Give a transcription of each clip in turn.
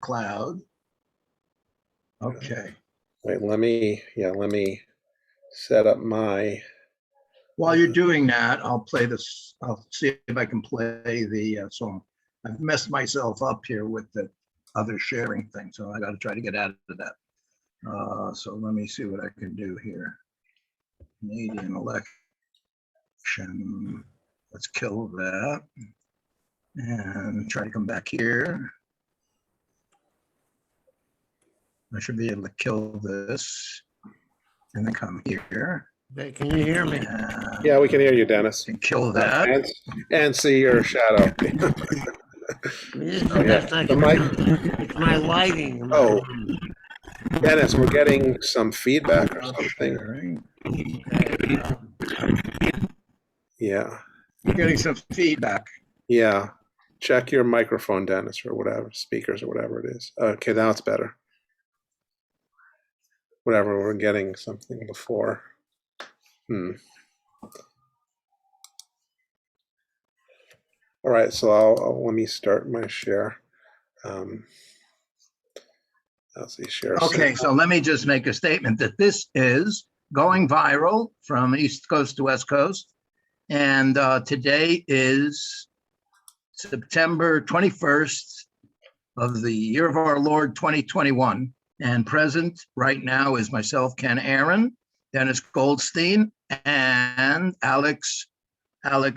cloud. Okay. Wait, let me set up my. While you're doing that, I'll play this. I'll see if I can play the song. I've messed myself up here with the other sharing thing, so I got to try to get out of that. So let me see what I can do here. Canadian election. Let's kill that and try to come back here. I should be able to kill this and then come here. Okay, can you hear me? Yeah, we can hear you, Dennis. And kill that. And see your shadow. It's my lighting. Oh, Dennis, we're getting some feedback or something. Yeah. You're getting some feedback. Yeah. Check your microphone, Dennis, or whatever, speakers or whatever it is. Okay, now it's better. Whatever, we're getting something before. All right, so I'll let me start my share. Let's see, share. Okay, so let me just make a statement that this is going viral from East Coast to West Coast. And today is September 21st of the year of our Lord 2021. And present right now is myself, Ken Aaron, Dennis Goldstein, and Alex. I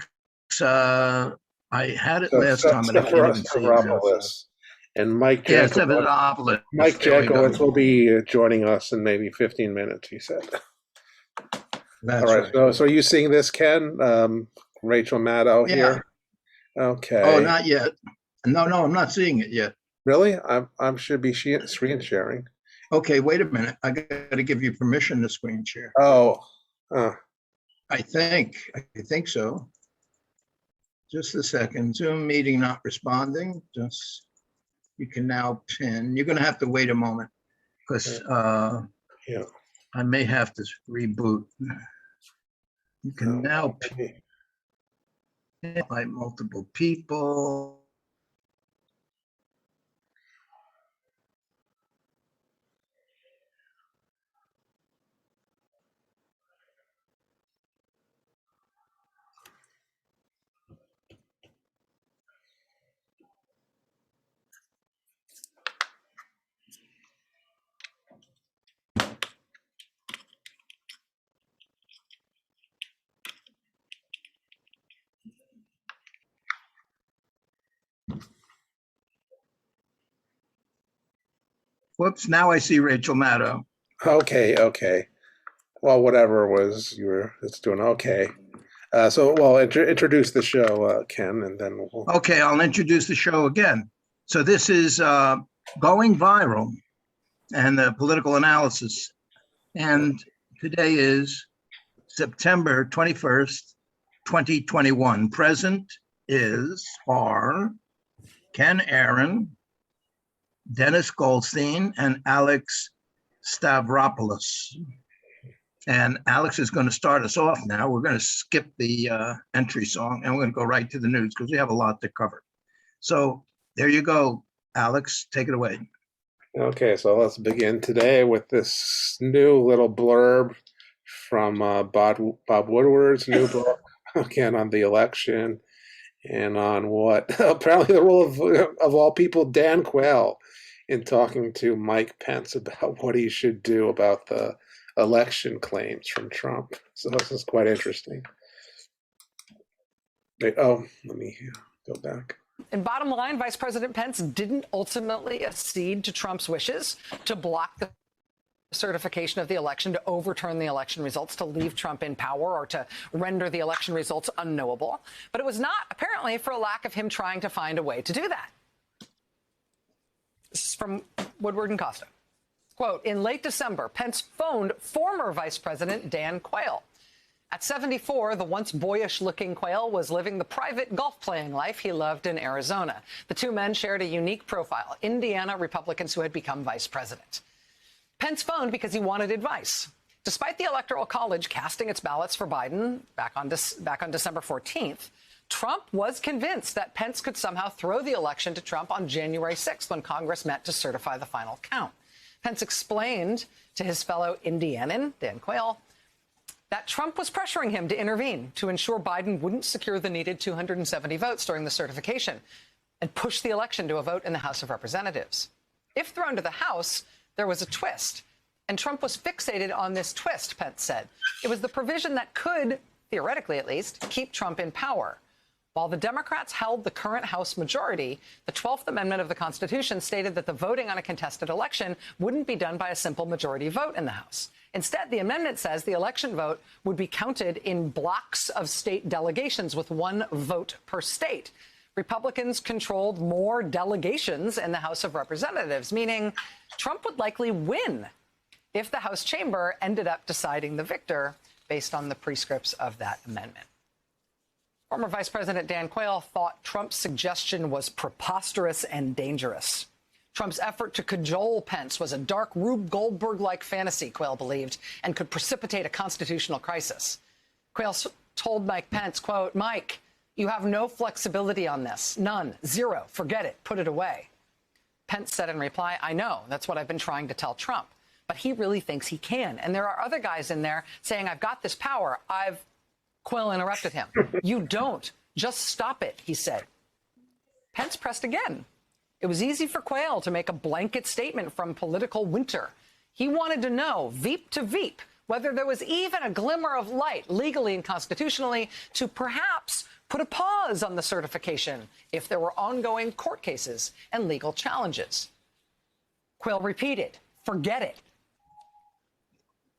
had it last time, but I can't even see it. And Mike Stavropoulos. Mike Jankowitz will be joining us in maybe 15 minutes, he said. That's all right. So are you seeing this, Ken? Rachel Maddow here? Okay. Oh, not yet. No, I'm not seeing it yet. Really? I should be screen sharing. Okay, wait a minute. I got to give you permission to screen share. Oh. I think so. Just a second. Zoom meeting not responding. Just you can now pin. You're going to have to wait a moment because I may have to reboot. You can now pin by multiple people. Whoops, now I see Rachel Maddow. Okay. Well, whatever it was it's doing okay. Introduce the show, Ken, and then we'll... Okay, I'll introduce the show again. So this is Going Viral and the political analysis. And today is September 21st, 2021. Present are Ken Aaron, Dennis Goldstein, and Alex Stavropoulos. And Alex is going to start us off now. We're going to skip the entry song and we're going to go right to the news because we have a lot to cover. So there you go, Alex, take it away. Okay, so let's begin today with this new little blurb from Bob Woodward's new book, again, on the election and on what apparently the role of all people, Dan Quayle, in talking to Mike Pence about what he should do about the election claims from Trump. So this is quite interesting. Let me go back. And bottom line, Vice President Pence didn't ultimately accede to Trump's wishes to block the certification of the election, to overturn the election results, to leave Trump in power, or to render the election results unknowable. But it was not, apparently, for a lack of him trying to find a way to do that. This is from Woodward and Costa. Quote, in late December, Pence phoned former Vice President Dan Quayle. At 74, the once boyish-looking Quayle was living the private golf-playing life he loved in Arizona. The two men shared a unique profile, Indiana Republicans who had become vice president. Pence phoned because he wanted advice. Despite the Electoral College casting its ballots for Biden back on December 14th, Trump was convinced that Pence could somehow throw the election to Trump on January 6th when Congress met to certify the final count. Pence explained to his fellow Indianan, Dan Quayle, that Trump was pressuring him to intervene to ensure Biden wouldn't secure the needed 270 votes during the certification and push the election to a vote in the House of Representatives. If thrown to the House, there was a twist. And Trump was fixated on this twist, Pence said. It was the provision that could, theoretically at least, keep Trump in power. While the Democrats held the current House majority, the 12th Amendment of the Constitution stated that the voting on a contested election wouldn't be done by a simple majority vote in the House. Instead, the amendment says the election vote would be counted in blocks of state delegations with one vote per state. Republicans controlled more delegations in the House of Representatives, meaning Trump would likely win if the House chamber ended up deciding the victor based on the prescripts of that amendment. Former Vice President Dan Quayle thought Trump's suggestion was preposterous and dangerous. Trump's effort to cajole Pence was a dark Rube Goldberg-like fantasy, Quayle believed, and could precipitate a constitutional crisis. Quayle told Mike Pence, quote, "Mike, you have no flexibility on this. None. Zero. Forget it. Put it away." Pence said in reply, "I know. That's what I've been trying to tell Trump. But he really thinks he can. And there are other guys in there saying, I've got this power. Quayle interrupted him. You don't. Just stop it," he said. Pence pressed again. It was easy for Quayle to make a blanket statement from political winter. He wanted to know, Veep to Veep, whether there was even a glimmer of light, legally and constitutionally, to perhaps put a pause on the certification if there were ongoing court cases and legal challenges. Quayle repeated, "Forget it."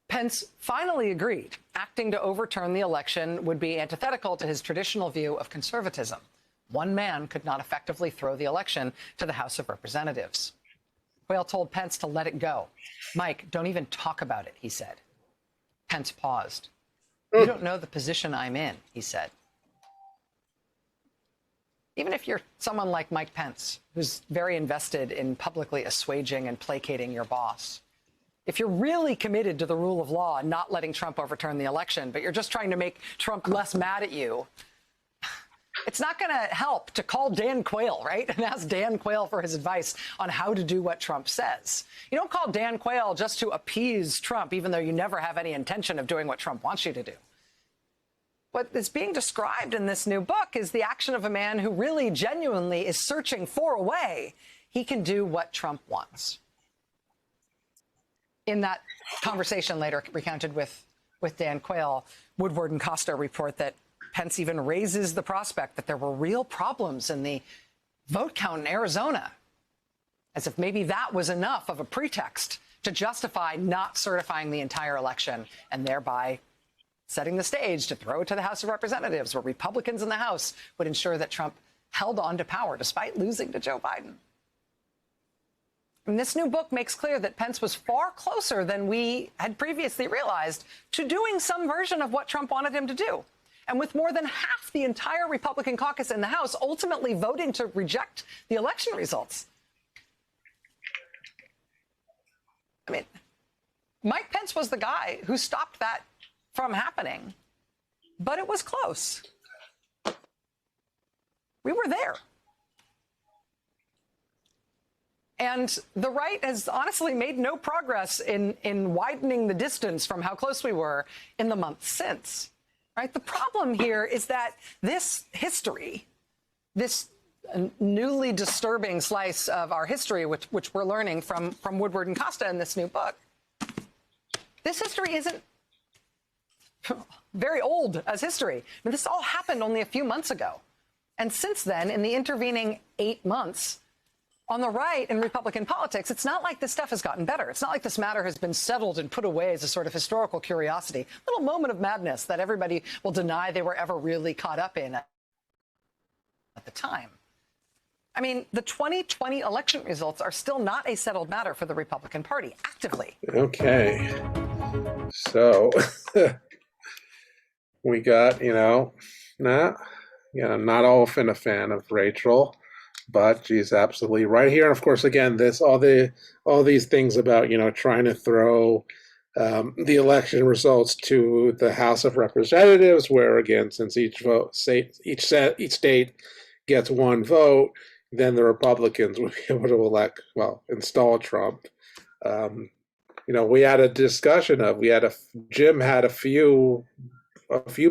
Pence finally agreed. Acting to overturn the election would be antithetical to his traditional view of conservatism. One man could not effectively throw the election to the House of Representatives. Quayle told Pence to let it go. "Mike, don't even talk about it," he said. Pence paused. "You don't know the position I'm in," he said. Even if you're someone like Mike Pence, who's very invested in publicly assuaging and placating your boss, if you're really committed to the rule of law and not letting Trump overturn the election, but you're just trying to make Trump less mad at you, it's not going to help to call Dan Quayle, right, and ask Dan Quayle for his advice on how to do what Trump says. You don't call Dan Quayle just to appease Trump, even though you never have any intention of doing what Trump wants you to do. What is being described in this new book is the action of a man who really genuinely is searching for a way he can do what Trump wants. In that conversation later recounted with Dan Quayle, Woodward and Costa report that Pence even raises the prospect that there were real problems in the vote count in Arizona, as if maybe that was enough of a pretext to justify not certifying the entire election and thereby setting the stage to throw it to the House of Representatives, where Republicans in the House would ensure that Trump held on to power despite losing to Joe Biden. And this new book makes clear that Pence was far closer than we had previously realized to doing some version of what Trump wanted him to do. And with more than half the entire Republican caucus in the House ultimately voting to reject the election results. I mean, Mike Pence was the guy who stopped that from happening, but it was close. We were there. And the right has honestly made no progress in widening the distance from how close we were in the months since. Right? The problem here is that this history, this newly disturbing slice of our history, which we're learning from Woodward and Costa in this new book, this history isn't very old as history. I mean, this all happened only a few months ago. And since then, in the intervening 8 months, on the right in Republican politics, it's not like this stuff has gotten better. It's not like this matter has been settled and put away as a sort of historical curiosity, a little moment of madness that everybody will deny they were ever really caught up in at the time. I mean, the 2020 election results are still not a settled matter for the Republican Party, actively. Okay. So we got, not often a fan of Rachel. But she's absolutely right here. And of course, again, all these things about, trying to throw the election results to the House of Representatives, where again, since each state gets one vote, then the Republicans will be able to install Trump. We had a discussion of Jim had a few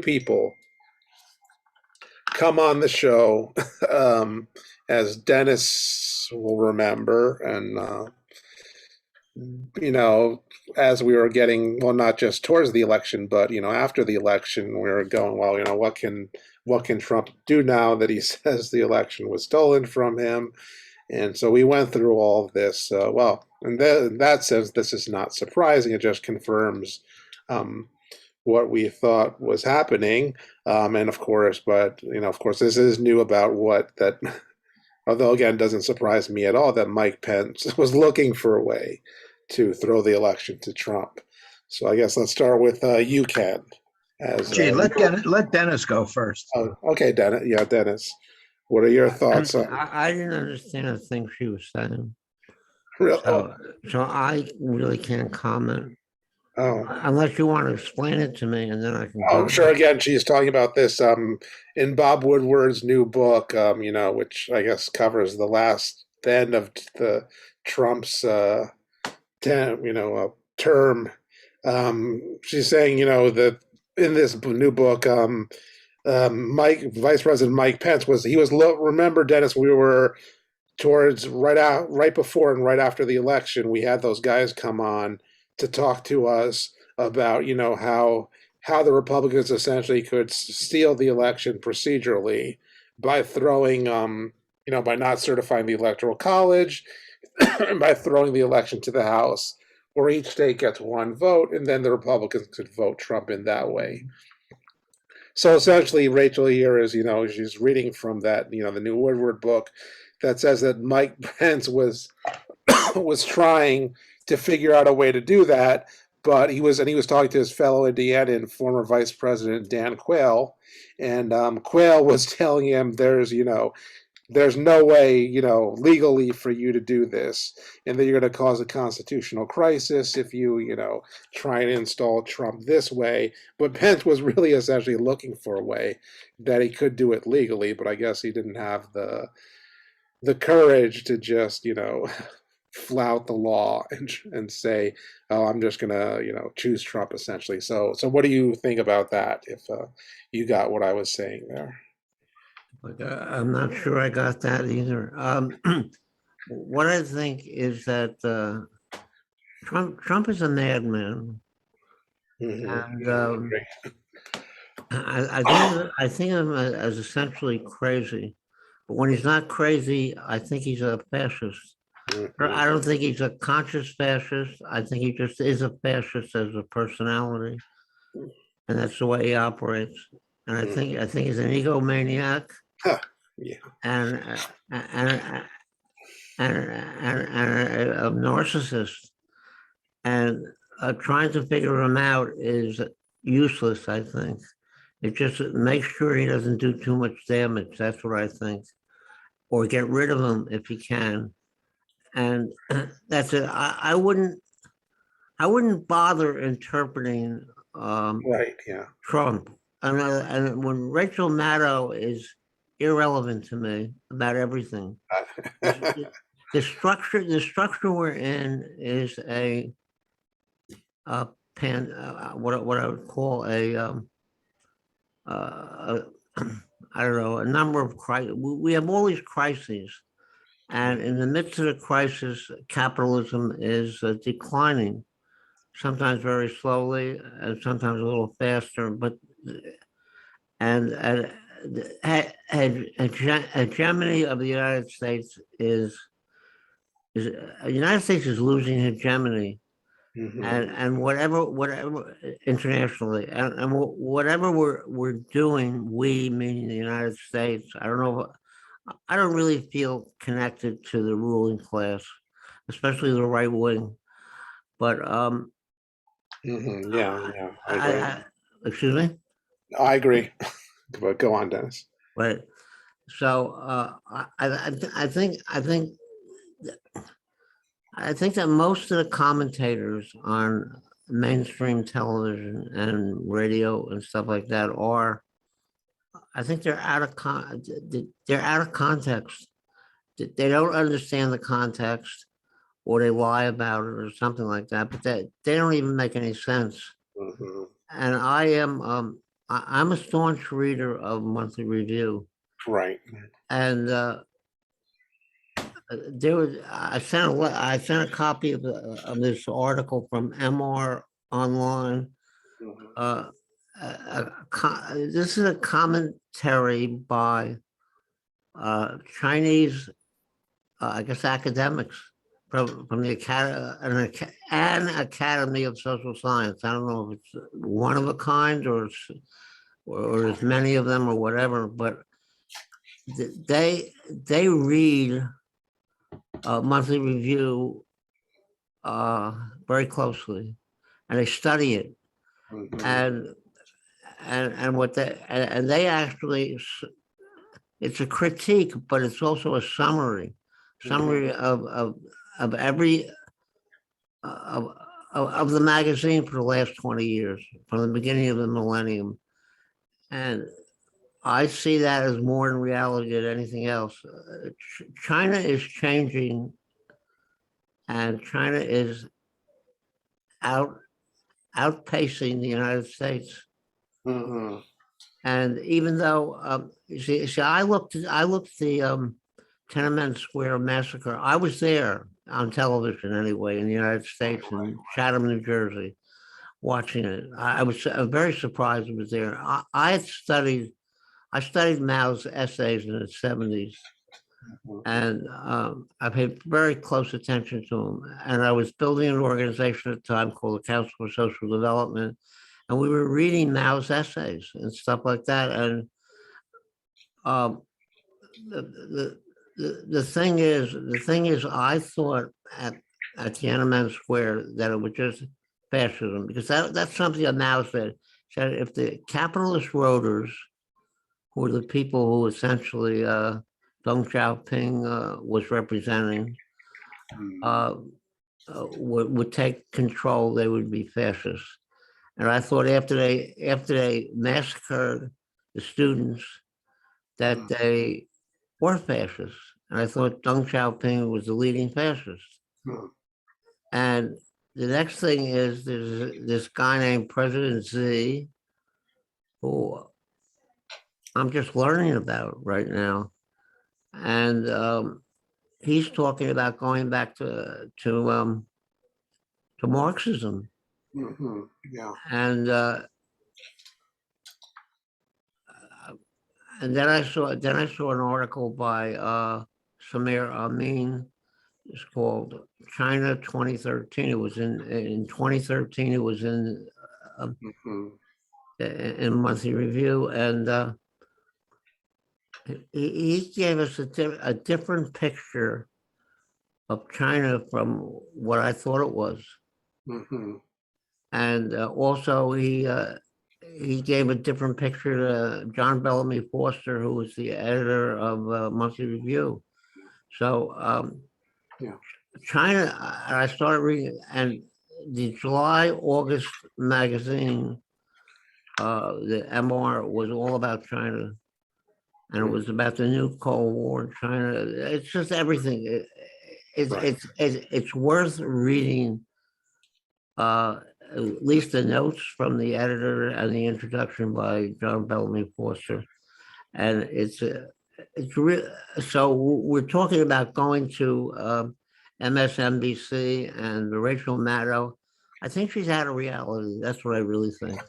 people come on the show, as Dennis will remember, and as we were getting, not just towards the election, but after the election, we were going, what can Trump do now that he says the election was stolen from him? And so we went through all of this. In that sense, this is not surprising. It just confirms what we thought was happening. And of course, this is new about that. Although again, doesn't surprise me at all that Mike Pence was looking for a way to throw the election to Trump. So I guess let's start with you, Ken. Let Dennis go first. Okay, Dennis. Yeah, Dennis. What are your thoughts on? I didn't understand a thing she was saying. Really? So I really can't comment. Oh. Unless you want to explain it to me, and then I can. Oh, sure. Again, she's talking about this in Bob Woodward's new book, which I guess covers the end of the Trump's term. She's saying, that in this new book, Vice President Mike Pence remember, Dennis, we were towards right before and right after the election, we had those guys come on to talk to us about, how the Republicans essentially could steal the election procedurally by throwing, by not certifying the Electoral College, by throwing the election to the House, where each state gets one vote, and then the Republicans could vote Trump in that way. So essentially, Rachel here is, she's reading from that, the new Woodward book that says that Mike Pence was trying to figure out a way to do that, but he was talking to his fellow Indiana former Vice President Dan Quayle, and Quayle was telling him there's no way, legally for you to do this, and that you're going to cause a constitutional crisis if you, try and install Trump this way. But Pence was really essentially looking for a way that he could do it legally, but I guess he didn't have the courage to just, flout the law and say, oh, I'm just going to, choose Trump essentially. So what do you think about that, if you got what I was saying there? I'm not sure I got that either. What I think is that Trump is a madman, and I think of him as essentially crazy. But when he's not crazy, I think he's a fascist. I don't think he's a conscious fascist. I think he just is a fascist as a personality, and that's the way he operates. And I think he's an egomaniac. Yeah. And a narcissist, and trying to figure him out is useless. I think it just makes sure he doesn't do too much damage. That's what I think, or get rid of him if he can. And that's it. I wouldn't bother interpreting right. Yeah. Trump. And when Rachel Maddow is irrelevant to me about everything. The structure we're in is what I would call I don't know, a number of crises. We have all these crises, and in the midst of the crisis, capitalism is declining, sometimes very slowly and sometimes a little faster, but hegemony of the United States is the United States is losing hegemony, and whatever internationally, and whatever we're doing, we meaning the United States. I don't really feel connected to the ruling class, especially the right wing, but yeah, I agree. Excuse me. I agree. But go on, Dennis. Right. So I think that most of the commentators on mainstream television and radio and stuff like that are, I think they're they're out of context. They don't understand the context, or they lie about it or something like that, but they don't even make any sense. Mhm. And I'm a staunch reader of Monthly Review, Right. and I sent a copy of this article from MR Online. Mhm. This is a commentary by Chinese, I guess, academics from the an Academy of Social Science. I don't know if it's one of a kind or as many of them or whatever, but they read Monthly Review very closely, and they study it, Mhm. and what they actually, it's a critique, but it's also a summary of every of the magazine for the last 20 years, from the beginning of the millennium. And I see that as more in reality than anything else. China is changing, and China is outpacing the United States. Mhm. And even though, I looked at the Tiananmen Square massacre. I was there on television anyway in the United States in Chatham, New Jersey, watching it. I was very surprised it was there. I studied Mao's essays in the 70s, and I paid very close attention to him. And I was building an organization at the time called the Council for Social Development, and we were reading Mao's essays and stuff like that. And um, the thing is, I thought at Tiananmen Square that it was just fascism, because that's something that Mao said if the capitalist roaders, who are the people who essentially Deng Xiaoping was representing, would take control, they would be fascists. And I thought after they massacred the students, that they were fascists. And I thought Deng Xiaoping was the leading fascist. And the next thing is there's this guy named President Xi, who I'm just learning about right now. And he's talking about going back to Marxism. Mhm. Yeah. And then I saw an article by Samir Amin. It's called China 2013. It was in 2013. It was Mhm. in Monthly Review, and he gave us a different picture of China from what I thought it was. Mhm. And also he gave a different picture to John Bellamy Foster, who was the editor of Monthly Review. So Yeah. China, I started reading, and the July-August magazine, the MR, was all about China. And it was about the new Cold War in China. It's just everything. It's worth reading, at least the notes from the editor and the introduction by John Bellamy Foster. And it's real. So we're talking about going to MSNBC and Rachel Maddow. I think she's out of reality. That's what I really think.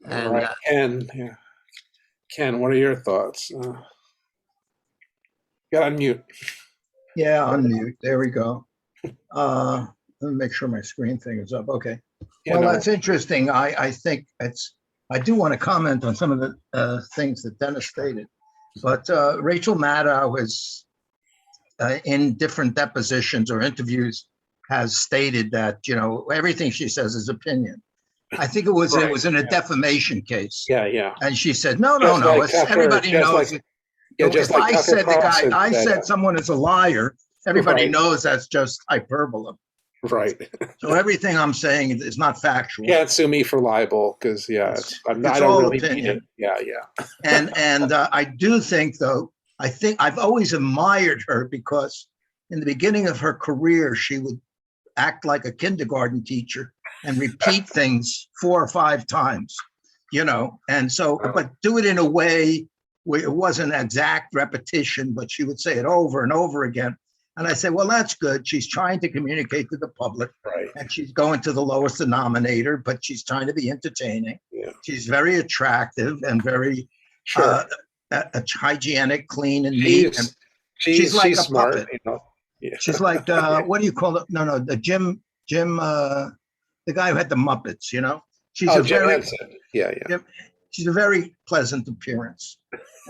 All And right, Ken. Yeah. Ken, what are your thoughts? Got unmute. Yeah, unmute. There we go. Let me make sure my screen thing is up. Okay. Yeah, Well, no. that's interesting. I think I do want to comment on some of the things that Dennis stated, but Rachel Maddow is in different depositions or interviews has stated that, everything she says is opinion. I think it was in a defamation case. Yeah. And she said, no, Like it's, everybody knows. Just if like I said Carlson I said someone is a liar, everybody knows that's just hyperbole. Right. So everything I'm saying is not factual. Can't sue me for libel because I It's don't all really mean opinion. it. Yeah. And I do think, though, I think I've always admired her because in the beginning of her career, she would act like a kindergarten teacher and repeat things 4 or 5 times, and so, but do it in a way where it wasn't exact repetition, but she would say it over and over again. And I say, well, that's good. She's trying to communicate to the public, Right. and she's going to the lowest denominator, but she's trying to be entertaining. Yeah. She's very attractive and very Sure. hygienic, clean, and neat. And She's like a smart, puppet. Yeah. She's like, what do you call it? No, the Jim, the guy who had the Muppets, She's a Jim very, Henson. Yeah. she's a very pleasant appearance,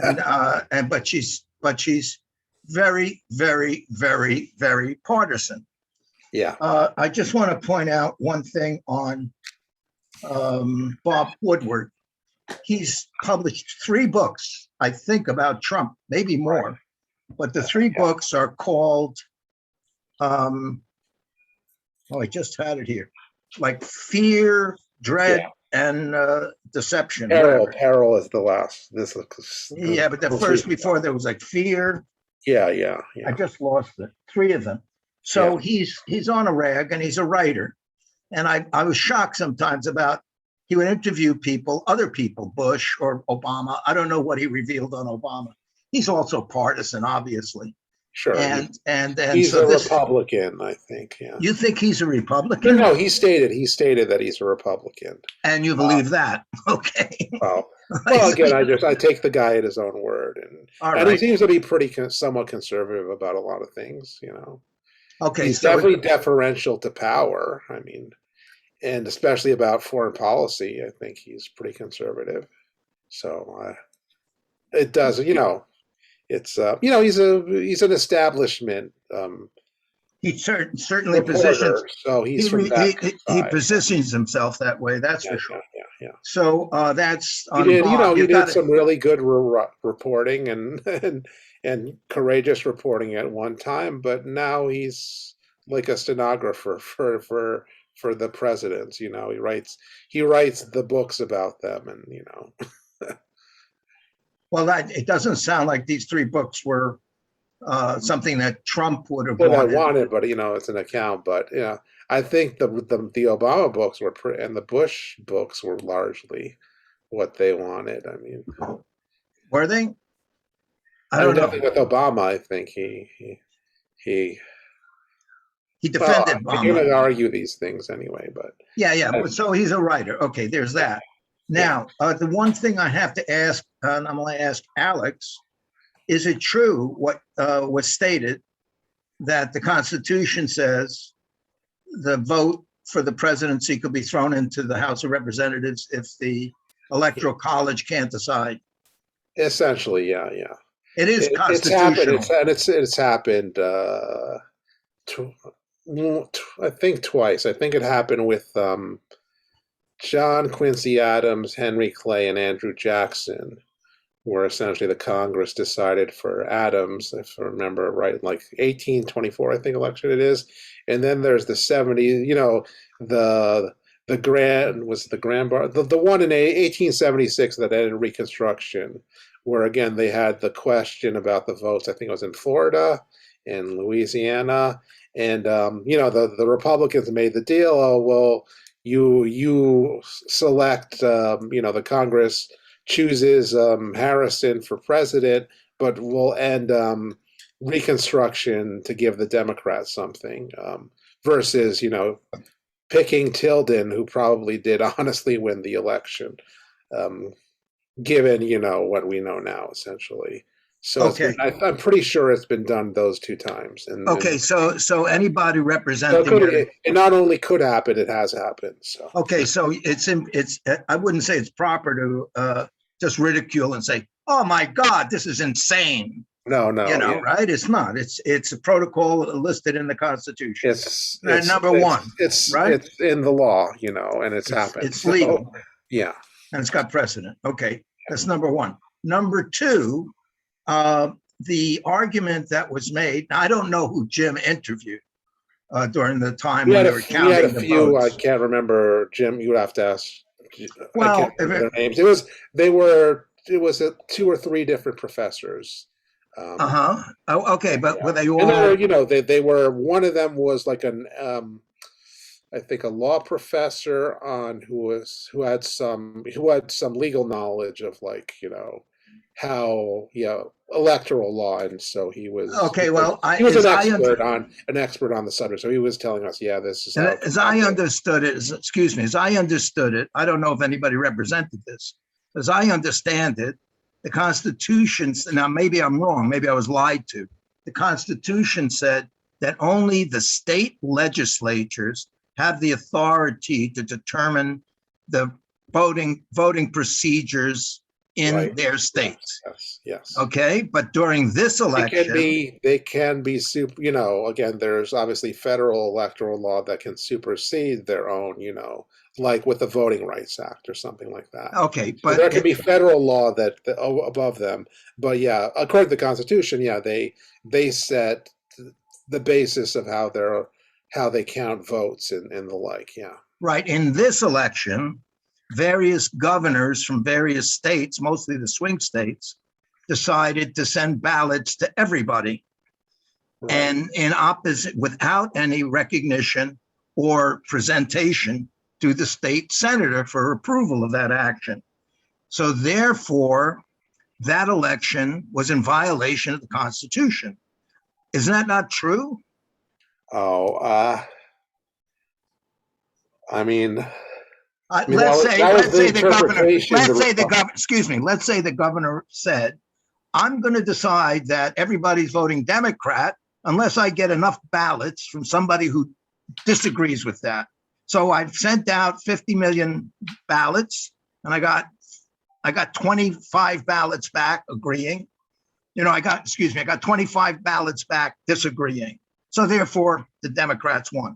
but she's very, very, very, very partisan. Yeah. I just want to point out one thing on Bob Woodward. He's published 3 books, I think, about Trump, maybe more, but the 3 books are called, I just had it here, like Fear, Dread, and Deception. Peril is the last. This looks. But the first before there was like Fear. Yeah. I just lost it. 3 of them. So he's on a rag and he's a writer. And I was shocked sometimes about, he would interview people, other people, Bush or Obama. I don't know what he revealed on Obama. He's also partisan, obviously. Sure. And he's so a Republican, I think. Yeah. You think he's a Republican? No, he stated that he's a Republican. And you believe that? Okay. Well, again, I take the guy at his own word, and he seems to be somewhat conservative about a lot of things. Okay. He's definitely deferential to power. I mean, and especially about foreign policy, I think he's pretty conservative. So it does, it's he's an establishment. He certainly reporter, positions. So he's from that he positions himself that way. That's for sure. Yeah. So that's on he did some really good reporting and courageous reporting at one time, but now he's like a stenographer for the presidents. He writes the books about them, and Well, it doesn't sound like these 3 books were something that Trump would have wanted. But it's an account. But I think the Obama books were and the Bush books were largely what they wanted. I mean, were they? I don't know. With Obama, I think he defended Obama. You're going to argue these things anyway, but So he's a writer. Okay, there's that. Now, the one thing I have to ask, and I'm going to ask Alex, is it true what was stated that the Constitution says the vote for the presidency could be thrown into the House of Representatives if the Electoral College can't decide? Essentially, yeah. It is constitutional. It's happened. I think twice. I think it happened with John Quincy Adams, Henry Clay, and Andrew Jackson, where essentially the Congress decided for Adams, if I remember right, like 1824, I think election it is. And then there's the 70s, the grand bar, the one in 1876 that ended Reconstruction, where again they had the question about the votes. I think it was in Florida and Louisiana, and the Republicans made the deal. Oh well, you select, the Congress chooses Harrison for president, but we'll end Reconstruction to give the Democrats something, versus picking Tilden, who probably did honestly win the election, given what we know now, essentially. So I'm pretty sure it's been done those 2 times. So anybody representing it not only could happen, it has happened. So so it's I wouldn't say it's proper to just ridicule and say, "Oh my God, this is insane." No, right? It's not. It's a protocol listed in the Constitution. It's number one. It's right. It's in the law, and it's happened. It's legal. Yeah, and it's got precedent. Okay, that's number one. Number two, the argument that was made. Now, I don't know who Jim interviewed, during the time We when had they a, were we had a counting the few. I votes. can't remember, Jim. You would have to ask. I Well, can't remember their names. It was 2 or 3 different professors. uh-huh. Oh, okay, but Yeah. were they And they all were, they were, one of them was like I think a law professor who had some legal knowledge of, like, how, electoral law. And so okay? Well, he was an expert on the subject. So he was telling us, yeah, this is and how it's as I counted. understood it, excuse me, as I understood it, I don't know if anybody represented this. As I understand it, the Constitution, now maybe I'm wrong, maybe I was lied to. The Constitution said that only the state legislatures have the authority to determine the voting procedures in Right. their states. Yes. Okay, but during this election, They can be again, there's obviously federal electoral law that can supersede their own, like with the Voting Rights Act or something like that. okay, So but there can be federal law that above them. But yeah, according to the Constitution, yeah, they set the basis of how they count votes and the like. Yeah. right, in this election, various governors from various states, mostly the swing states, decided to send ballots to everybody, Right. and in opposite, without any recognition or presentation to the state senator for approval of that action. So therefore, that election was in violation of the Constitution. Isn't that not true? Oh, I mean, Let's that was the say the governor, interpretation. let's say the governor said, I'm going to decide that everybody's voting Democrat unless I get enough ballots from somebody who disagrees with that. So I've sent out 50 million ballots, and I got 25 ballots back agreeing. I got 25 ballots back disagreeing. So therefore, the Democrats won.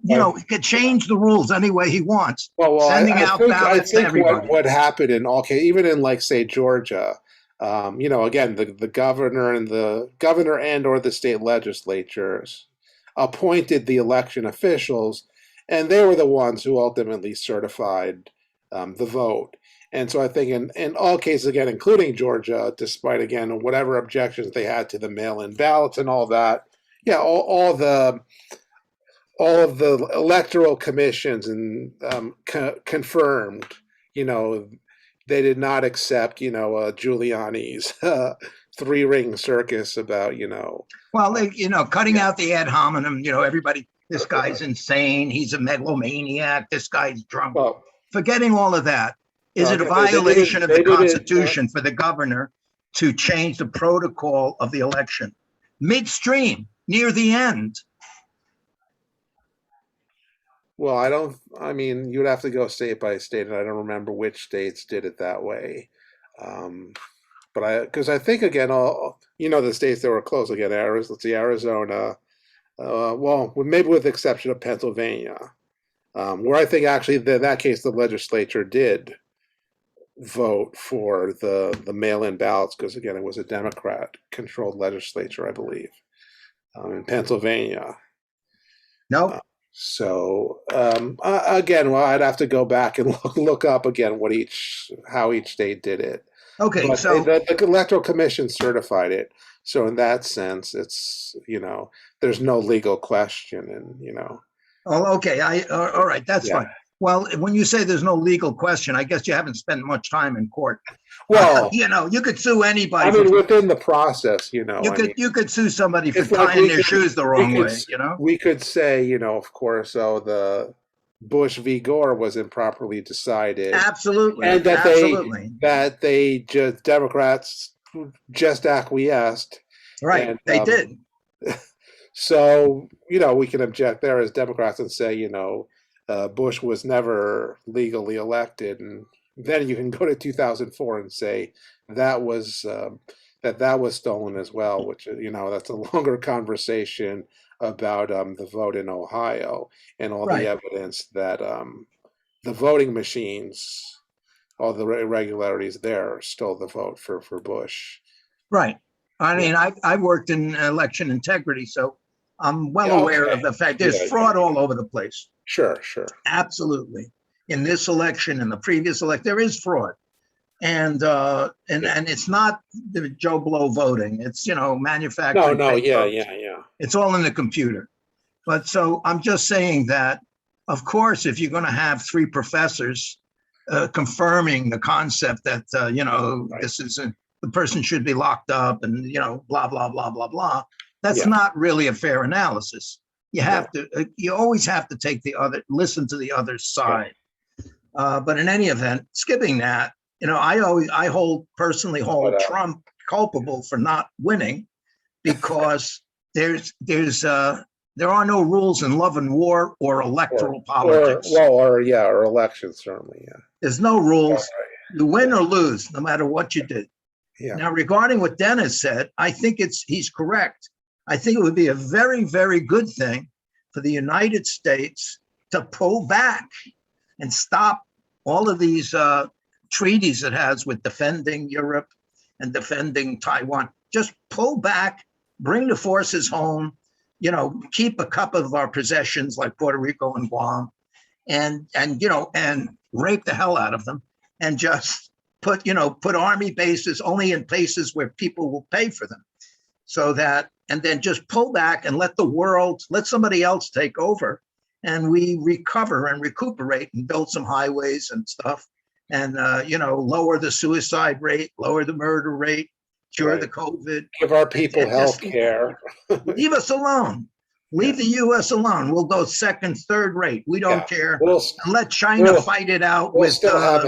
He could change the rules any way he wants, sending out ballots to everybody. What happened in all cases, even in, like, say, Georgia, again, the governor and or the state legislatures appointed the election officials, and they were the ones who ultimately certified the vote. And so I think in all cases, again, including Georgia, despite, again, whatever objections they had to the mail-in ballots and all that, yeah, all of the electoral commissions and confirmed, they did not accept, Giuliani's 3-ring circus about, Well, cutting out the ad hominem, everybody, this guy's insane. He's a megalomaniac. This guy's drunk. Well, Forgetting all of that, is it a violation of the Constitution for the governor to change the protocol of the election midstream, near the end? Well, you'd have to go state by state, and I don't remember which states did it that way. Because I think, again, the states that were close, again, Arizona, well, maybe with the exception of Pennsylvania, where I think actually in that case the legislature did vote for the mail-in ballots, because, again, it was a Democrat-controlled legislature, I believe, in Pennsylvania. No. So again, well, I'd have to go back and look up again how each state did it. Okay, But so the electoral commission certified it. So in that sense, it's there's no legal question, and oh, okay, all right, that's Yeah. fine. Well, when you say there's no legal question, I guess you haven't spent much time in court. Well, you could sue anybody. I mean, within the process, you could sue somebody for it's like tying their shoes the wrong way. we could say, of course, the Bush v. Gore was improperly decided, Absolutely, and that absolutely. Democrats just acquiesced. Right, and, they did. So we can object there as Democrats and say, Bush was never legally elected, and then you can go to 2004 and say that was stolen as well, which that's a longer conversation about the vote in Ohio and all Right. the evidence that the voting machines, all the irregularities there, stole the vote for Bush. Right. I mean, I worked in election integrity, so I'm well Yeah, aware okay. of the fact Yeah, there's fraud all over the place. Sure. Absolutely. In this election, in the previous election, there is fraud. And it's not the Joe Blow voting. It's, manufacturing. No, fake yeah, votes. yeah. It's all in the computer. But so I'm just saying that, of course, if you're going to have three professors confirming the concept that, Right. this isn't, the person should be locked up and, blah, blah, blah, blah, blah. That's Yeah. not really a fair analysis. You have No. to, you always have to listen to the other side. But in any event, skipping that, I personally hold But, Trump culpable for not winning because there are no rules in love and war or electoral politics. or elections, certainly, yeah. There's no rules. Right. You win or lose, no matter what you did. Yeah. Now, regarding what Dennis said, I think he's correct. I think it would be a very, very good thing for the United States to pull back and stop all of these treaties it has with defending Europe and defending Taiwan. Just pull back, bring the forces home, keep a couple of our possessions like Puerto Rico and Guam, and rape the hell out of them, and just put army bases only in places where people will pay for them, so that, and then just pull back and let somebody else take over, and we recover and recuperate and build some highways and stuff, and lower the suicide rate, lower the murder rate, cure the COVID. Give our people health care. Leave us alone. Leave the U.S. alone. We'll go second, third rate. We don't care. And let China fight it out with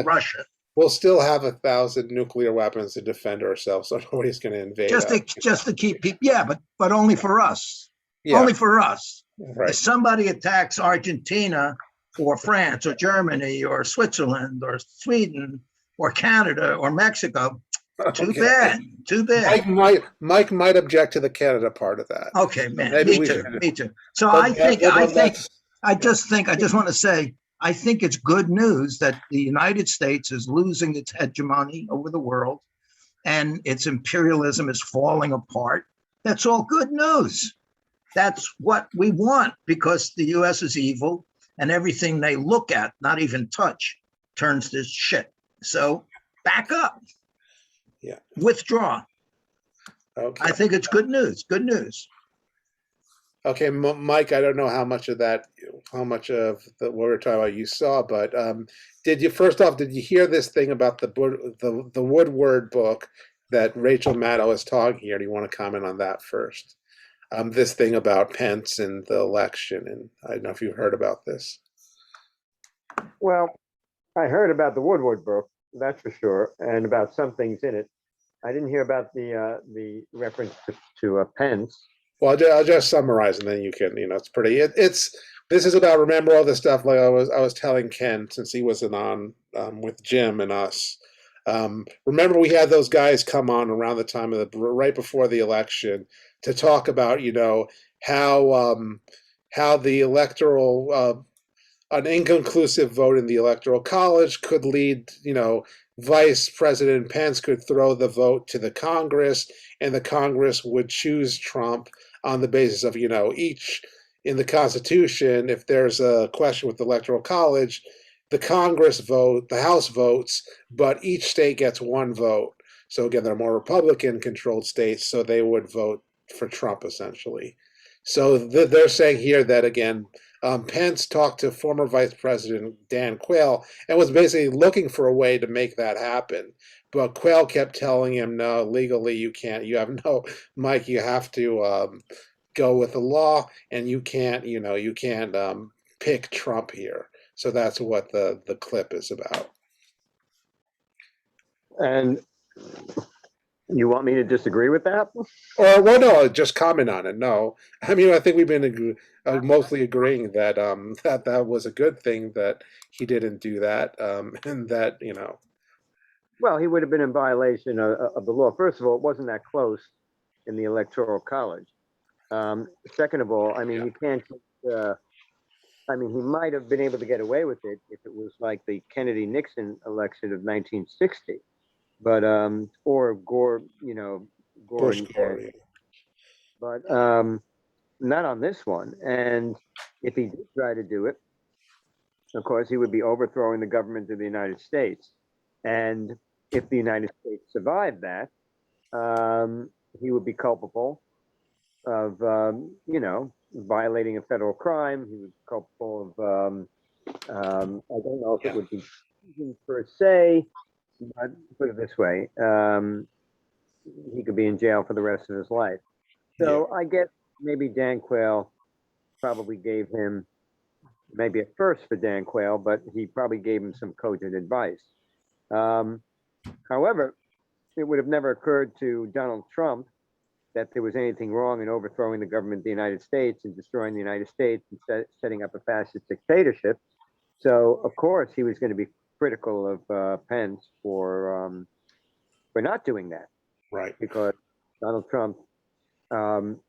Russia. We'll still have 1,000 nuclear weapons to defend ourselves, so nobody's going to invade us. Just to keep people, but only for us. Yeah. Only for us. Right. If somebody attacks Argentina or France or Germany or Switzerland or Sweden or Canada or Mexico, too bad. Mike might object to the Canada part of that. Okay, man. Maybe Me too. So I just want to say, I think it's good news that the United States is losing its hegemony over the world and its imperialism is falling apart. That's all good news. That's what we want, because the U.S. is evil and everything they look at, not even touch, turns to shit. So back up. Yeah. Withdraw. Okay. I think it's good news. Good news. Okay, Mike, I don't know how much of what we're talking about you saw, but did you hear this thing about the Woodward book that Rachel Maddow is talking here? Do you want to comment on that first? This thing about Pence and the election, and I don't know if you heard about this. Well, I heard about the Woodward book, that's for sure, and about some things in it. I didn't hear about the reference to Pence. Well, I'll just summarize, and then you can, it's pretty. This is about, remember all this stuff. Like I was telling Ken, since he wasn't on with Jim and us. Remember, we had those guys come on around the time of right before the election to talk about, how the electoral an inconclusive vote in the Electoral College could lead, Vice President Pence could throw the vote to the Congress, and the Congress would choose Trump on the basis of, each in the Constitution, if there's a question with the Electoral College, the Congress vote, the House votes, but each state gets one vote. So again, they're more Republican-controlled states, so they would vote for Trump, essentially. So they're saying here that, again, Pence talked to former Vice President Dan Quayle and was basically looking for a way to make that happen. But Quayle kept telling him, no, legally you can't. You have no, Mike, you have to go with the law, and you can't pick Trump here. So that's what the clip is about. And you want me to disagree with that? Or, well, no, just comment on it. No, I mean, I think we've been mostly agreeing that that was a good thing that he didn't do that, and that, Well, he would have been in violation of the law. First of all, it wasn't that close in the Electoral College. Second of all, I mean, you can't. I mean, he might have been able to get away with it if it was like the Kennedy-Nixon election of 1960, but or Gore, Gore. Bush Gore, But not on this one. And if he did try to do it, of course, he would be overthrowing the government of the United States. And if the United States survived that, he would be culpable of, violating a federal crime. He was culpable of, I don't know if it would be treason per se, but put it this way, he could be in jail for the rest of his life. So I guess maybe Dan Quayle probably gave him, maybe a first for Dan Quayle, but he probably gave him some cogent advice. However, it would have never occurred to Donald Trump that there was anything wrong in overthrowing the government of the United States and destroying the United States and setting up a fascist dictatorship. So, of course, he was going to be critical of Pence for not doing that. Right. Because Donald Trump, to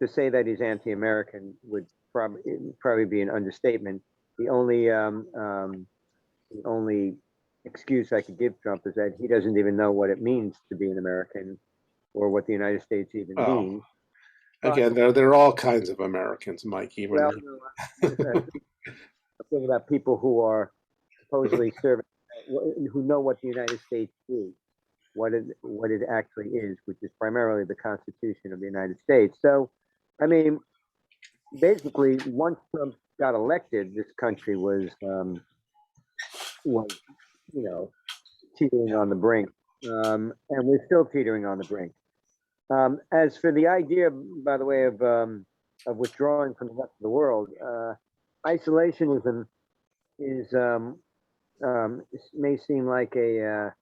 say that he's anti-American would probably be an understatement. The only excuse I could give Trump is that he doesn't even know what it means to be an American or what the United States even means. Again, there are all kinds of Americans, Mike. Even well, I'm thinking about people who are supposedly serving, who know what the United States is, what it actually is, which is primarily the Constitution of the United States. So, I mean, basically, once Trump got elected, this country was teetering on the brink, and we're still teetering on the brink. As for the idea, by the way, of withdrawing from the rest of the world, isolationism is may seem like a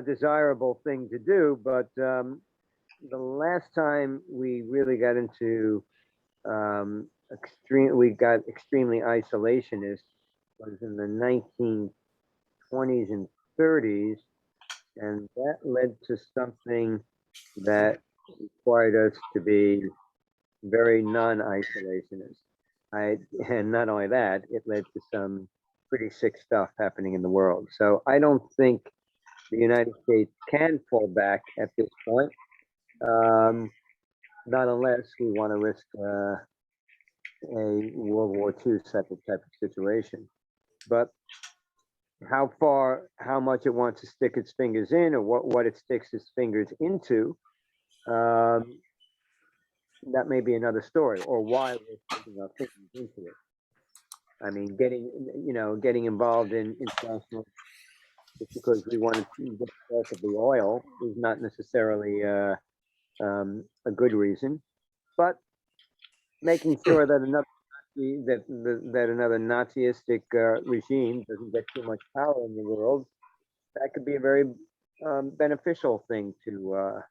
desirable thing to do, but the last time we really got into extremely isolationist was in the 1920s and 30s, and that led to something that required us to be very non-isolationist. And not only that, it led to some pretty sick stuff happening in the world. So I don't think the United States can fall back at this point, not unless we want to risk a World War II type of situation. But how much it wants to stick its fingers in, or what it sticks its fingers into, that may be another story, or why we're sticking our fingers into it. I mean, getting involved in international just because we want to get the bulk of the oil is not necessarily a good reason, but making sure that another Nazistic regime doesn't get too much power in the world, that could be a very beneficial thing to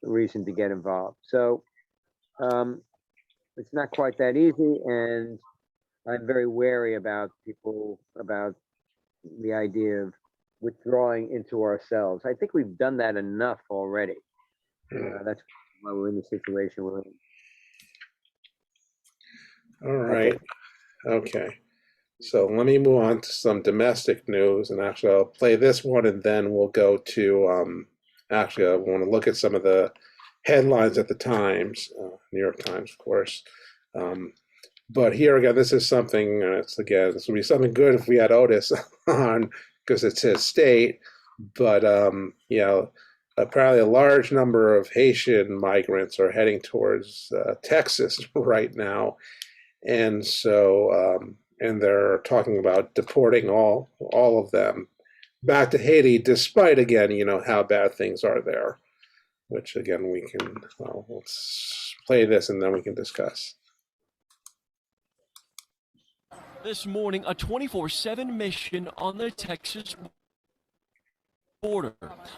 reason to get involved. So it's not quite that easy, and I'm very wary about the idea of withdrawing into ourselves. I think we've done that enough already. That's why we're in the situation we're in. All right. Okay. So let me move on to some domestic news, and actually I'll play this one, and then we'll go to actually I want to look at some of the headlines at the Times, New York Times, of course. But here again, this is something. This would be something good if we had Otis on, because it's his state. But apparently a large number of Haitian migrants are heading towards Texas right now, and so and they're talking about deporting all of them back to Haiti, despite again, how bad things are there. Which again, we can let's play this and then we can discuss. This morning, a 24/7 mission on the Texas border.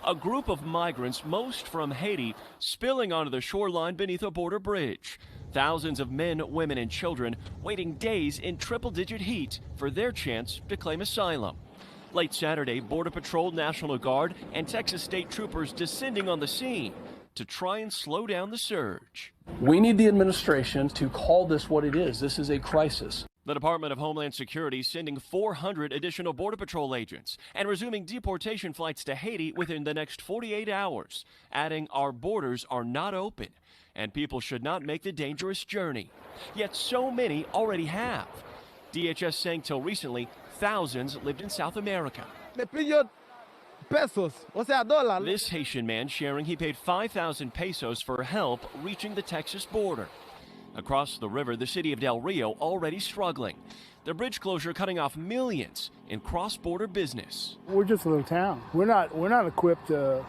A group of migrants, most from Haiti, spilling onto the shoreline beneath a border bridge. Thousands of men, women, and children waiting days in triple-digit heat for their chance to claim asylum. Late Saturday, Border Patrol, National Guard, and Texas state troopers descending on the scene to try and slow down the surge. We need the administration to call this what it is. This is a crisis. The Department of Homeland Security sending 400 additional Border Patrol agents and resuming deportation flights to Haiti within the next 48 hours, adding our borders are not open and people should not make the dangerous journey. Yet so many already have. DHS saying till recently, thousands lived in South America. This Haitian man sharing he paid 5,000 pesos for help reaching the Texas border. Across the river, the city of Del Rio already struggling. The bridge closure cutting off millions in cross-border business. We're just a little town. We're not equipped to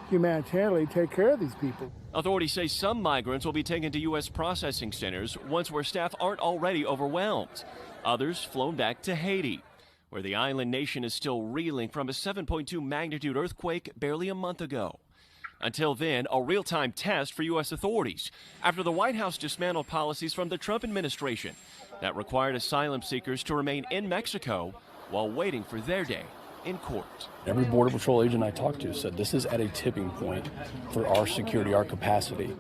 humanitarily take care of these people. Authorities say some migrants will be taken to U.S. processing centers, ones where staff aren't already overwhelmed. Others flown back to Haiti, where the island nation is still reeling from a 7.2 magnitude earthquake barely a month ago. Until then, a real-time test for U.S. authorities after the White House dismantled policies from the Trump administration that required asylum seekers to remain in Mexico while waiting for their day in court. Every Border Patrol agent I talked to said this is at a tipping point for our security, our capacity.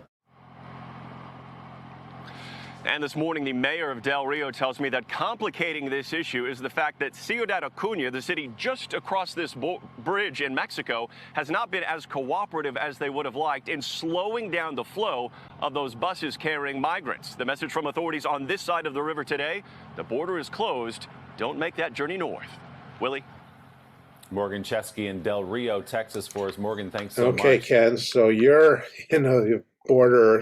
And this morning, the mayor of Del Rio tells me that complicating this issue is the fact that Ciudad Acuña, the city just across this bridge in Mexico, has not been as cooperative as they would have liked in slowing down the flow of those buses carrying migrants. The message from authorities on this side of the river today, the border is closed. Don't make that journey north. Willie? Morgan Chesky in Del Rio, Texas for us. Morgan, thanks so much. Okay, Ken, so you're in a border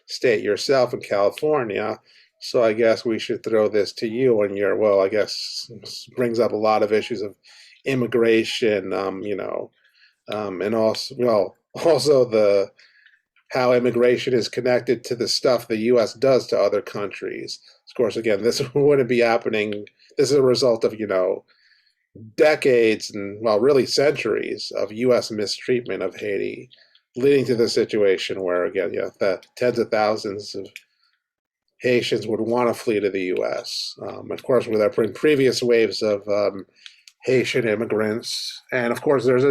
state yourself in California, so I guess we should throw this to you, and I guess brings up a lot of issues of immigration, and also the how immigration is connected to the stuff the U.S. does to other countries. Of course, again, this wouldn't be happening. This is a result of, decades and, really centuries of U.S. mistreatment of Haiti, leading to the situation where, again, the tens of thousands of Haitians would want to flee to the U.S. Of course, with our previous waves of Haitian immigrants, and of course, there's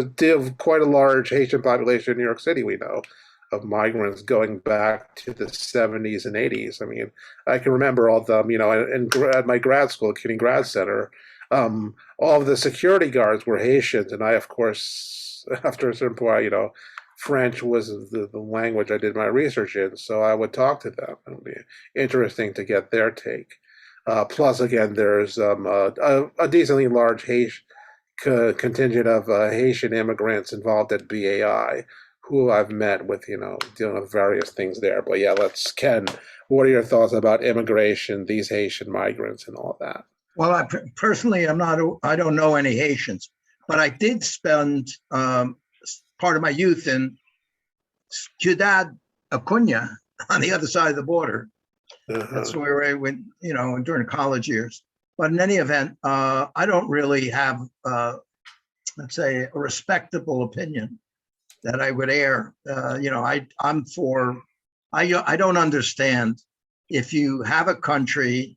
quite a large Haitian population in New York City, we know, of migrants going back to the 70s and 80s. I mean, I can remember all the, at my grad school, Kinney Grad Center, all of the security guards were Haitians, and I, of course, after a certain point, French was the language I did my research in, so I would talk to them. It would be interesting to get their take. Plus, again, there's a decently large contingent of Haitian immigrants involved at BAI, who I've met with, dealing with various things there. But yeah, Ken, what are your thoughts about immigration, these Haitian migrants, and all of that? Well, I don't know any Haitians, but I did spend part of my youth in Ciudad Acuña on the other side of the border. That's where I went, during college years. But in any event, I don't really have, let's say, a respectable opinion that I would air. I don't understand. If you have a country,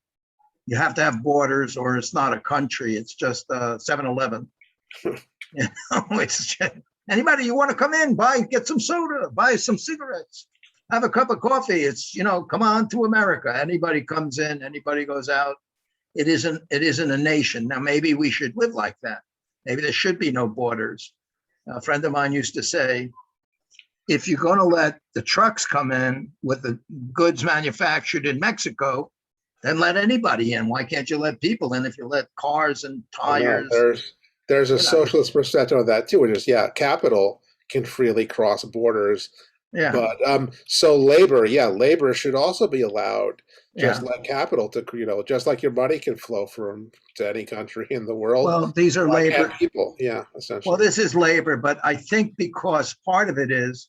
you have to have borders, or it's not a country. It's just 7-Eleven. It's just, anybody you want to come in, get some soda, buy some cigarettes, have a cup of coffee. It's, come on to America. Anybody comes in, anybody goes out. It isn't a nation. Now, maybe we should live like that. Maybe there should be no borders. A friend of mine used to say, if you're going to let the trucks come in with the goods manufactured in Mexico, then let anybody in. Why can't you let people in if you let cars and tires? There's a socialist perspective of that too, which is, capital can freely cross borders. Yeah. But so labor should also be allowed, just like capital to, just like your money can flow to any country in the world. Well, these are labor people. Yeah, essentially. Well, this is labor, but I think because part of it is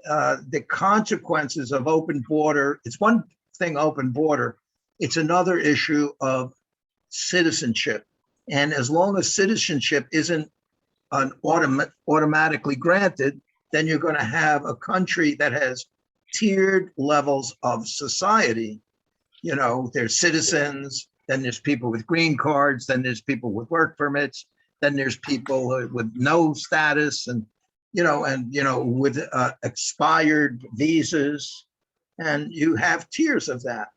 the consequences of open border. It's one thing, open border. It's another issue of citizenship. And as long as citizenship isn't automatically granted, then you're going to have a country that has tiered levels of society. There's citizens, then there's people with green cards, then there's people with work permits, then there's people with no status, and with expired visas, and you have tiers of that.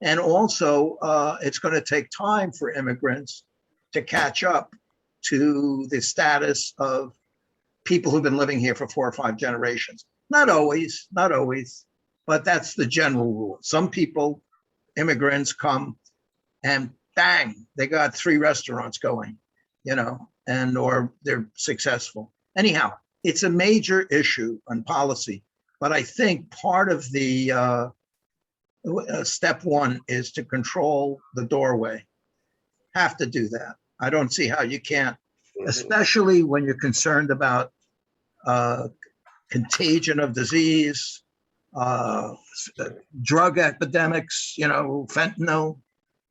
And also, it's going to take time for immigrants to catch up to the status of people who've been living here for 4 or 5 generations. Not always, but that's the general rule. Some people, immigrants come and bang, they got 3 restaurants going, and or they're successful. Anyhow, it's a major issue on policy, but I think part of the step one is to control the doorway. Have to do that. I don't see how you can't, especially when you're concerned about contagion of disease, drug epidemics, fentanyl.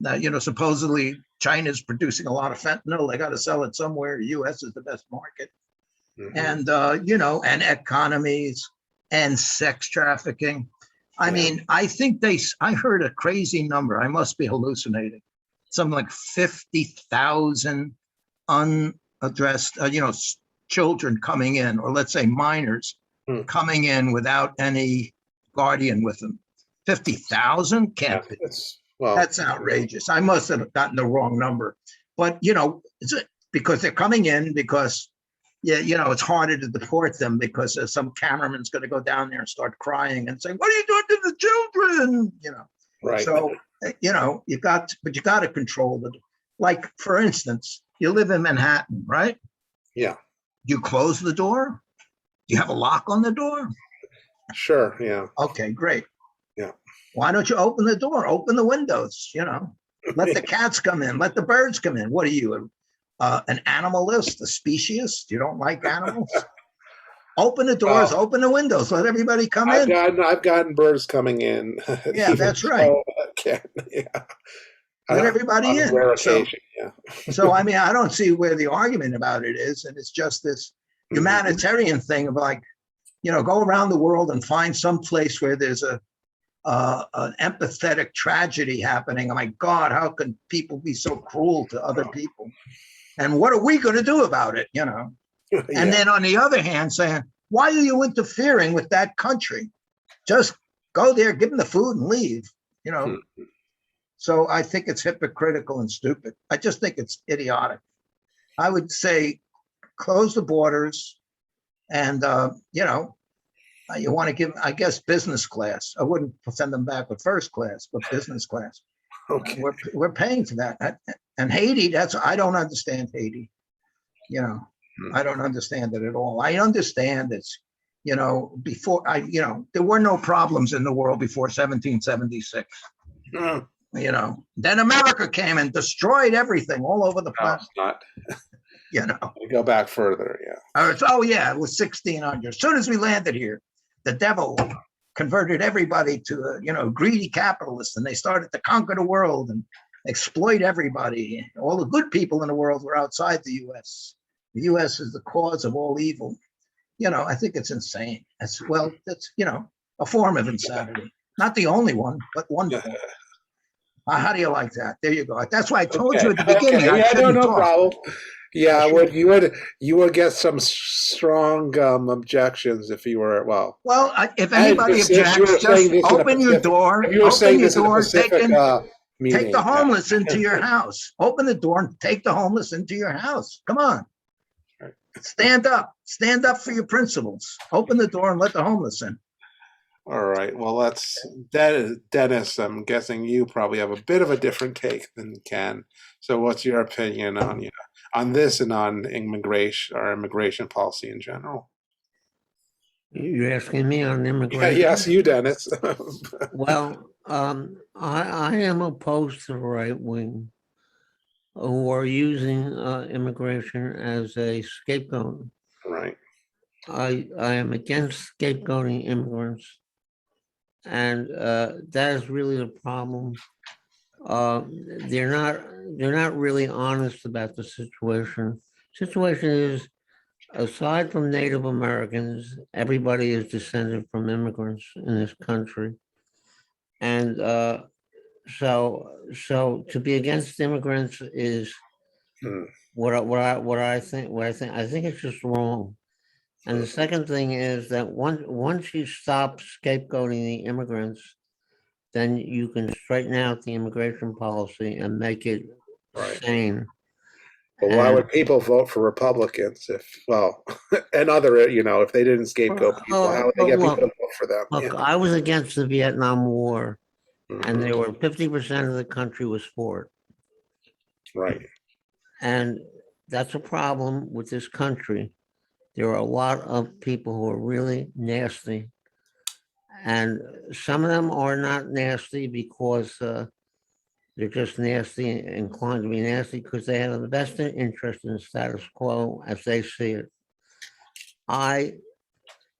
Now, supposedly China's producing a lot of fentanyl. They got to sell it somewhere. The U.S. is the best market. And, and economies and sex trafficking. I mean, I think I heard a crazy number. I must be hallucinating. Something like 50,000 unaddressed, children coming in, or let's say minors coming in without any guardian with them. 50,000 can't be. That's outrageous. I must have gotten the wrong number. But, because they're coming in because, it's harder to deport them because some cameraman's going to go down there and start crying and say, what are you doing to the children? Right. So, you got to control it. Like, for instance, you live in Manhattan, right? Yeah. Do you close the door? Do you have a lock on the door? Sure. Yeah. Okay, great. Yeah. Why don't you open the door? Open the windows, let the cats come in, let the birds come in. What are you, an animalist, a speciesist? You don't like animals? Open the doors, open the windows, let everybody come in. I've gotten birds coming in. Yeah, that's right. Let everybody in. So, I mean, I don't see where the argument about it is. And it's just this humanitarian thing of like, go around the world and find some place where there's an empathetic tragedy happening. Oh my God, how can people be so cruel to other people? And what are we going to do about it? And then on the other hand, saying, why are you interfering with that country? Just go there, give them the food and leave, So I think it's hypocritical and stupid. I just think it's idiotic. I would say close the borders and, you want to give, I guess, business class. I wouldn't send them back with first class, but business class. Okay. We're paying for that. And Haiti, I don't understand Haiti. I don't understand it at all. I understand it's, before there were no problems in the world before 1776. Then America came and destroyed everything all over the planet. We go back further, yeah. It was 1600. As soon as we landed here, the devil converted everybody to greedy capitalists, and they started to conquer the world and exploit everybody. All the good people in the world were outside the U.S. The U.S. is the cause of all evil. I think it's insane. That's a form of insanity. Not the only one, but one form. How do you like that? There you go. That's why I told you at the beginning. No problem. Yeah, you would get some strong objections if you were Well, if anybody objects, just open your door. Open your door. Take the homeless into your house. Open the door and take the homeless into your house. Come on. Stand up. Stand up for your principles. Open the door and let the homeless in. All right. Well, Dennis, I'm guessing you probably have a bit of a different take than Ken. So what's your opinion on this and on immigration policy in general? You're asking me on immigration? Yes, you, Dennis. Well, I am opposed to the right wing who are using immigration as a scapegoat. Right. I am against scapegoating immigrants, and that is really the problem. They're not really honest about the situation. Situation is, aside from Native Americans, everybody is descended from immigrants in this country, and so to be against immigrants is what I think. I think it's just wrong. And the second thing is that once you stop scapegoating the immigrants, then you can straighten out the immigration policy and make it Right. sane. But why And- would people vote for Republicans if, well, and other, if they didn't scapegoat people, how would they get people to vote for them? Look, Yeah. I was against the Vietnam War, and Mhm. there were 50% of the country was for it. Right. And that's a problem with this country. There are a lot of people who are really nasty. And some of them are not nasty because they're just nasty, inclined to be nasty because they have the best interest in the status quo as they see it.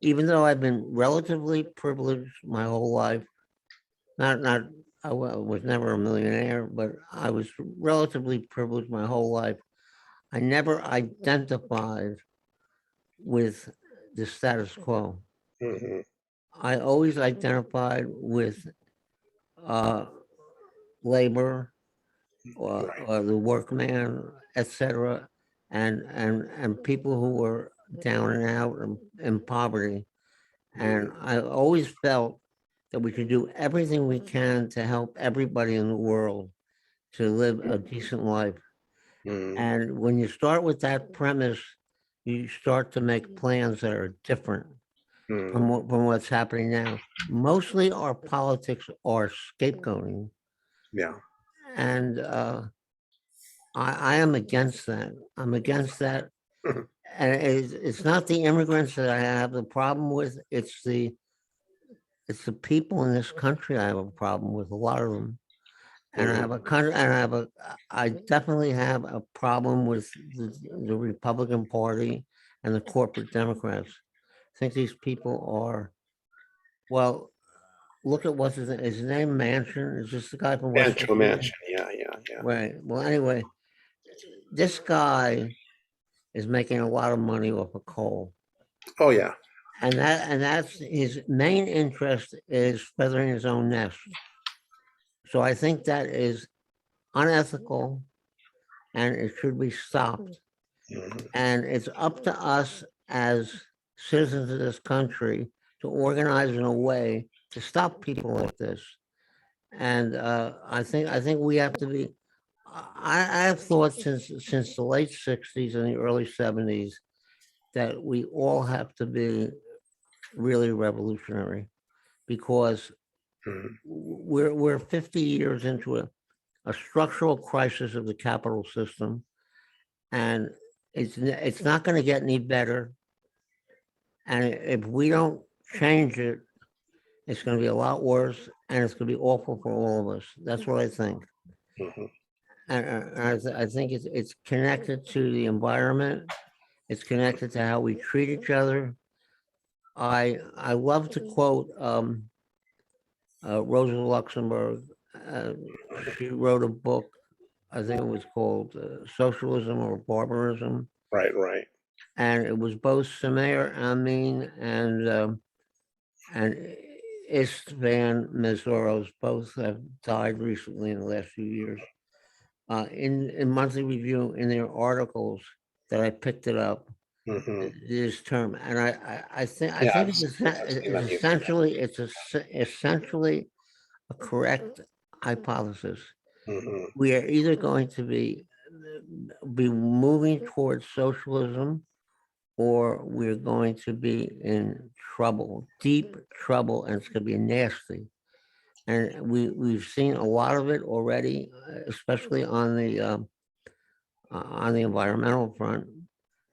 Even though I've been relatively privileged my whole life, I was never a millionaire, but I was relatively privileged my whole life. I never identified with the status quo. Mhm. I always identified with labor or the workman, etc., and people who were down and out in poverty. And I always felt that we should do everything we can to help everybody in the world to live a decent life. Mhm. And when you start with that premise, you start to make plans that are different from what's happening now. Mostly our politics are scapegoating. Yeah. And I am against that. I'm against that. And it's not the immigrants that I have the problem with. It's the people in this country I have a problem with, a lot of them. And I definitely have a problem with the Republican Party and the corporate Democrats. I think these people are, well, look at what's his name, Manchin. Is this the guy from West Mansion, Virginia? Mansion. Yeah. Right. Well, anyway, this guy is making a lot of money off of coal. Oh, yeah. And that's his main interest is feathering his own nest. So I think that is unethical and it should be stopped. Mhm. And it's up to us as citizens of this country to organize in a way to stop people like this. And I think we have to be. I have thought since the late '60s and the early '70s that we all have to be really revolutionary because Mhm. we're 50 years into a structural crisis of the capital system, and it's not going to get any better. And if we don't change it, it's going to be a lot worse, and it's going to be awful for all of us. That's what I think. Mhm. And I think it's connected to the environment. It's connected to how we treat each other. I love to quote Rosa Luxemburg. She wrote a book. I think it was called Socialism or Barbarism. Right. And it was both Samir Amin and Istvan Mesouros. Both have died recently in the last few years. In Monthly Review, in their articles that I picked it up, Mhm. this term, and I think Yeah, it's I've seen that. essentially a correct hypothesis. Mhm. We are either going to be moving towards socialism, or we're going to be in trouble, deep trouble, and it's going to be nasty. And we've seen a lot of it already, especially on the environmental front.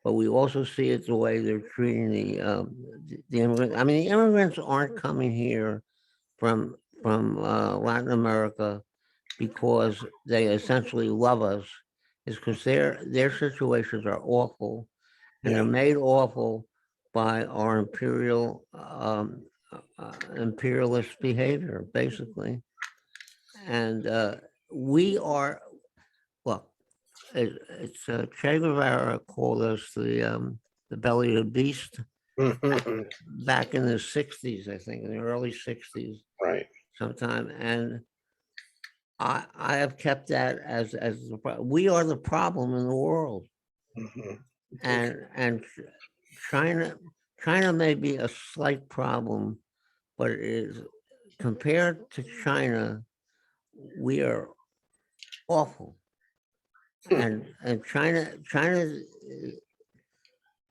But we also see it the way they're treating the immigrants. I mean, the immigrants aren't coming here from Latin America because they essentially love us. It's because their situations are awful, and they're made awful by our imperialist behavior, basically. And we are, well, it's Che Guevara called us the belly of the beast Mhm. back in the '60s, I think, in the early '60s, Right. sometime. And I have kept that as we are the problem in the world, Mhm. and China may be a slight problem, but it is compared to China, we are awful. And China,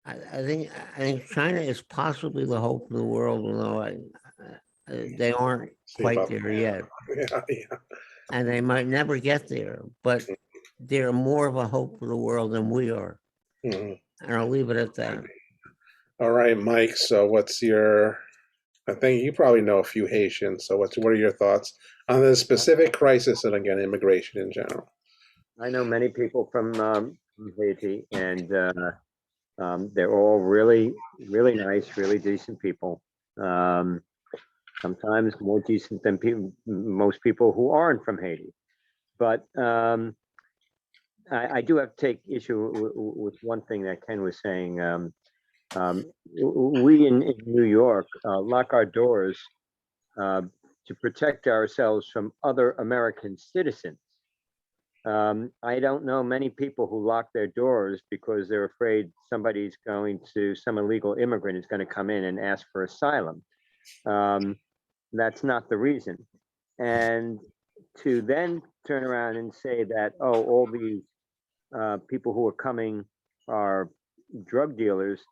I think China is possibly the hope of the world, although they aren't quite there yet, Yeah. and they might never get there. But they're more of a hope of the world than we are, Mhm. and I'll leave it at that. All right, Mike. So what's your, I think you probably know a few Haitians. So what are your thoughts on this specific crisis and again, immigration in general? I know many people from Haiti, and they're all really, really nice, really decent people. Sometimes more decent than most people who aren't from Haiti. But I do have to take issue with one thing that Ken was saying. We in New York lock our doors to protect ourselves from other American citizens. I don't know many people who lock their doors because they're afraid some illegal immigrant is going to come in and ask for asylum. That's not the reason. And to then turn around and say that, oh, all these people who are coming are drug dealers.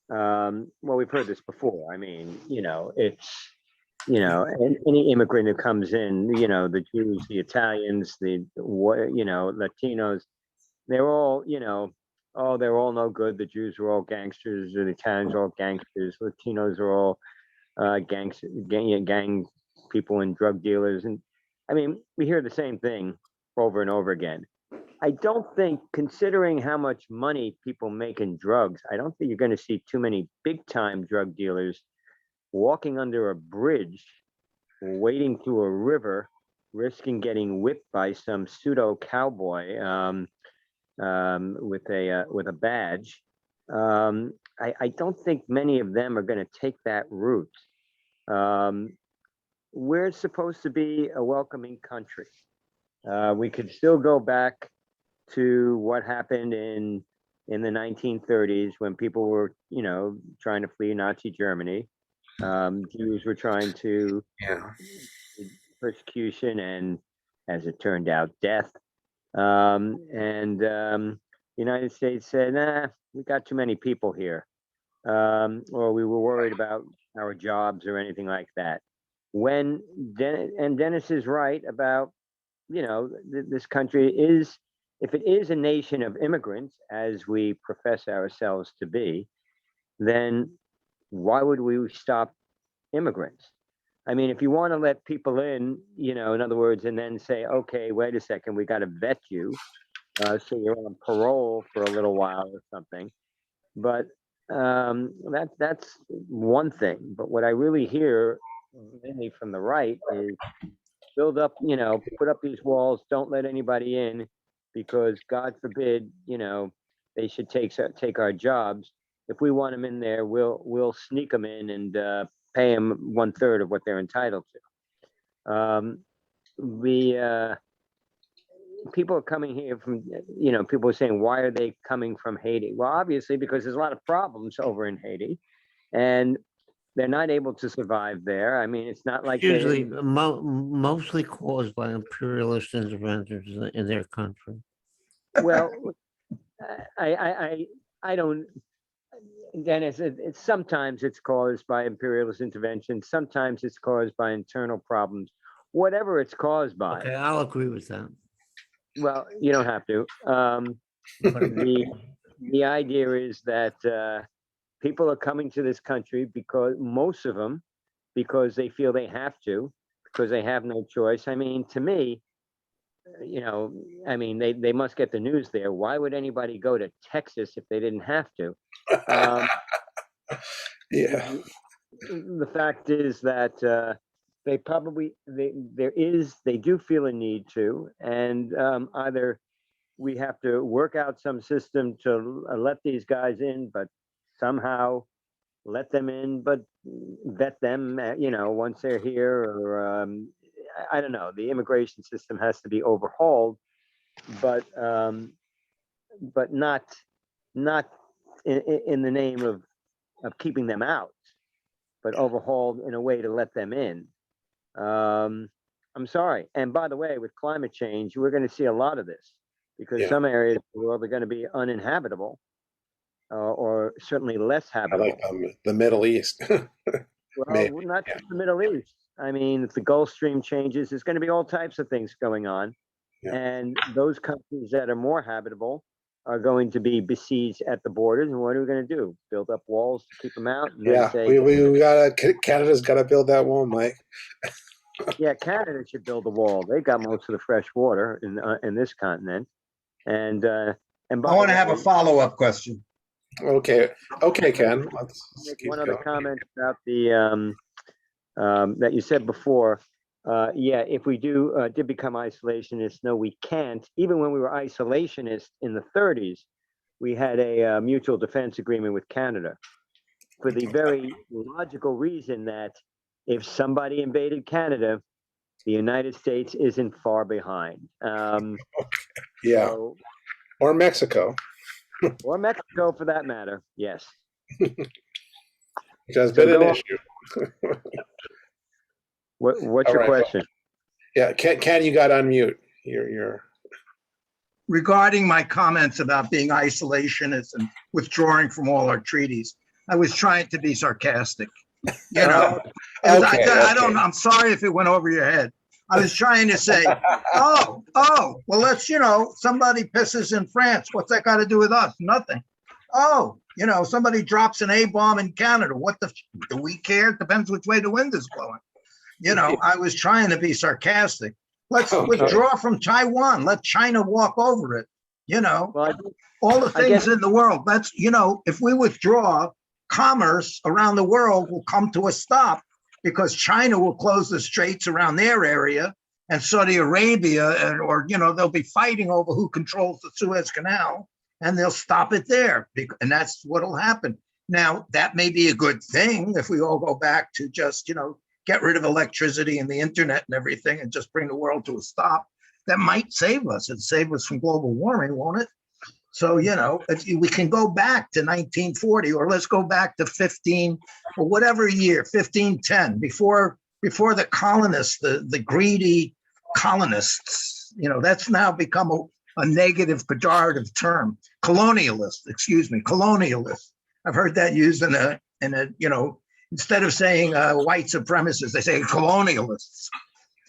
Well, we've heard this before. I mean, any immigrant who comes in, the Jews, the Italians, Latinos, they're all, oh, they're all no good. The Jews are all gangsters, the Italians are all gangsters, Latinos are all gang people and drug dealers. And I mean, we hear the same thing over and over again. I don't think, considering how much money people make in drugs, I don't think you're going to see too many big time drug dealers walking under a bridge, wading through a river, risking getting whipped by some pseudo cowboy with a badge. I don't think many of them are going to take that route. We're supposed to be a welcoming country. We could still go back to what happened in the 1930s when people were, trying to flee Nazi Germany. Jews were trying to persecution and, as it turned out, death. The United States said, nah, we got too many people here. Or we were worried about our jobs or anything like that. Dennis is right about, this country is, if it is a nation of immigrants, as we profess ourselves to be, then why would we stop immigrants? I mean, if you want to let people in, in other words, and then say, okay, wait a second, we got to vet you, so you're on parole for a little while or something. But that's one thing. But what I really hear mainly from the right is build up, put up these walls, don't let anybody in, because God forbid, they should take our jobs. If we want them in there, we'll sneak them in and pay them 1/3 of what they're entitled to. People are coming here from, people are saying, why are they coming from Haiti? Well, obviously, because there's a lot of problems over in Haiti, and they're not able to survive there. I mean, it's not like Usually mostly caused by imperialist interventions in their country. Well, I don't, Dennis, sometimes it's caused by imperialist intervention. Sometimes it's caused by internal problems. Whatever it's caused by. Okay, I'll agree with that. Well, you don't have to. The idea is that people are coming to this country because most of them, because they feel they have to, because they have no choice. I mean, to me, they must get the news there. Why would anybody go to Texas if they didn't have to? Yeah. The fact is that they do feel a need to, and either we have to work out some system to let these guys in, but somehow let them in, but vet them, once they're here, or I don't know. The immigration system has to be overhauled, but not in the name of keeping them out, but overhauled in a way to let them in. I'm sorry. And by the way, with climate change, we're going to see a lot of this because some areas of the world are going to be uninhabitable or certainly less I habitable. like the Middle East. Well, not just the Middle East. I mean, if the Gulf Stream changes, there's going to be all types of things going on. Yeah. And those countries that are more habitable are going to be besieged at the borders. And what are we going to do? Build up walls to keep them out? And then say, we gotta. Canada's got to build that wall, Mike. yeah, Canada should build a wall. They got most of the fresh water in this continent. And I want to have a follow-up question. Okay, Ken. Let's keep one other going. comment about the that you said before. Yeah, if we did become isolationists, no, we can't. Even when we were isolationists in the 30s, we had a mutual defense agreement with Canada for the very logical reason that if somebody invaded Canada, the United States isn't far behind. So, or Mexico. Or Mexico, for that matter. Yes. Which has been an issue. What's your question? Yeah, Ken, you got to unmute. You're Regarding my comments about being isolationist and withdrawing from all our treaties, I was trying to be sarcastic. You know, I don't. I'm sorry if it went over your head. I was trying to say, well, let's, somebody pisses in France. What's that got to do with us? Nothing. Somebody drops an A-bomb in Canada. Do we care? It depends which way the wind is blowing. I was trying to be sarcastic. Let's withdraw from Taiwan. Let China walk over it. All the things in the world. That's, if we withdraw, commerce around the world will come to a stop because China will close the straits around their area and Saudi Arabia, or they'll be fighting over who controls the Suez Canal, and they'll stop it there. And that's what'll happen. Now, that may be a good thing if we all go back to just, get rid of electricity and the internet and everything and just bring the world to a stop. That might save us. It'd save us from global warming, won't it? So, if we can go back to 1940, or let's go back to 1510, before the colonists, the greedy colonists, that's now become a negative pejorative term. Colonialist. I've heard that used in a instead of saying white supremacists, they say colonialists.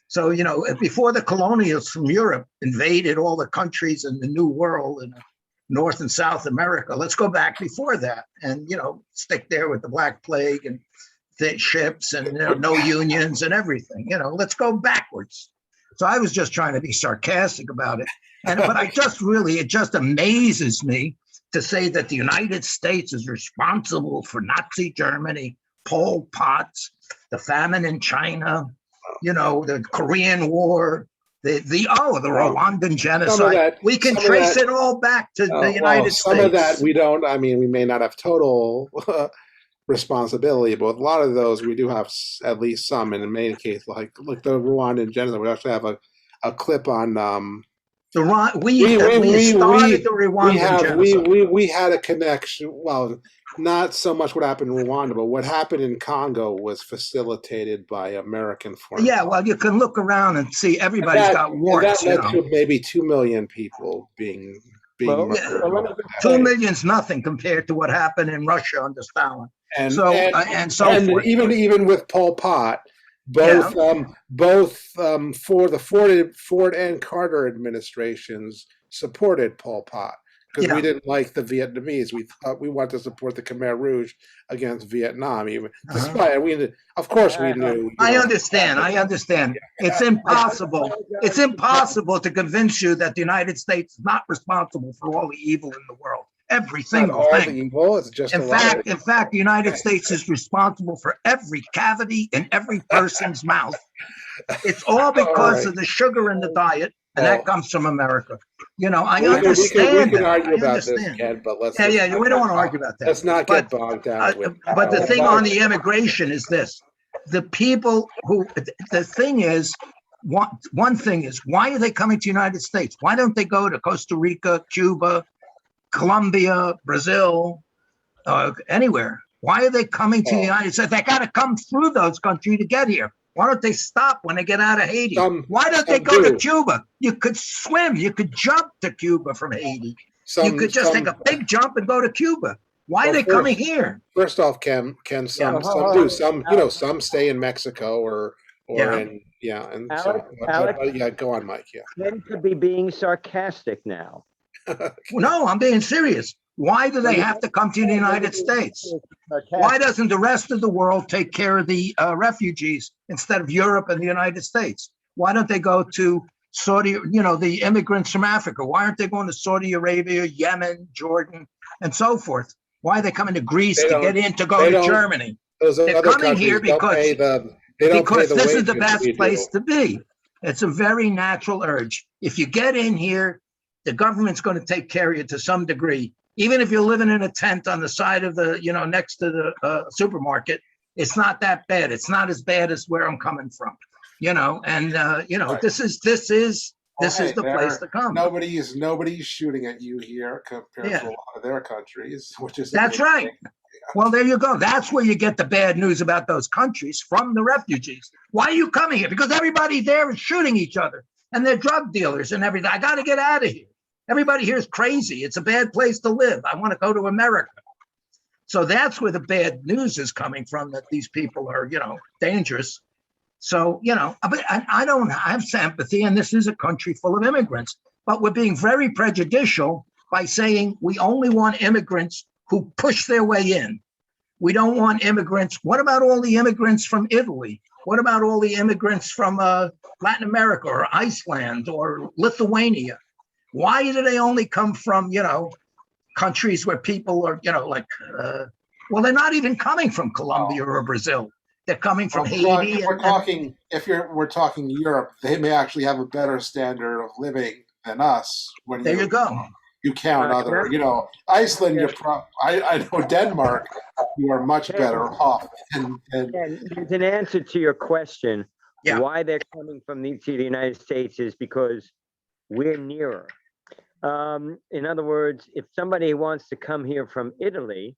So, before the colonialists from Europe invaded all the countries in the New World and North and South America, let's go back before that and, stick there with the Black Plague and ships and no unions and everything. Let's go backwards. So I was just trying to be sarcastic about it. But it just amazes me to say that the United States is responsible for Nazi Germany, Pol Pot, the famine in China, the Korean War, the Rwandan genocide. We can trace it all back to the United States. Some of that we don't. I mean, we may not have total responsibility, but a lot of those we do have at least some. And in many cases, like the Rwandan genocide, we actually have a clip on. We started the Rwandan genocide. We had a connection. Well, not so much what happened in Rwanda, but what happened in Congo was facilitated by American forces. Yeah, well, you can look around and see everybody's got warts. That led to maybe 2 million people being murdered. 2 million's nothing compared to what happened in Russia under Stalin. And so forth. Even with Pol Pot, both for the Ford and Carter administrations supported Pol Pot because we didn't like the Vietnamese. We thought we wanted to support the Khmer Rouge against Vietnam. Even despite we knew. I understand. It's impossible. It's impossible to convince you that the United States is not responsible for all the evil in the world. Every single thing. It's just in fact, the United States is responsible for every cavity in every person's mouth. It's all because of the sugar in the diet, and that comes from America. I understand. We can argue about this, Ken, but let's. We don't want to argue about that. Let's not get bogged down with. But the thing on the immigration is this: the people who. The thing is. One thing is, why are they coming to the United States? Why don't they go to Costa Rica, Cuba, Colombia, Brazil, anywhere? Why are they coming to the United States? They got to come through those countries to get here. Why don't they stop when they get out of Haiti? Why don't they some go to do. Cuba? You could swim. You could jump to Cuba from Haiti. You could just take a big jump and go to Cuba. Why are they coming here? First off, Ken, some do. Some, some stay in Mexico or in, and Alex, yeah, go on, Mike. Yeah. Ken could be being sarcastic now. No, I'm being serious. Why do they have to come to the United States? Why doesn't the rest of the world take care of the refugees instead of Europe and the United States? Why don't they go to Saudi, the immigrants from Africa? Why aren't they going to Saudi Arabia, Yemen, Jordan, and so forth? Why are they coming to Greece to get in to go to Germany? They're coming here because this is the best place to be. It's a very natural urge. If you get in here, the government's going to take care of you to some degree. Even if you're living in a tent on the side of the, next to the supermarket, it's not that bad. It's not as bad as where I'm coming from, Right. this is the place to come. Nobody's shooting at you here compared to a lot of their countries, which is that's right. Thing. Well, there you go. That's where you get the bad news about those countries from the refugees. Why are you coming here? Because everybody there is shooting each other and they're drug dealers and everything. I got to get out of here. Everybody here is crazy. It's a bad place to live. I want to go to America. So that's where the bad news is coming from, that these people are, dangerous. So, but I don't have sympathy, and this is a country full of immigrants, but we're being very prejudicial by saying we only want immigrants who push their way in. We don't want immigrants. What about all the immigrants from Italy? What about all the immigrants from Latin America or Iceland or Lithuania? Why do they only come from, countries where people are, they're not even coming from Colombia or Brazil. They're coming from Haiti. We're talking Europe, they may actually have a better standard of living than us. There you go. You count other, Iceland. I know Denmark. You are much better off. And there's an answer to your question. Yeah. Why they're coming from to the United States is because we're nearer. In other words, if somebody wants to come here from Italy,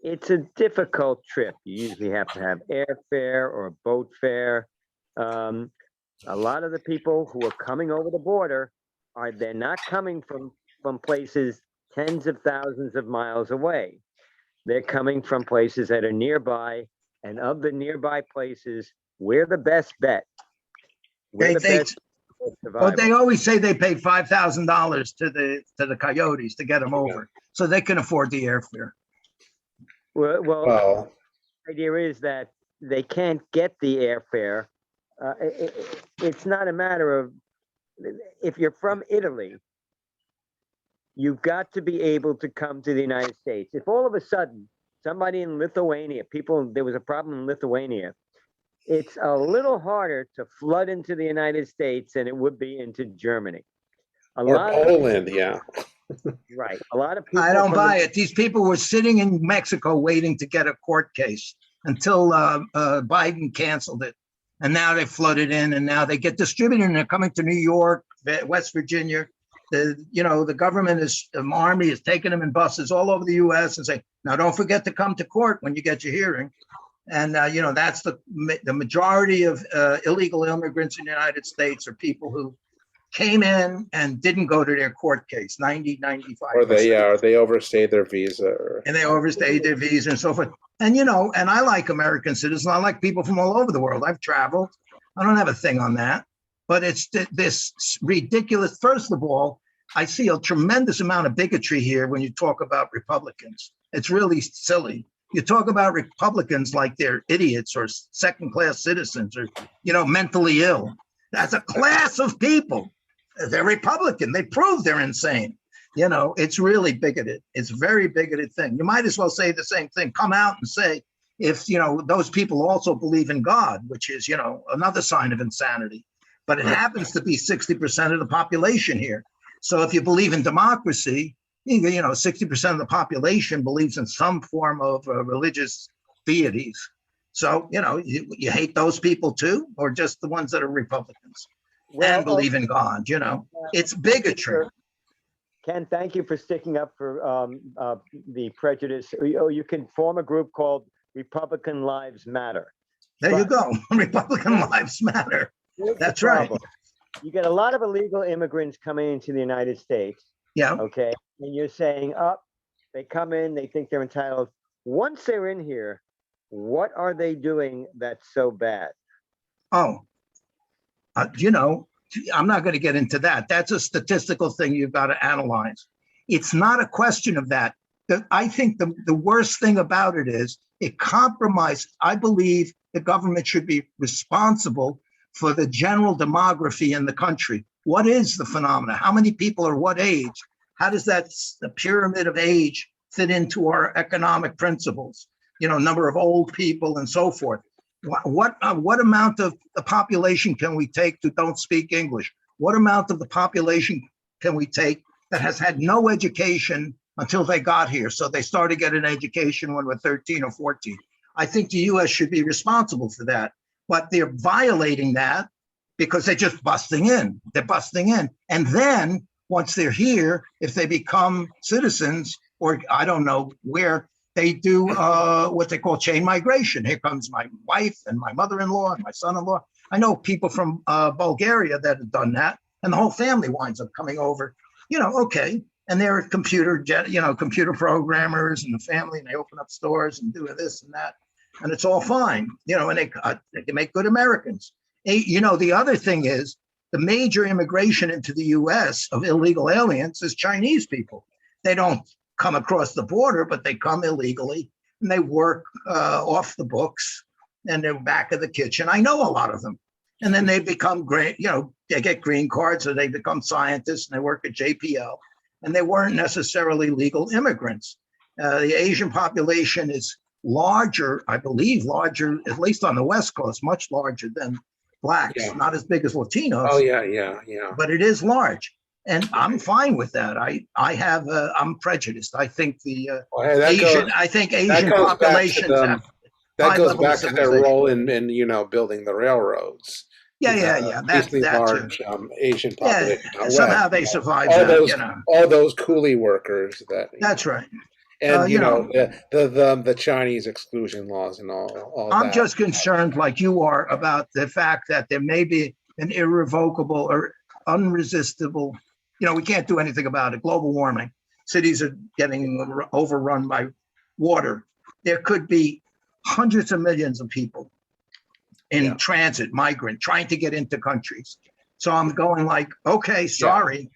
it's a difficult trip. You usually have to have airfare or a boat fare. A lot of the people who are coming over the border they're not coming from places tens of thousands of miles away. They're coming from places that are nearby, and of the nearby places, we're the best bet. But they always say they paid $5,000 to the Coyotes to get them over, so they can afford the airfare. Well, the idea is that they can't get the airfare. It's not a matter of, if you're from Italy, you've got to be able to come to the United States. If all of a sudden somebody in Lithuania, there was a problem in Lithuania, it's a little harder to flood into the United States than it would be into Germany. Poland, yeah. Right. A lot of people. I don't buy it. These people were sitting in Mexico waiting to get a court case until Biden canceled it. And now they flooded in, and now they get distributed, and they're coming to New York, West Virginia. The government army is taking them in buses all over the U.S. and say, now don't forget to come to court when you get your hearing. And, that's the majority of illegal immigrants in the United States are people who came in and didn't go to their court case, 95%. Or they overstayed their visa. And they overstayed their visa and so forth. And, and I like American citizens. I like people from all over the world. I've traveled. I don't have a thing on that. But it's this ridiculous. First of all, I see a tremendous amount of bigotry here when you talk about Republicans. It's really silly. You talk about Republicans like they're idiots or second-class citizens or, mentally ill. That's a class of people. They're Republican. They prove they're insane. It's really bigoted. It's a very bigoted thing. You might as well say the same thing. Come out and say, if, those people also believe in God, which is, another sign of insanity. But it happens to be 60% of the population here. So if you believe in democracy, 60% of the population believes in some form of religious deities. So, you hate those people too, or just the ones that are Republicans and believe in God, it's bigotry. Ken, thank you for sticking up for the prejudice. You can form a group called Republican Lives Matter. There you But- go. Republican Lives Matter. Here's the That's right. problem. You get a lot of illegal immigrants coming into the United States, Yeah. okay? And you're saying, they come in, they think they're entitled. Once they're in here, what are they doing that's so bad? Oh, you know, I'm not going to get into that. That's a statistical thing you've got to analyze. It's not a question of that. I think the worst thing about it is it compromised. I believe the government should be responsible for the general demography in the country. What is the phenomena? How many people are what age? How does the pyramid of age fit into our economic principles? You know, number of old people and so forth. What amount of the population can we take who don't speak English? What amount of the population can we take that has had no education until they got here? So they started getting an education when we're 13 or 14. I think the US should be responsible for that, but they're violating that because they're just busting in. They're busting in. And then once they're here, if they become citizens, or I don't know where, they do what they call chain migration. Here comes my wife and my mother-in-law and my son-in-law. I know people from Bulgaria that have done that, and the whole family winds up coming over. You know, okay, and they're computer programmers and the family, and they open up stores and do this and that, and it's all fine. You know, and they can make good Americans. You know, the other thing is the major immigration into the U.S. of illegal aliens is Chinese people. They don't come across the border, but they come illegally and they work off the books and they're back of the kitchen. I know a lot of them. And then they become great, you know, they get green cards or they become scientists and they work at JPL, and they weren't necessarily legal immigrants. The Asian population is larger, I believe, larger, at least on the West Coast, much larger than blacks, not as big as Latinos. Oh, yeah. But it is large. And I'm fine with that. I'm prejudiced. I think Asian populations that goes back to their civilization. role in you know, building the railroads. Yeah. That's large Asian population. Yeah, somehow they survive all that, those, you know. all those coolie workers that. That's right. And you know, the Chinese exclusion laws and all I'm that. just concerned, like you are, about the fact that there may be an irrevocable or unresistible. You know, we can't do anything about it. Global warming. Cities are getting overrun by water. There could be hundreds of millions of people in transit, migrant, trying to get into countries. So I'm going like, okay, sorry,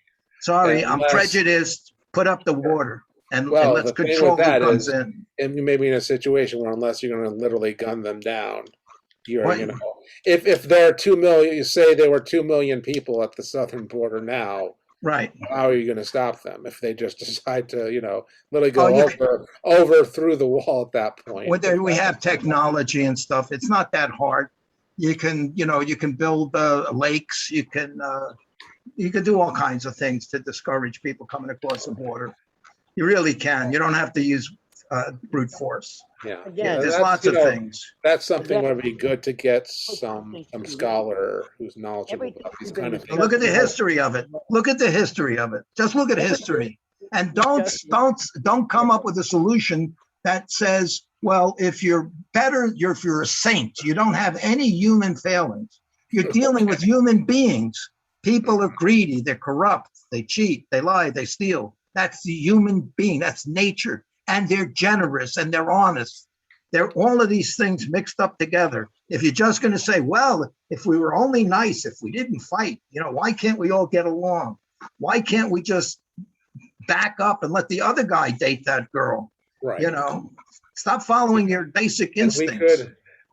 I'm prejudiced. Put up the water and let's control who comes in. And you may be in a situation where unless you're going to literally gun them down, you know, if there are 2 million, you say there were 2 million people at the southern border now. Right. How are you going to stop them if they just decide to, you know, literally go over through the wall at that point? Whether we have technology and stuff, it's not that hard. You can build lakes. You can do all kinds of things to discourage people coming across the border. You really can. You don't have to use brute force. Yeah. There's lots of things. That's something that would be good to get some scholar who's knowledgeable about these kind of things. Look at the history of it. Look at the history of it. Just look at history, and don't come up with a solution that says, well, if you're better, if you're a saint, you don't have any human failings. You're dealing with human beings. People are greedy. They're corrupt. They cheat. They lie. They steal. That's the human being. That's nature. And they're generous and they're honest. They're all of these things mixed up together. If you're just going to say, well, if we were only nice, if we didn't fight, you know, why can't we all get along? Why can't we just back up and let the other guy date that girl? Right. You know, stop following your basic instincts.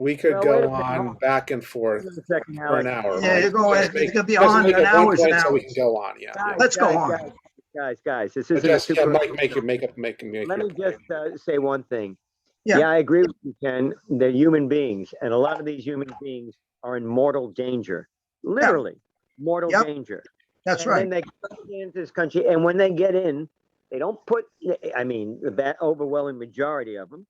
We could go on back and forth for an hour. Yeah, you're going. It's going to be on an hours and hours. So we can go on. Yeah. Let's go on. Guys, this isn't Mike, make Let me just say one thing. Yeah, I agree with you, Ken. They're human beings, and a lot of these human beings are in mortal danger. Literally, mortal danger. That's right. And they get into this country, and when they get in, they don't put. I mean, that overwhelming majority of them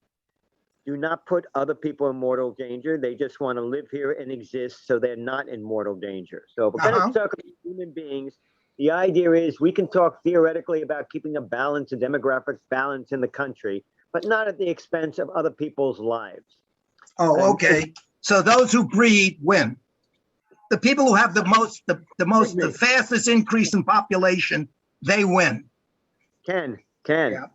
do not put other people in mortal danger. They just want to live here and exist, so they're not in mortal danger. So if we're going to talk about human beings, the idea is we can talk theoretically about keeping a balance, a demographic balance in the country, but not at the expense of other people's lives. Oh, okay. So those who breed win. The people who have the fastest increase in population, they win. Ken, Yeah.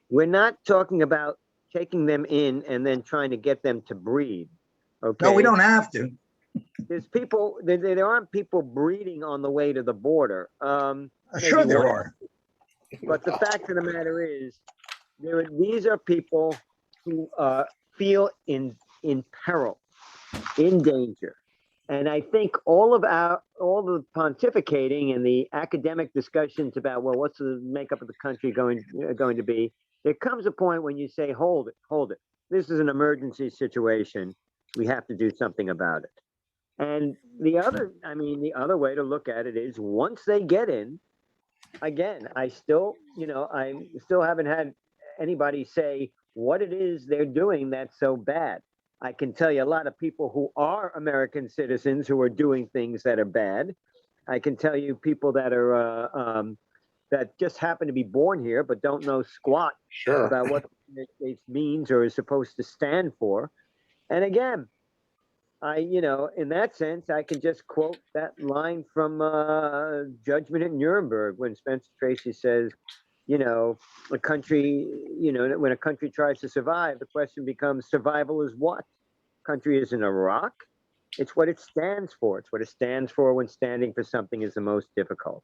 we're not talking about taking them in and then trying to get them to breed. Okay. No, we don't have to. There's people, there aren't people breeding on the way to the border. Sure maybe there one. are. But the fact of the matter is, these are people who feel in peril, in danger. And I think all the pontificating and the academic discussions about, well, what's the makeup of the country going to be? There comes a point when you say, hold it. This is an emergency situation. We have to do something about it. And the other way to look at it is, once they get in, again, I still haven't had anybody say what it is they're doing that's so bad. I can tell you a lot of people who are American citizens who are doing things that are bad. I can tell you people that are that just happen to be born here but don't know squat about what it means or is supposed to stand for. And again, in that sense, I can just quote that line from Judgment at Nuremberg when Spencer Tracy says, a country, when a country tries to survive, the question becomes, survival is what? Country isn't Iraq. It's what it stands for. It's what it stands for when standing for something is the most difficult.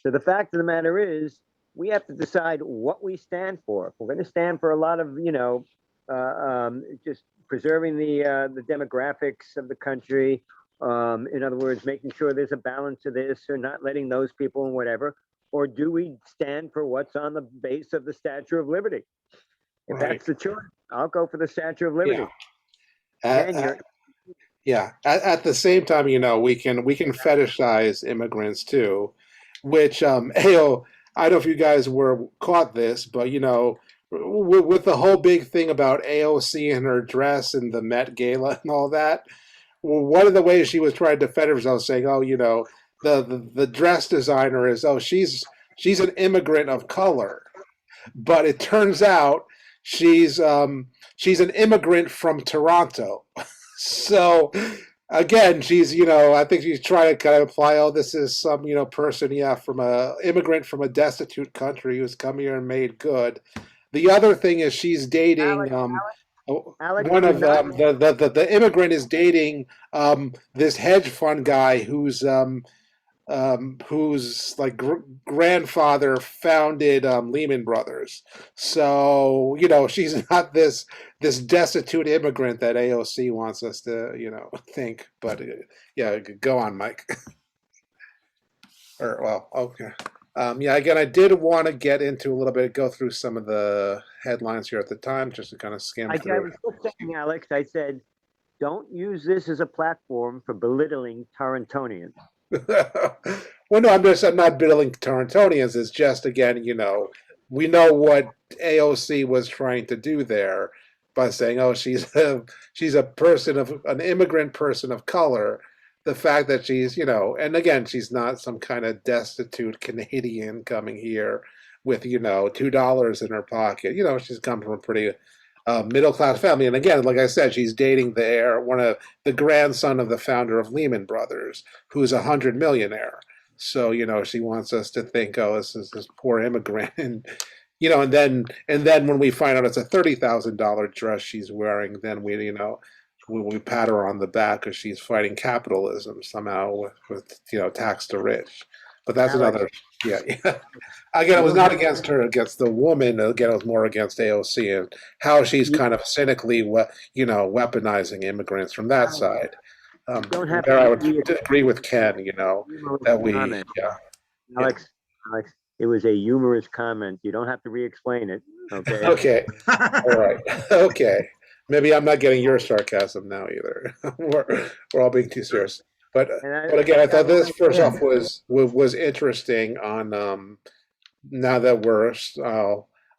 So the fact of the matter is, we have to decide what we stand for. If we're going to stand for a lot of, just preserving the demographics of the country, in other words, making sure there's a balance of this or not letting those people and whatever, or do we stand for what's on the base of the Statue of Liberty? If that's the choice, I'll go for the Statue of Liberty. Yeah. At the same time, we can fetishize immigrants too, which I don't know if you guys were caught this, but with the whole big thing about AOC and her dress and the Met Gala and all that, one of the ways she was trying to defend herself, saying, the dress designer is, she's an immigrant of color, but it turns out she's an immigrant from Toronto. So again, she's I think she's trying to kind of imply, this is some person from a immigrant from a destitute country who's come here and made good. The other thing is she's dating Alex, one of the immigrant is dating this hedge fund guy whose like grandfather founded Lehman Brothers. So she's not this destitute immigrant that AOC wants us to think. But go on, Mike. Okay. Again, I did want to get into a little bit, go through some of the headlines here at the time, just to kind of skim through. I was just saying, Alex, I said, don't use this as a platform for belittling Torontonians. Well, no, I'm not belittling Torontonians. It's just, again, we know what AOC was trying to do there by saying, she's a person of an immigrant person of color. The fact that she's, and again, she's not some kind of destitute Canadian coming here with, $2 in her pocket. She's come from a pretty middle-class family. And again, like I said, she's dating one of the grandson of the founder of Lehman Brothers, who's a 100 millionaire. So, she wants us to think, this is this poor immigrant. And, and then when we find out it's a $30,000 dress she's wearing, then we pat her on the back because she's fighting capitalism somehow with tax to rich. But that's another, Again, it was not against her, against the woman. Again, it was more against AOC and how she's kind of cynically, weaponizing immigrants from that side. I would agree with Ken, that we, Alex, it was a humorous comment. You don't have to re-explain it. Okay. Okay. All right. Okay. Maybe I'm not getting your sarcasm now either. We're all being too serious. But again, I thought this first off was interesting on now that we're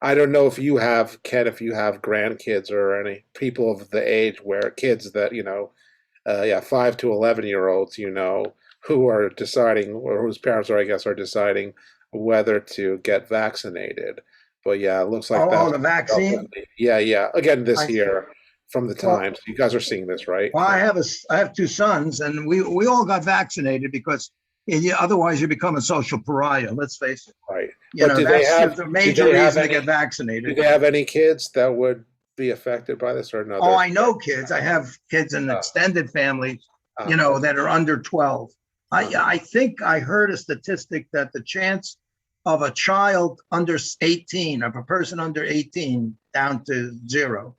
I don't know if you have, Ken, if you have grandkids or any people of the age where kids that 5 to 11-year-olds who are deciding, or whose parents are, I guess, are deciding whether to get vaccinated. But it looks like the vaccine. Again, this year. from the Times. You guys are seeing this, right? Well, I have two sons, and we all got vaccinated because otherwise you become a social pariah. Let's face it. Right. You But know, do they that's have the do major they have reason to any- get Do vaccinated. they have any kids that would be affected by this or no? Oh, I know kids. I have kids in extended families, you know, that are under 12. I think I heard a statistic that the chance of a child under 18, of a person under 18 down to 0,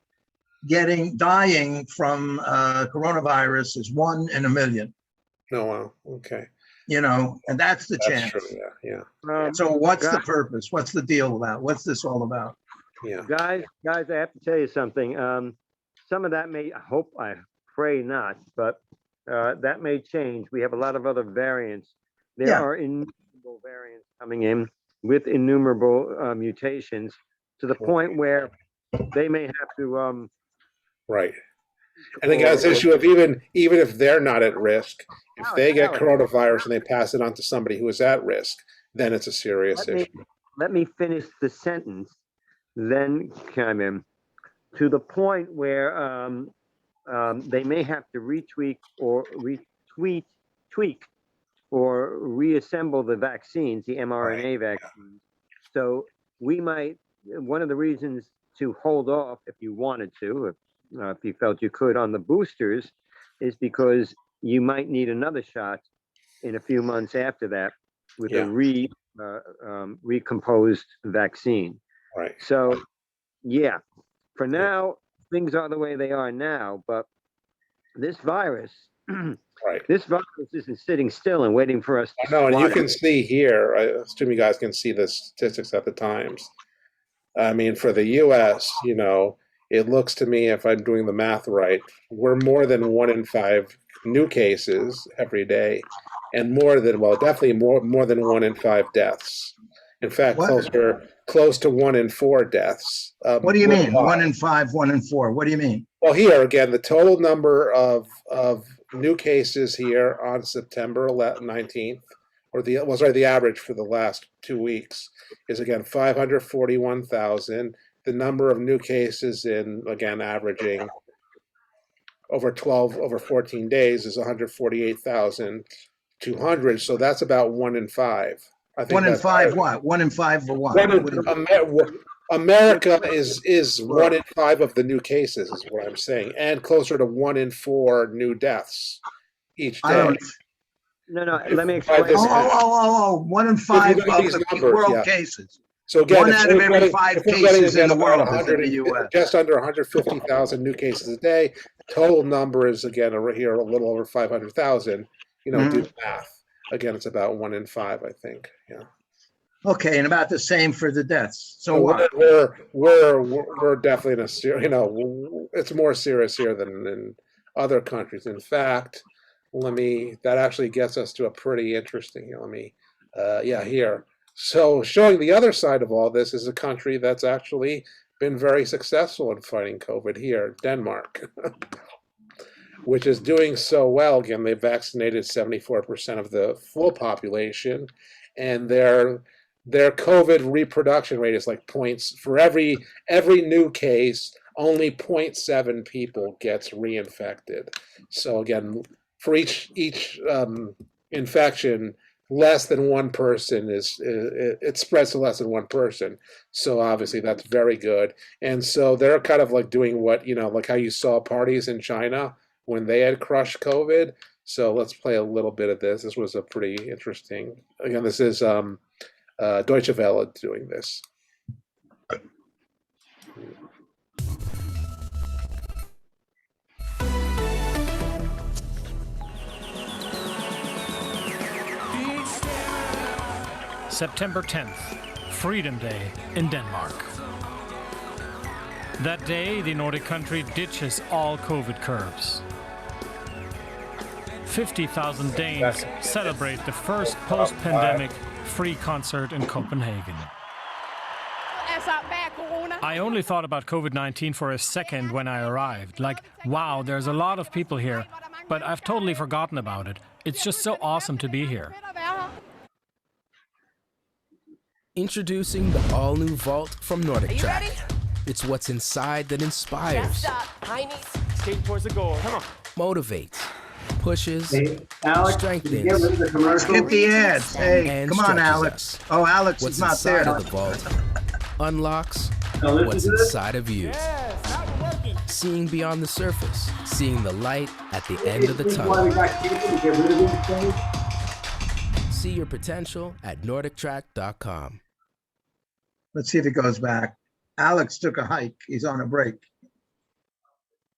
dying from coronavirus is 1 in a million. No, wow. Okay. You know, and that's the chance. True. Yeah. So what's the purpose? What's the deal with that? What's this all about? Yeah. Guys, I have to tell you something. Some of that I pray not, but that may change. We have a lot of other variants. There are innumerable variants coming in with innumerable mutations to the point where they may have to. Right. And again, it's an issue of even if they're not at risk, if they get coronavirus and they pass it on to somebody who is at risk, then it's a serious issue. Let me finish the sentence, then chime in. To the point where they may have to tweak or reassemble the vaccines, the mRNA vaccines. So one of the reasons to hold off, if you wanted to, if you felt you could, on the boosters, is because you might need another shot in a few months after that with a recomposed vaccine. Right. So, for now, things are the way they are now, but this virus, this virus isn't sitting still and waiting for us to. No, and you can see here, I assume you guys can see the statistics at the Times. I mean, for the U.S., you know, it looks to me, if I'm doing the math right, we're more than 1 in 5 new cases every day, and definitely more than 1 in 5 deaths. In fact, close to 1 in 4 deaths. What do you mean? 1 in 5, 1 in 4. What do you mean? Well, here again, the total number of new cases here on September 19th, the average for the last 2 weeks is again 541,000. The number of new cases averaging over 14 days is 148,200. So that's about 1 in 5. I think 1 in 5 what? 1 in 5 for what? America is 1 in 5 of the new cases is what I'm saying, and closer to 1 in 4 new deaths each day. No, let me explain. 1 in 5 of the world cases. So again, 1 out of every 5 cases in the world is in the U.S. Just under 150,000 new cases a day. Total number is again here a little over 500,000. You know, do the math. Again, it's about 1 in 5, I think. Yeah. Okay, and about the same for the deaths. So we're definitely in a it's more serious here than in other countries. In fact, that actually gets us to a pretty interesting. Here. So showing the other side of all this is a country that's actually been very successful in fighting COVID here, Denmark, which is doing so well. Again, they've vaccinated 74% of the full population, and their COVID reproduction rate is like points for every new case, only 0.7 people gets reinfected. So again, for each infection, less than one person it spreads to less than one person. So obviously that's very good. And so they're kind of like doing what, like how you saw parties in China when they had crushed COVID. So let's play a little bit of this. This was a pretty interesting, again, this is Deutsche Welle doing this. September 10th, Freedom Day in Denmark. That day, the Nordic country ditches all COVID curbs. 50,000 Danes celebrate the first post-pandemic free concert in Copenhagen. I only thought about COVID-19 for a second when I arrived. Like, wow, there's a lot of people here, but I've totally forgotten about it. It's just so awesome to be here. Introducing the all-new Vault from Nordic Track. It's what's inside that inspires, Skate towards the goal. Come on. motivates, pushes, Alex, strengthens, did you get rid of the commercial? Skip the ads. Hey, and come on, stretches Alex. us. Oh, Alex What's is not inside there. of the vault unlocks Now listen what's to this. inside of you. Seeing beyond the surface, seeing the light at the end of the This is why we tunnel. got people to get rid of these things. See your potential at NordicTrack.com. Let's see if it goes back. Alex took a hike. He's on a break.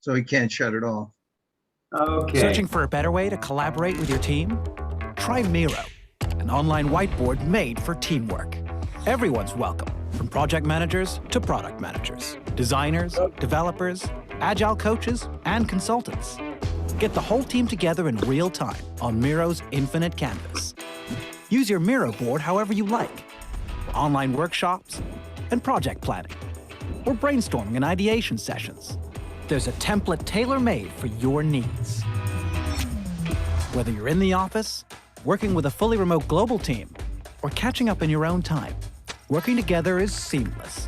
So he can't shut it off. Okay. Searching for a better way to collaborate with your team? Try Miro, an online whiteboard made for teamwork. Everyone's welcome, from project managers to product managers, designers, developers, agile coaches, and consultants. Get the whole team together in real time on Miro's infinite canvas. Use your Miro board however you like, for online workshops and project planning, or brainstorming and ideation sessions. There's a template tailor-made for your needs. Whether you're in the office, working with a fully remote global team, or catching up in your own time, working together is seamless.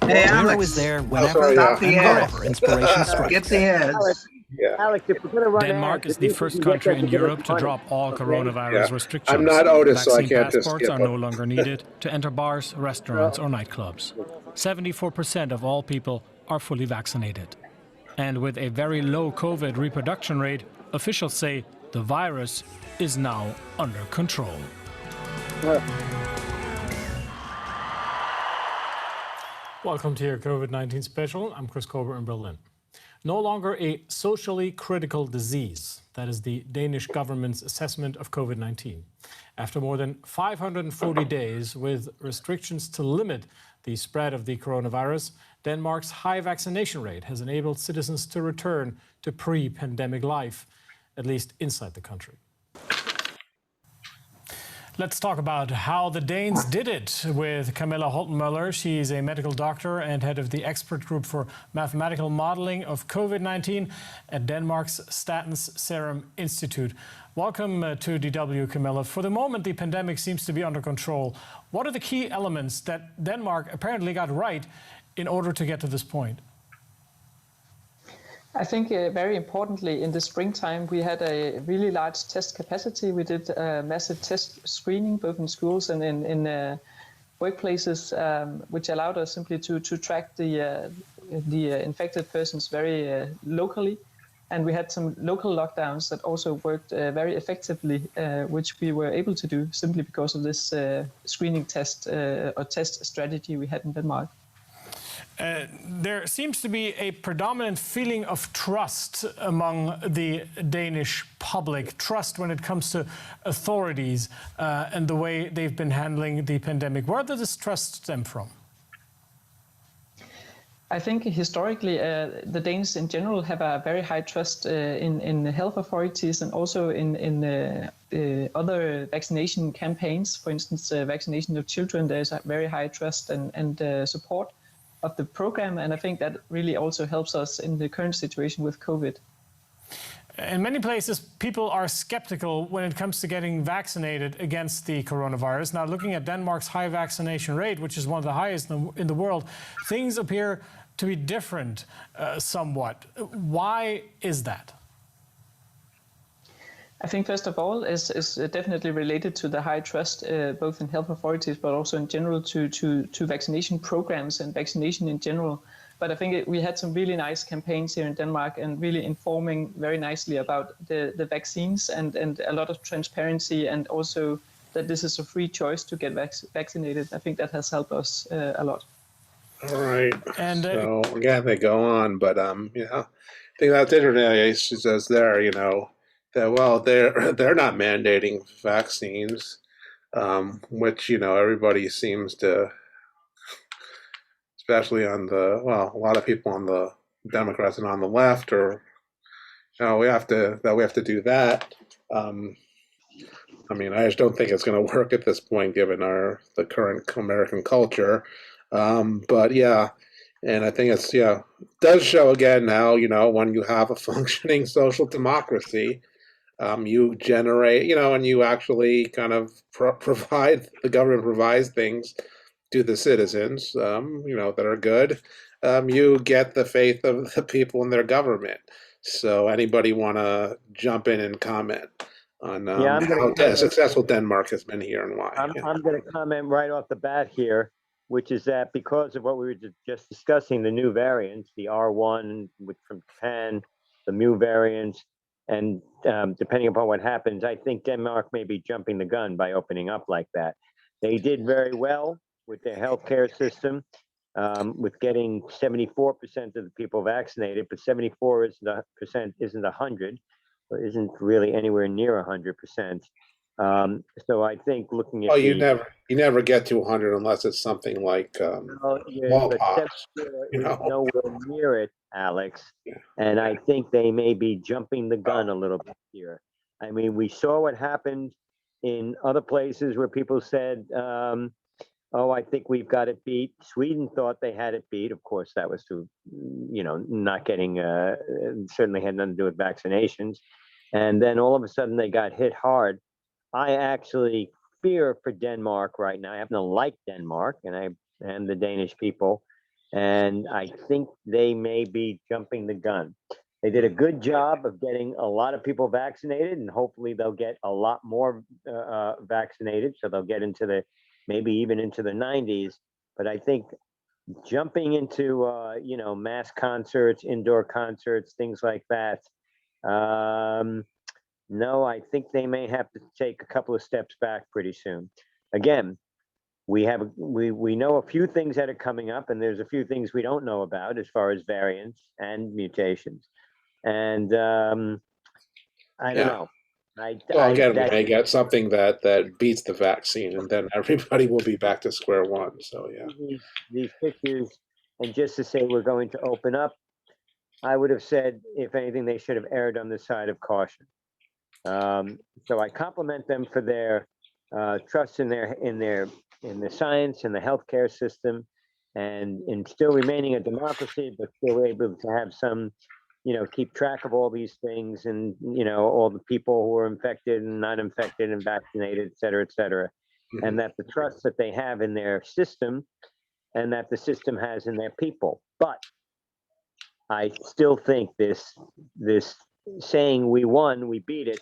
Hey, Miro Alex. is there whenever sorry, Stop the and ads. wherever inspiration strikes. Get the ads. Alex, Yeah. Alex, if we're gonna run Denmark ads, is the at least we first can get country them in to give us Europe to money, drop all okay? coronavirus Yeah. restrictions. I'm not Otis, so I Vaccine can't just passports skip are no them. longer needed to enter bars, restaurants, or nightclubs. 74% of all people are fully vaccinated. And with a very low COVID reproduction rate, officials say the virus is now under control. Welcome to your COVID-19 special. I'm Chris Kober in Berlin. No longer a socially critical disease. That is the Danish government's assessment of COVID-19. After more than 540 days with restrictions to limit the spread of the coronavirus, Denmark's high vaccination rate has enabled citizens to return to pre-pandemic life, at least inside the country. Let's talk about how the Danes did it with Camilla Holtenmøller. She's a medical doctor and head of the expert group for mathematical modeling of COVID-19 at Denmark's Statens Serum Institute. Welcome to DW, Camilla. For the moment, the pandemic seems to be under control. What are the key elements that Denmark apparently got right in order to get to this point? I think very importantly, in the springtime, we had a really large test capacity. We did a massive test screening, both in schools and in workplaces, which allowed us simply to track the infected persons very locally. And we had some local lockdowns that also worked very effectively, which we were able to do simply because of this screening test or test strategy we had in Denmark. There seems to be a predominant feeling of trust among the Danish public, trust when it comes to authorities and the way they've been handling the pandemic. Where does this trust stem from? I think historically, the Danes in general have a very high trust in health authorities and also in other vaccination campaigns. For instance, vaccination of children, there's a very high trust and support of the program. And I think that really also helps us in the current situation with COVID. In many places, people are skeptical when it comes to getting vaccinated against the coronavirus. Now, looking at Denmark's high vaccination rate, which is one of the highest in the world, things appear to be different somewhat. Why is that? I think first of all is definitely related to the high trust, both in health authorities, but also in general to vaccination programs and vaccination in general. But I think we had some really nice campaigns here in Denmark and really informing very nicely about the vaccines and a lot of transparency and also that this is a free choice to get vaccinated. I think that has helped us a lot. All right. And so again, they go on, but you know, I think that's interesting. She says there, you know, that well, they're not mandating vaccines, which you know everybody seems to, especially on the a lot of people on the Democrats and on the left, or you know, we have to do that. I mean, I just don't think it's going to work at this point, given the current American culture. But yeah, and I think it's does show again how, you know, when you have a functioning social democracy, you generate, you know, and you actually kind of provide, the government provides things to the citizens, you know, that are good. you get the faith of the people in their government. So anybody want to jump in and comment on Yeah, I'm how gonna successful Denmark has been here and why? I'm going to comment right off the bat here, which is that because of what we were just discussing, the new variants, the R1 from Japan, the Mu variants, and depending upon what happens, I think Denmark may be jumping the gun by opening up like that. They did very well with their healthcare system, with getting 74% of the people vaccinated, but 74% isn't 100, or isn't really anywhere near 100%. So I think looking at you never get to 100 unless it's something like smallpox. Nowhere near it, Alex. And I think they may be jumping the gun a little bit here. I mean, we saw what happened in other places where people said, "Oh, I think we've got it beat." Sweden thought they had it beat. Of course, that was through, not getting. Certainly had nothing to do with vaccinations. And then all of a sudden, they got hit hard. I actually fear for Denmark right now. I happen to like Denmark, and the Danish people, and I think they may be jumping the gun. They did a good job of getting a lot of people vaccinated, and hopefully they'll get a lot more vaccinated, so they'll get into maybe even into the 90s. But I think jumping into mass concerts, indoor concerts, things like that. No, I think they may have to take a couple of steps back pretty soon. Again, we know a few things that are coming up, and there's a few things we don't know about as far as variants and mutations. And I don't know. We may get something that beats the vaccine, and then everybody will be back to square one. So yeah, these pictures, and just to say we're going to open up, I would have said, if anything, they should have erred on the side of caution. So I compliment them for their trust in the science and the healthcare system, and in still remaining a democracy, but still able to have some, keep track of all these things, and all the people who are infected and not infected and vaccinated, et cetera, et cetera. Mm-hmm. And that the trust that they have in their system, and that the system has in their people. But I still think this saying we won, we beat it.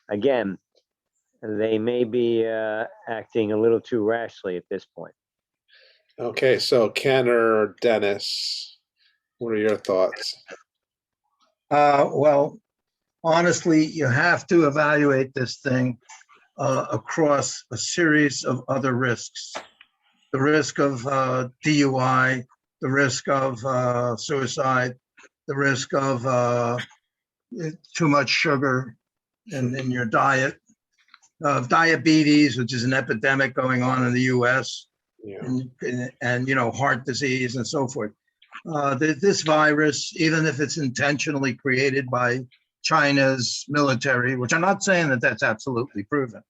Again, they may be acting a little too rashly at this point. Okay, so Ken or Dennis, what are your thoughts? Well, honestly, you have to evaluate this thing across a series of other risks. The risk of DUI, the risk of suicide, the risk of too much sugar in your diet, of diabetes, which is an epidemic going on in the U.S., and heart disease and so forth. This virus, even if it's intentionally created by China's military, which I'm not saying that that's absolutely proven,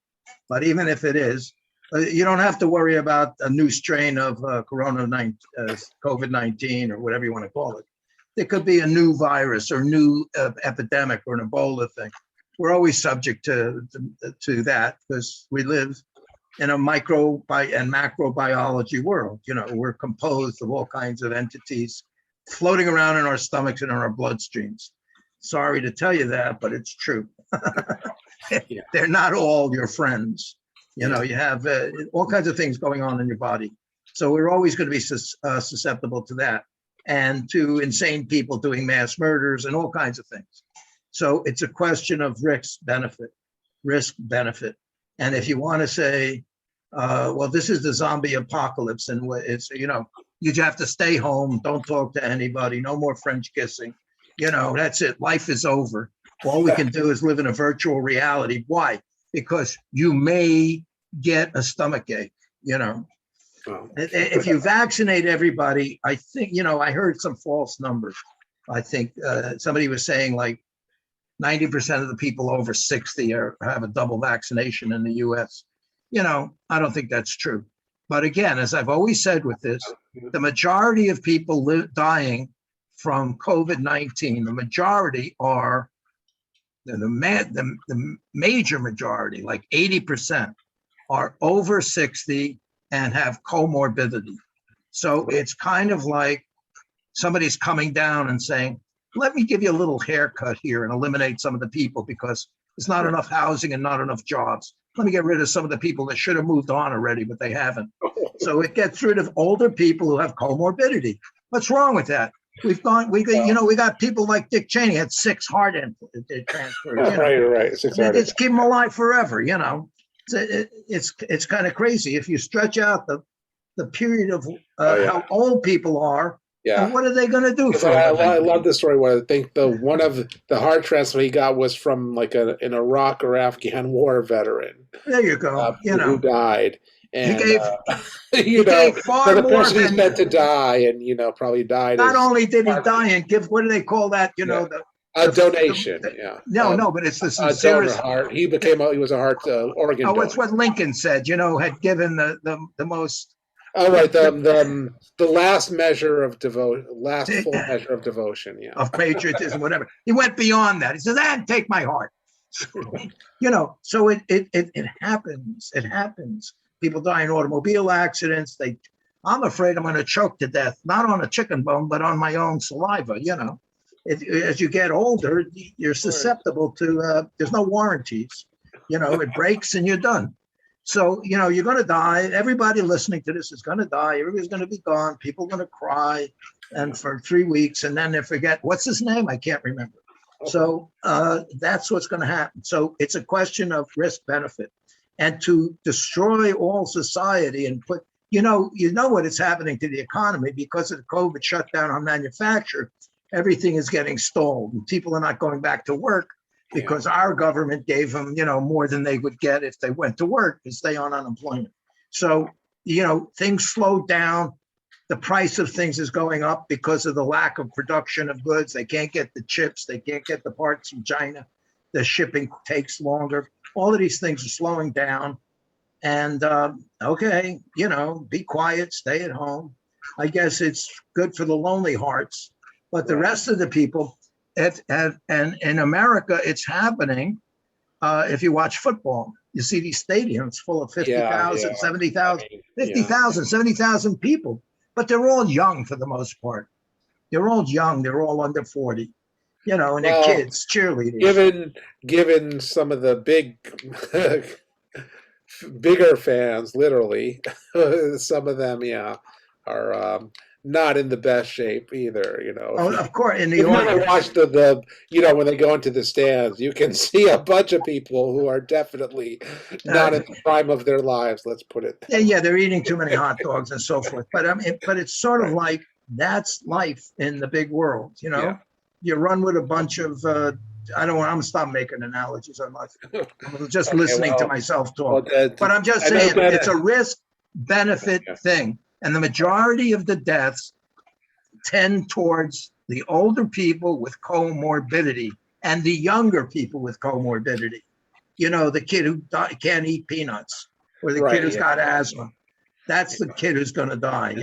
but even if it is, you don't have to worry about a new strain of COVID-19 or whatever you want to call it. There could be a new virus or new epidemic or an Ebola thing. We're always subject to that because we live in a micro and macrobiology world. We're composed of all kinds of entities floating around in our stomachs and in our bloodstreams. Sorry to tell you that, but it's true. They're not all your friends. You have all kinds of things going on in your body. So we're always going to be susceptible to that, and to insane people doing mass murders and all kinds of things. So it's a question of risk benefit. And if you want to say, well, this is the zombie apocalypse, and it's, you have to stay home, don't talk to anybody, no more French kissing, that's it. Life is over. All we can do is live in a virtual reality. Why? Because you may get a stomach ache, If you vaccinate everybody, I think, I heard some false numbers. I think somebody was saying like 90% of the people over 60 have a double vaccination in the US. I don't think that's true. But again, as I've always said with this, the majority of people dying from COVID-19, the majority are, the major majority, like 80%, are over 60 and have comorbidity. So it's kind of like somebody's coming down and saying, let me give you a little haircut here and eliminate some of the people because there's not enough housing and not enough jobs. Let me get rid of some of the people that should have moved on already, but they haven't. So it gets rid of older people who have comorbidity. What's wrong with that? We got people like Dick Cheney had 6 heart transfers. Right. It's keep them alive forever. It's kind of crazy if you stretch out the period of how old people are. Yeah. And what are they going to do for I love this story. Where I think one of the heart transplant he got was from like an Iraq or Afghan war veteran. There you go. Who died. And he gave far the more person he's than meant to die, and probably died. Not only did he die and give, what do they call that? A donation. No, but it's the sincerest heart. He was a heart organ. Oh, donor. it's what Lincoln said. Had given the most. Oh, right. The last measure of devotion, last full measure of devotion. Yeah. Of patriotism, whatever. He went beyond that. He says, take my heart. So it happens. It happens. People die in automobile accidents. I'm afraid I'm going to choke to death, not on a chicken bone, but on my own saliva. As you get older, you're susceptible to, there's no warranties. It breaks and you're done. So, you're going to die. Everybody listening to this is going to die. Everybody's going to be gone. People are going to cry and for 3 weeks, and then they forget, what's his name? I can't remember. So that's what's going to happen. So it's a question of risk benefit. And to destroy all society and put, what is happening to the economy because of the COVID shutdown on manufacture, everything is getting stalled and people are not going back to work because our government gave them, more than they would get if they went to work to stay on unemployment. So, things slowed down. The price of things is going up because of the lack of production of goods. They can't get the chips. They can't get the parts from China. The shipping takes longer. All of these things are slowing down. And, be quiet, stay at home. I guess it's good for the lonely hearts. But the rest of the people, and in America, it's happening. If you watch football, you see these stadiums full of 50,000, 70,000, 50,000, 70,000 people. But they're all young for the most part. They're all young. They're all under 40. And they're kids, cheerleaders. Given some of the bigger fans, literally, some of them, are not in the best shape either. Of course. When I watch when they go into the stands, you can see a bunch of people who are definitely not in the prime of their lives. Let's put it. Yeah, they're eating too many hot dogs and so forth. But but it's sort of like that's life in the big world. You run with a bunch of. I'm gonna stop making analogies. I'm just listening to myself talk. But I'm just saying it's a risk benefit thing. And the majority of the deaths tend towards the older people with comorbidity and the younger people with comorbidity. The kid who can't eat peanuts or the kid who's got asthma. That's the kid who's going to die.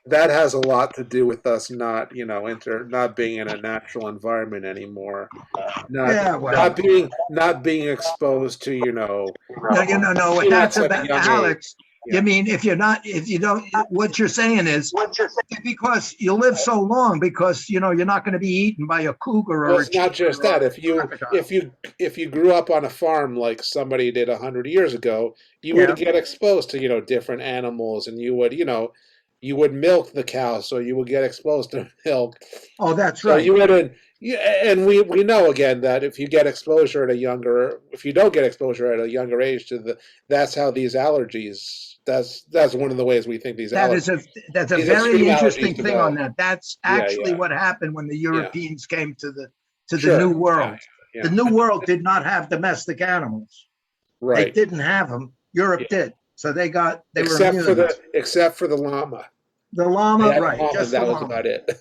That has a lot to do with us not being in a natural environment anymore. Not being exposed to No. What that's about, Alex. You mean if you don't, what you're saying is because you live so long, because you're not going to be eaten by a cougar or. It's not just that. If you grew up on a farm like somebody did 100 years ago, you would get exposed to different animals, and you would milk the cow, so you would get exposed to milk. Oh, that's right. And we know again that if you don't get exposure at a younger age that's how these allergies. That's one of the ways we think these allergies. That's a very interesting thing on that. That's actually what happened when the Europeans came to the New World. Yeah. The New World did not have domestic animals. Right. They didn't have them. Europe did. So they were immune. Except for the llama. The llama, right? Just that was about it.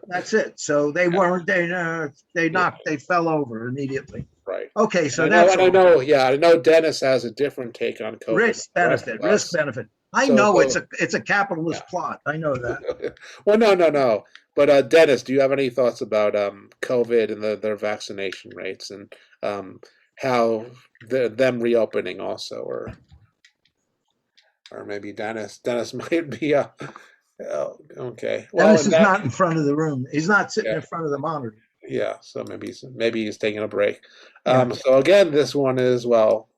That's it. So they weren't. They fell over immediately. Right. Okay. So I know Dennis has a different take on COVID. Risk benefit. I know it's a capitalist plot. I know that. Well, no. But Dennis, do you have any thoughts about COVID and their vaccination rates and how them reopening also, or maybe Dennis might be Oh, okay. Dennis in is that- not in front of the room. He's not sitting Yeah. in front of the monitor. Yeah, so maybe he's taking a break. Yeah. So again, this one is, well,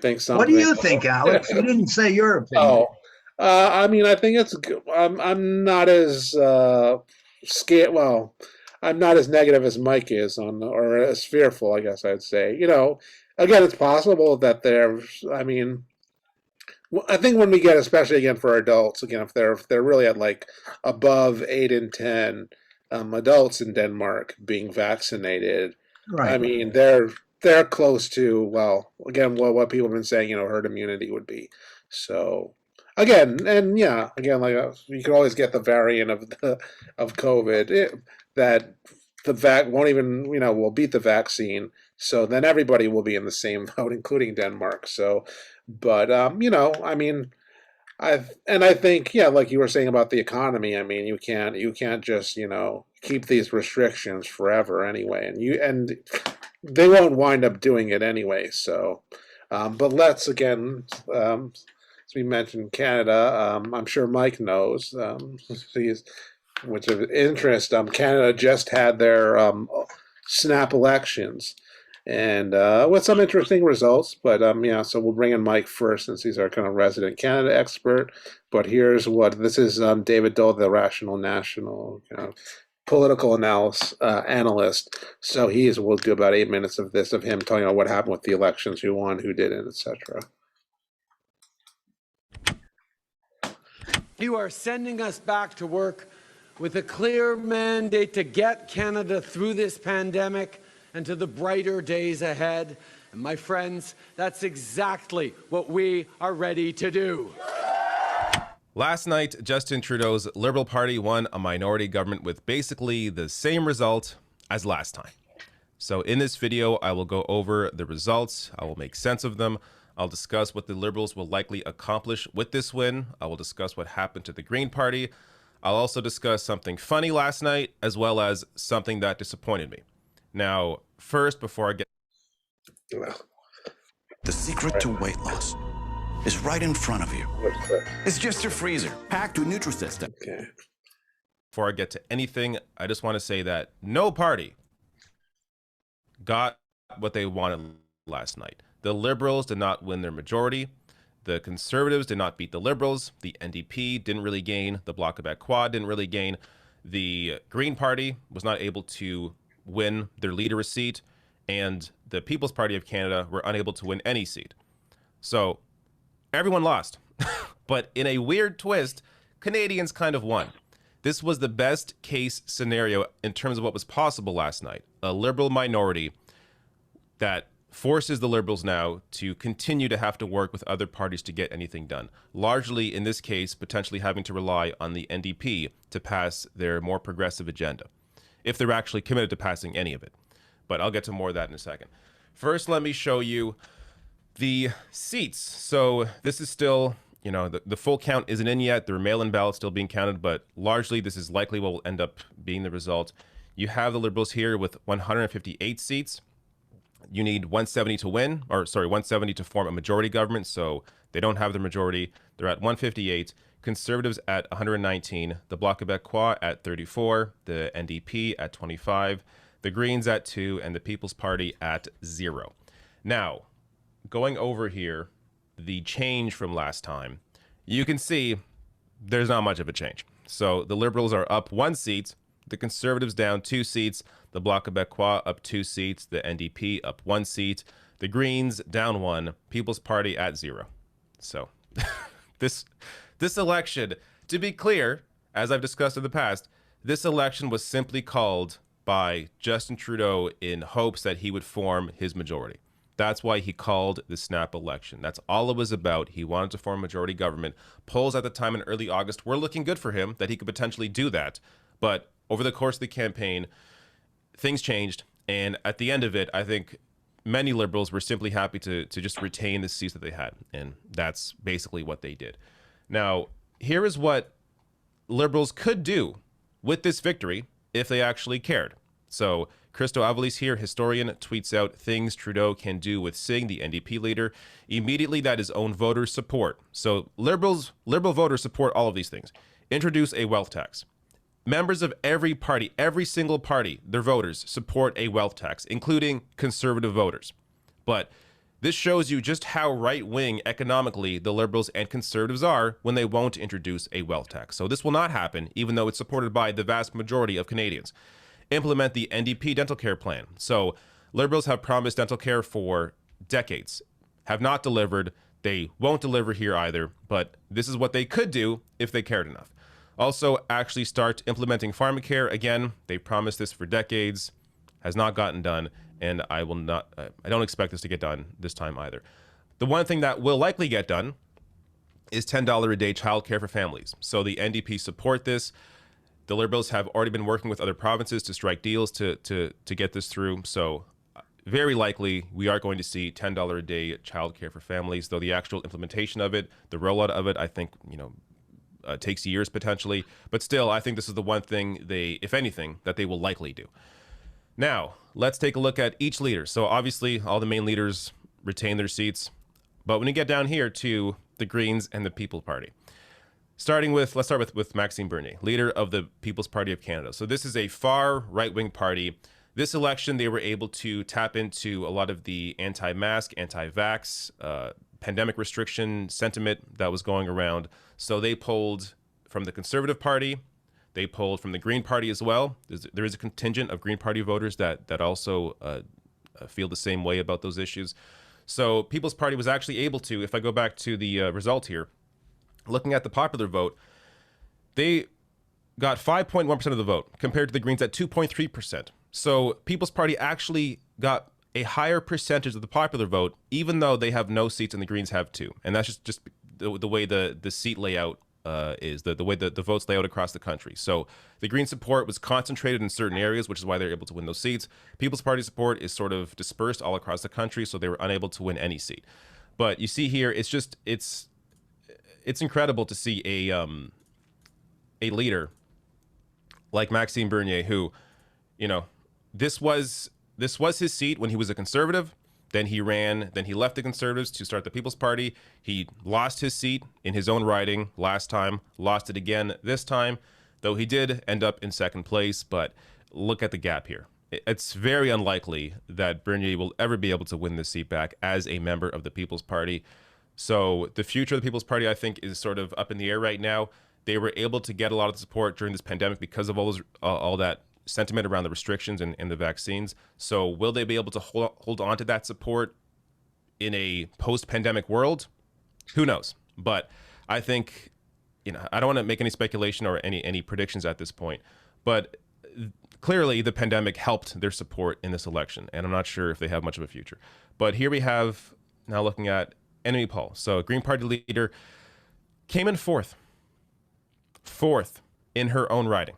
think something. What do you think, Alex? You didn't say your opinion. Oh, I mean, I think it's. I'm not as scared. Well, I'm not as negative as Mike is or as fearful, I guess I'd say. Again, it's possible that there's. I mean, I think when we get, especially again for adults, again if they're really at like above 8 and 10 adults in Denmark being vaccinated, Right. I mean they're close to, well, again, what people have been saying, herd immunity would be. So again, and yeah, again, like you can always get the variant of COVID that the won't even will beat the vaccine. So then everybody will be in the same boat, including Denmark. So, but I mean, I think, yeah, like you were saying about the economy. I mean, you can't just keep these restrictions forever anyway, and they won't wind up doing it anyway. So, but let's again, as we mentioned, Canada. I'm sure Mike knows. Which of interest, Canada just had their snap elections, and with some interesting results. But yeah, so we'll bring in Mike first since he's our kind of resident Canada expert. But here's what this is: David Dole, the Rational National political analyst. So we'll do about 8 minutes of this of him talking about what happened with the elections, who won, who didn't, etc. You are sending us back to work with a clear mandate to get Canada through this pandemic and to the brighter days ahead. And my friends, that's exactly what we are ready to do. Last night, Justin Trudeau's Liberal Party won a minority government with basically the same result as last time. So in this video, I will go over the results. I will make sense of them. I'll discuss what the Liberals will likely accomplish with this win. I will discuss what happened to the Green Party. I'll also discuss something funny last night, as well as something that disappointed me. Now, first, before I get... The secret to weight loss is right in front of you. It's just a freezer packed with Nutrisystem. Okay. Before I get to anything, I just want to say that no party got what they wanted last night. The Liberals did not win their majority. The Conservatives did not beat the Liberals. The NDP didn't really gain. The Bloc Quebec Quad didn't really gain. The Green Party was not able to win their leader a seat. And the People's Party of Canada were unable to win any seat. So everyone lost. But in a weird twist, Canadians kind of won. This was the best case scenario in terms of what was possible last night. A Liberal minority that forces the Liberals now to continue to have to work with other parties to get anything done. Largely, in this case, potentially having to rely on the NDP to pass their more progressive agenda, if they're actually committed to passing any of it. But I'll get to more of that in a second. First, let me show you the seats. So this is still, the full count isn't in yet. There are mail-in ballots still being counted, but largely this is likely what will end up being the result. You have the Liberals here with 158 seats. You need 170 to win, 170 to form a majority government. So they don't have the majority. They're at 158. Conservatives at 119. The Bloc Québécois at 34. The NDP at 25. The Greens at 2. And the People's Party at 0. Now, going over here, the change from last time, you can see there's not much of a change. So the Liberals are up 1 seat. The Conservatives down 2 seats. The Bloc Québécois up 2 seats. The NDP up 1 seat. The Greens down 1. People's Party at 0. So this election, to be clear, as I've discussed in the past, this election was simply called by Justin Trudeau in hopes that he would form his majority. That's why he called the snap election. That's all it was about. He wanted to form a majority government. Polls at the time in early August were looking good for him, that he could potentially do that. But over the course of the campaign, things changed. And at the end of it, I think many Liberals were simply happy to just retain the seats that they had. And that's basically what they did. Now, here is what Liberals could do with this victory if they actually cared. So Christo Avalis here, historian, tweets out things Trudeau can do with Singh, the NDP leader, immediately that his own voters support. So Liberal voters support all of these things. introduce a wealth tax. Members of every party, every single party, their voters support a wealth tax, including conservative voters. But this shows you just how right-wing economically the liberals and conservatives are when they won't introduce a wealth tax. So this will not happen, even though it's supported by the vast majority of Canadians. Implement the NDP dental care plan. So liberals have promised dental care for decades, have not delivered. They won't deliver here either, but this is what they could do if they cared enough. Also, actually start implementing pharmacare. Again, they promised this for decades, has not gotten done, and I don't expect this to get done this time either. The one thing that will likely get done is $10 a day childcare for families. So the NDP support this. The Liberals have already been working with other provinces to strike deals to get this through. So very likely we are going to see $10 a day childcare for families, though the actual implementation of it, the rollout of it, I think, takes years potentially. But still, I think this is the one thing they, if anything, that they will likely do. Now, let's take a look at each leader. So obviously, all the main leaders retain their seats. But when you get down here to the Greens and the People Party, let's start with Maxime Bernier, leader of the People's Party of Canada. So this is a far right-wing party. This election, they were able to tap into a lot of the anti-mask, anti-vax, pandemic restriction sentiment that was going around. So they pulled from the Conservative Party. They pulled from the Green Party as well. There is a contingent of Green Party voters that also feel the same way about those issues. So People's Party was actually able to, if I go back to the result here, looking at the popular vote, they got 5.1% of the vote compared to the Greens at 2.3%. So People's Party actually got a higher percentage of the popular vote, even though they have no seats and the Greens have 2. And that's just the way the seat layout is, the way the votes lay out across the country. So the Green support was concentrated in certain areas, which is why they're able to win those seats. People's Party support is sort of dispersed all across the country, so they were unable to win any seat. But you see here, it's incredible to see a leader like Maxime Bernier, who, this was his seat when he was a Conservative. Then he left the Conservatives to start the People's Party. He lost his seat in his own riding last time, lost it again this time, though he did end up in second place. But look at the gap here. It's very unlikely that Bernier will ever be able to win this seat back as a member of the People's Party. So the future of the People's Party, I think, is sort of up in the air right now. They were able to get a lot of support during this pandemic because of all that sentiment around the restrictions and the vaccines. So will they be able to hold on to that support in a post-pandemic world? Who knows? But I think, I don't want to make any speculation or any predictions at this point, but clearly the pandemic helped their support in this election, and I'm not sure if they have much of a future. But here we have, now looking at Annamie Paul. So Green Party leader came in fourth in her own riding.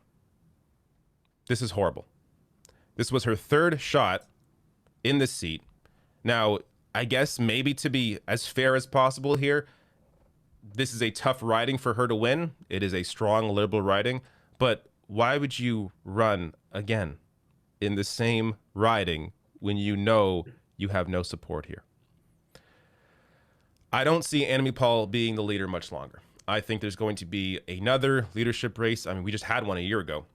This is horrible. This was her third shot in this seat. Now, I guess maybe to be as fair as possible here, this is a tough riding for her to win. It is a strong Liberal riding, but why would you run again in the same riding when you know you have no support here? I don't see Annamie Paul being the leader much longer. I think there's going to be another leadership race. I mean, we just had one a year ago,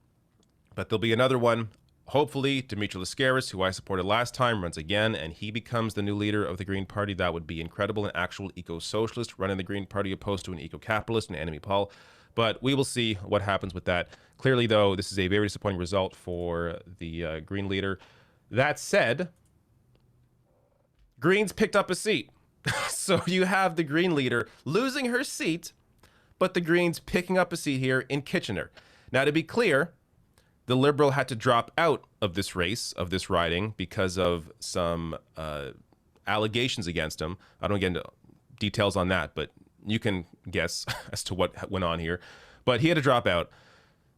but there'll be another one. Hopefully, Dimitri Lascaris, who I supported last time, runs again, and he becomes the new leader of the Green Party. That would be incredible. An actual eco-socialist running the Green Party opposed to an eco-capitalist and Annamie Paul. But we will see what happens with that. Clearly, though, this is a very disappointing result for the Green leader. That said, Greens picked up a seat. So you have the Green leader losing her seat, but the Greens picking up a seat here in Kitchener. Now, to be clear, the Liberal had to drop out of this race, of this riding, because of some allegations against him. I don't get into details on that, but you can guess as to what went on here. But he had to drop out.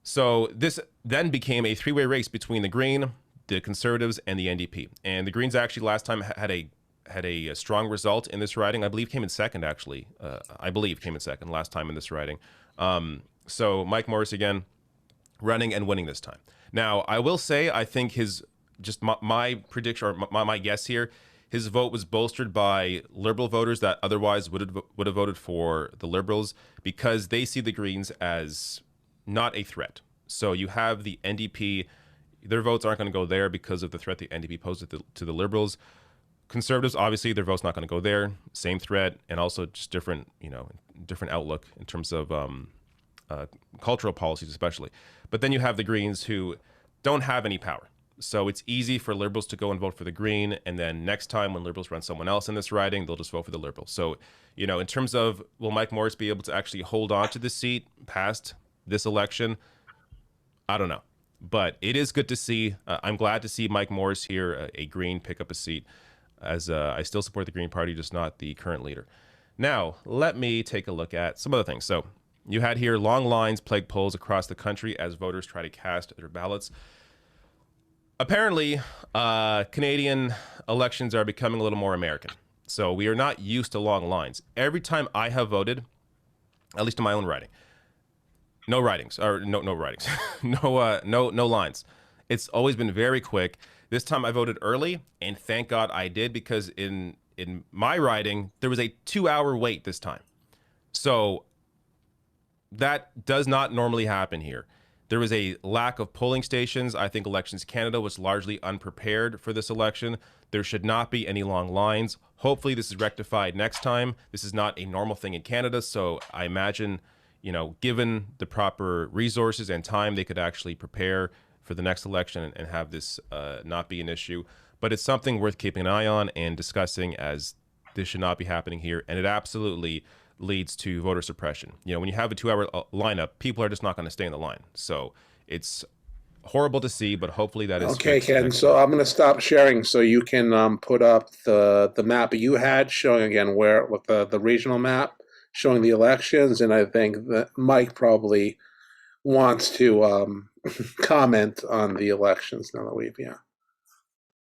So this then became a three-way race between the Green, the Conservatives, and the NDP. And the Greens actually last time had a strong result in this riding. I believe came in second, actually. Came in second last time in this riding. So Mike Morris again, running and winning this time. Now, I will say, I think my prediction, or my guess here, his vote was bolstered by Liberal voters that otherwise would have voted for the Liberals, because they see the Greens as not a threat. So you have the NDP, their votes aren't going to go there because of the threat the NDP posed to the Liberals. Conservatives, obviously, their vote's not going to go there. Same threat, and also just different, different outlook in terms of cultural policies, especially. But then you have the Greens who don't have any power. So it's easy for Liberals to go and vote for the Green, and then next time when Liberals run someone else in this riding, they'll just vote for the Liberal. So, in terms of will Mike Morris be able to actually hold on to the seat past this election? I don't know. But it is good to see. I'm glad to see Mike Morris here, a Green, pick up a seat, as I still support the Green Party, just not the current leader. Now, let me take a look at some other things. So you had here long lines plague polls across the country as voters try to cast their ballots. Apparently, Canadian elections are becoming a little more American. So we are not used to long lines. Every time I have voted, at least in my own riding, no writings, or no writings, no lines. It's always been very quick. This time I voted early, and thank God I did, because in my riding, there was a 2-hour wait this time. So that does not normally happen here. There was a lack of polling stations. I think Elections Canada was largely unprepared for this election. There should not be any long lines. Hopefully this is rectified next time. This is not a normal thing in Canada, so I imagine, given the proper resources and time, they could actually prepare for the next election and have this not be an issue. But it's something worth keeping an eye on and discussing, as this should not be happening here. And it absolutely leads to voter suppression. When you have a 2-hour lineup, people are just not going to stay in the line. So it's horrible to see, but hopefully that is okay, Ken. So I'm going to stop sharing so you can put up the map you had showing again with the regional map showing the elections, and I think that Mike probably wants to comment on the elections now that we've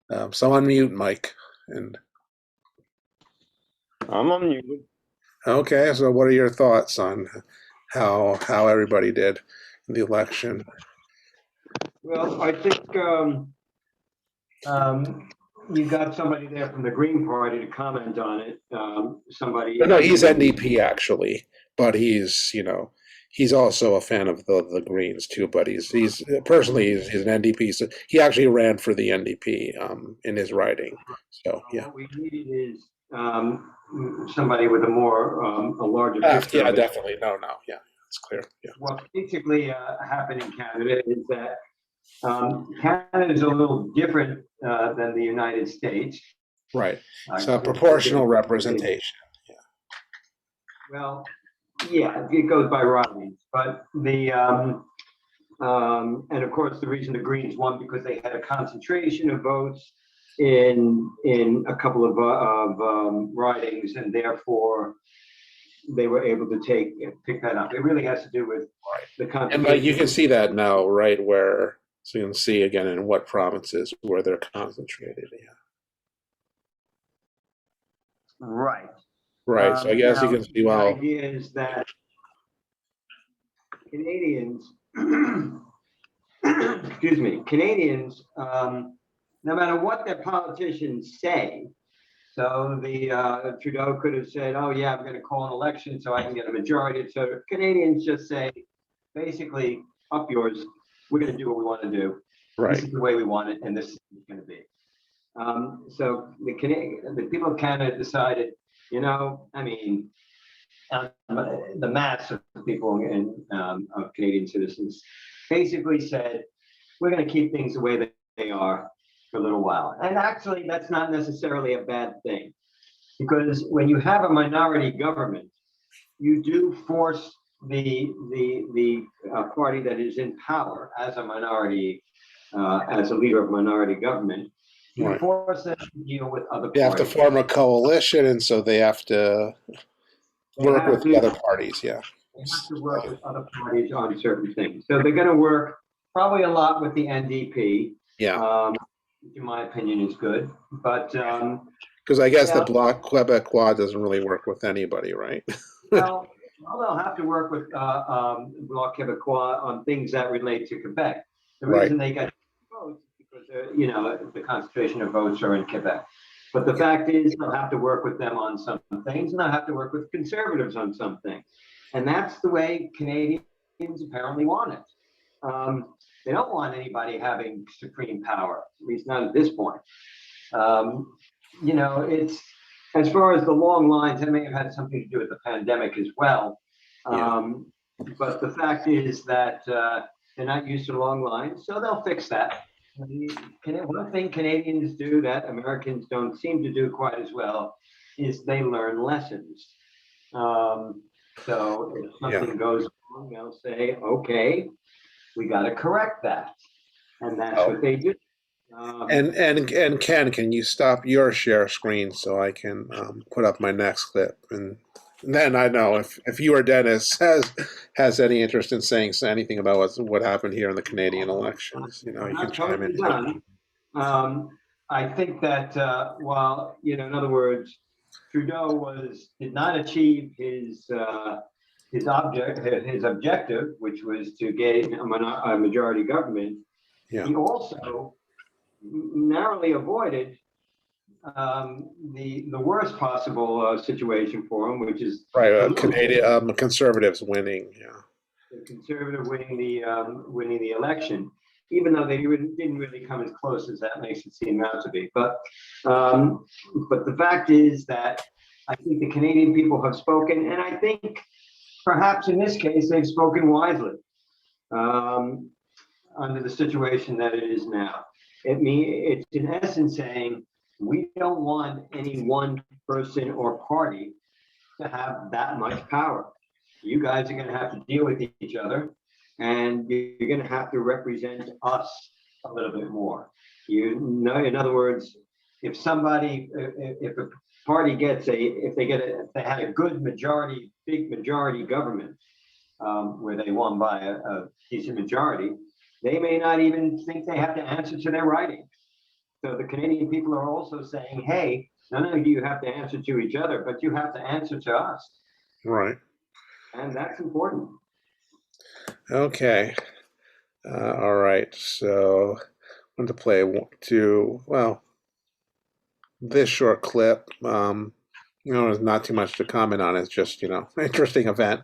so unmute Mike. And I'm unmuted. okay, so what are your thoughts on how everybody did in the election? Well, I think you got somebody there from the Green Party to comment on it. Somebody. No, he's NDP actually, but he's also a fan of the Greens too. But he's personally he's an NDP. So he actually ran for the NDP in his riding. So yeah. What we needed is somebody with a larger picture. Yeah, definitely. No, yeah, it's clear. Yeah. What basically happened in Canada is that Canada is a little different than the United States. Right. So proportional representation. Yeah. Well, yeah, it goes by ridings, but the and of course the reason the Greens won because they had a concentration of votes in a couple of ridings, and therefore they were able to pick that up. It really has to do with the concentration. And you can see that now, right? So you can see again in what provinces where they're concentrated. Yeah. Right. Right. So I guess you can see the idea is that Canadians, excuse me, Canadians, no matter what their politicians say, so the Trudeau could have said, "Oh yeah, I'm going to call an election so I can get a majority." So Canadians just say, basically, "Up yours. We're going to do what we want to do. Right. This is the way we want it, and this is going to be." So the people of Canada decided, the mass of people of Canadian citizens basically said, we're going to keep things the way they are for a little while. And actually, that's not necessarily a bad thing, because when you have a minority government, you do force the party that is in power as a minority, as a leader of minority government, you force them to deal with other parties. They have to form a coalition, and so they have to work with the other parties. Yeah. They have to work with other parties on certain things. So they're going to work probably a lot with the NDP. Yeah. In my opinion, is good, but because I guess the Bloc Québécois doesn't really work with anybody, right? well, they'll have to work with Bloc Québécois on things that relate to Quebec. The reason they got votes is because the concentration of votes are in Quebec. But the fact is, they'll have to work with them on some things, and they'll have to work with conservatives on some things. And that's the way Canadians apparently want it. They don't want anybody having supreme power, at least not at this point. It's as far as the long lines, that may have had something to do with the pandemic as well. But the fact is that they're not used to long lines, so they'll fix that. One thing Canadians do that Americans don't seem to do quite as well is they learn lessons. So if something goes wrong, they'll say, okay, we got to correct that. And that's what they do. And Ken, can you stop your share screen so I can put up my next clip? And then I know if you or Dennis has any interest in saying anything about what happened here in the Canadian elections, you can chime in. I think that while in other words, Trudeau did not achieve his objective, which was to gain a majority government. He also narrowly avoided the worst possible situation for him, which is Canadian conservatives winning. The conservative winning the election, even though they didn't really come as close as that makes it seem out to be. But the fact is that I think the Canadian people have spoken, and I think perhaps in this case they've spoken wisely under the situation that it is now. It's in essence saying we don't want any one person or party to have that much power. You guys are going to have to deal with each other, and you're going to have to represent us a little bit more. In other words, if a party if they had a good majority, big majority government where they won by a decent majority, they may not even think they have to answer to their writing. So the Canadian people are also saying, hey, not only do you have to answer to each other, but you have to answer to us. Right. And that's important. Okay. All right. So I'm going to play this short clip. There's not too much to comment on. It's just, interesting event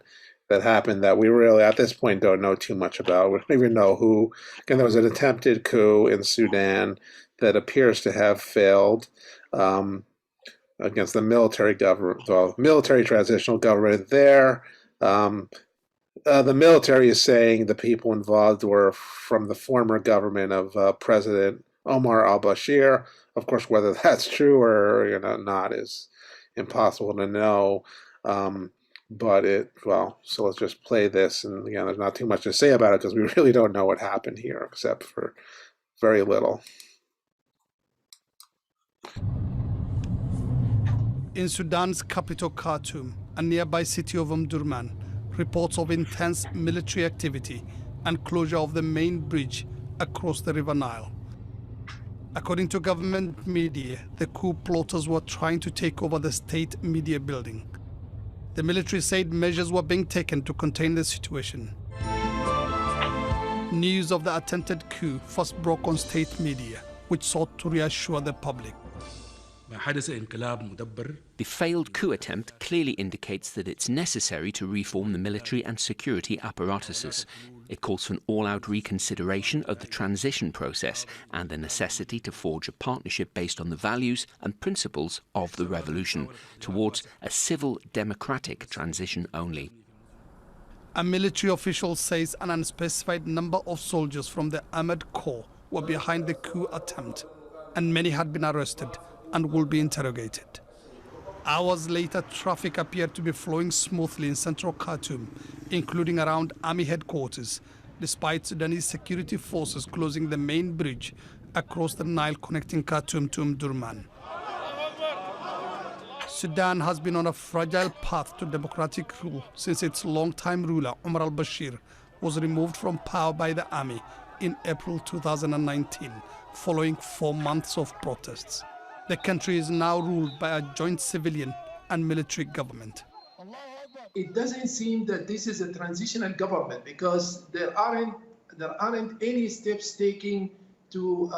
that happened that we really, at this point, don't know too much about. We don't even know who. Again, there was an attempted coup in Sudan that appears to have failed against the military government, military transitional government there. The military is saying the people involved were from the former government of President Omar al-Bashir. Of course, whether that's true or not is impossible to know. So let's just play this. And again, there's not too much to say about it because we really don't know what happened here except for very little. In Sudan's capital, Khartoum, a nearby city of Omdurman, reports of intense military activity and closure of the main bridge across the River Nile. According to government media, the coup plotters were trying to take over the state media building. The military said measures were being taken to contain the situation. News of the attempted coup first broke on state media, which sought to reassure the public. The failed coup attempt clearly indicates that it's necessary to reform the military and security apparatuses. It calls for an all-out reconsideration of the transition process and the necessity to forge a partnership based on the values and principles of the revolution towards a civil democratic transition only. A military official says an unspecified number of soldiers from the Armored Corps were behind the coup attempt, and many had been arrested and will be interrogated. Hours later, traffic appeared to be flowing smoothly in central Khartoum, including around army headquarters, despite Sudanese security forces closing the main bridge across the Nile connecting Khartoum to Omdurman. Sudan has been on a fragile path to democratic rule since its longtime ruler, Omar al-Bashir, was removed from power by the army in April 2019, following 4 months of protests. The country is now ruled by a joint civilian and military government. It doesn't seem that this is a transitional government because there aren't any steps taken to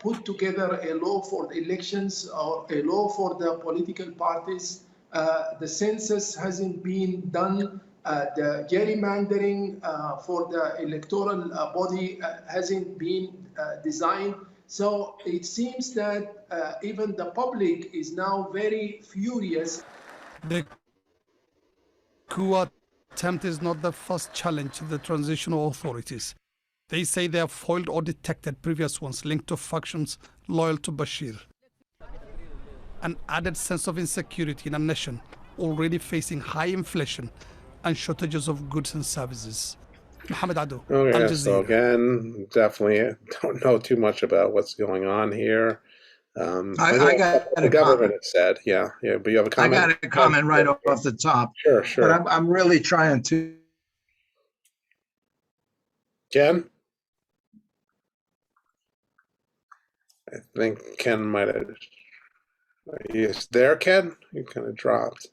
put together a law for the elections or a law for the political parties. The census hasn't been done The gerrymandering for the electoral body hasn't been designed. So it seems that even the public is now very furious. The coup attempt is not the first challenge to the transitional authorities. They say they have foiled or detected previous ones linked to factions loyal to Bashir. An added sense of insecurity in a nation already facing high inflation and shortages of goods and services. Mohammed Ado, Al Okay, so Jazeera. again, definitely don't know too much about what's going on here. I got the a government comment. has said, yeah, but you have a I comment? got a comment right off the top. Sure, But sure. I'm really trying to. Ken? I think Ken might have. Is there, Ken? You kind of dropped.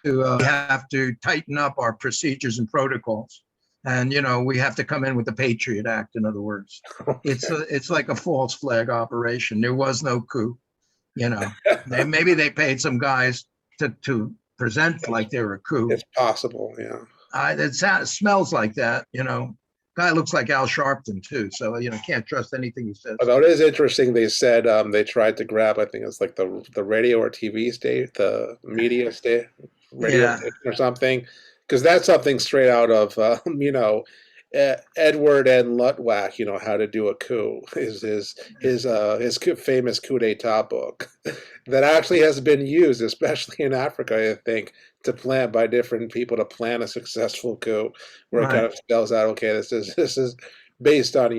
We have to tighten up our procedures and protocols. And, we have to come in with the Patriot Act, in other words. Okay. It's like a false flag operation. There was no coup, Maybe they paid some guys to present like they were a coup. It's possible, yeah. It smells like that, Guy looks like Al Sharpton too, so can't trust anything he says. Although it is interesting, they said they tried to grab, I think it's like the radio or TV station, the media station, radio station or something, because that's something straight out of Edward N. Lutwak, How to Do a Coup, his famous coup d'état book that actually has been used, especially in Africa, I think, to plan by different people to plan a successful coup, where it kind of spells out, okay, this is based on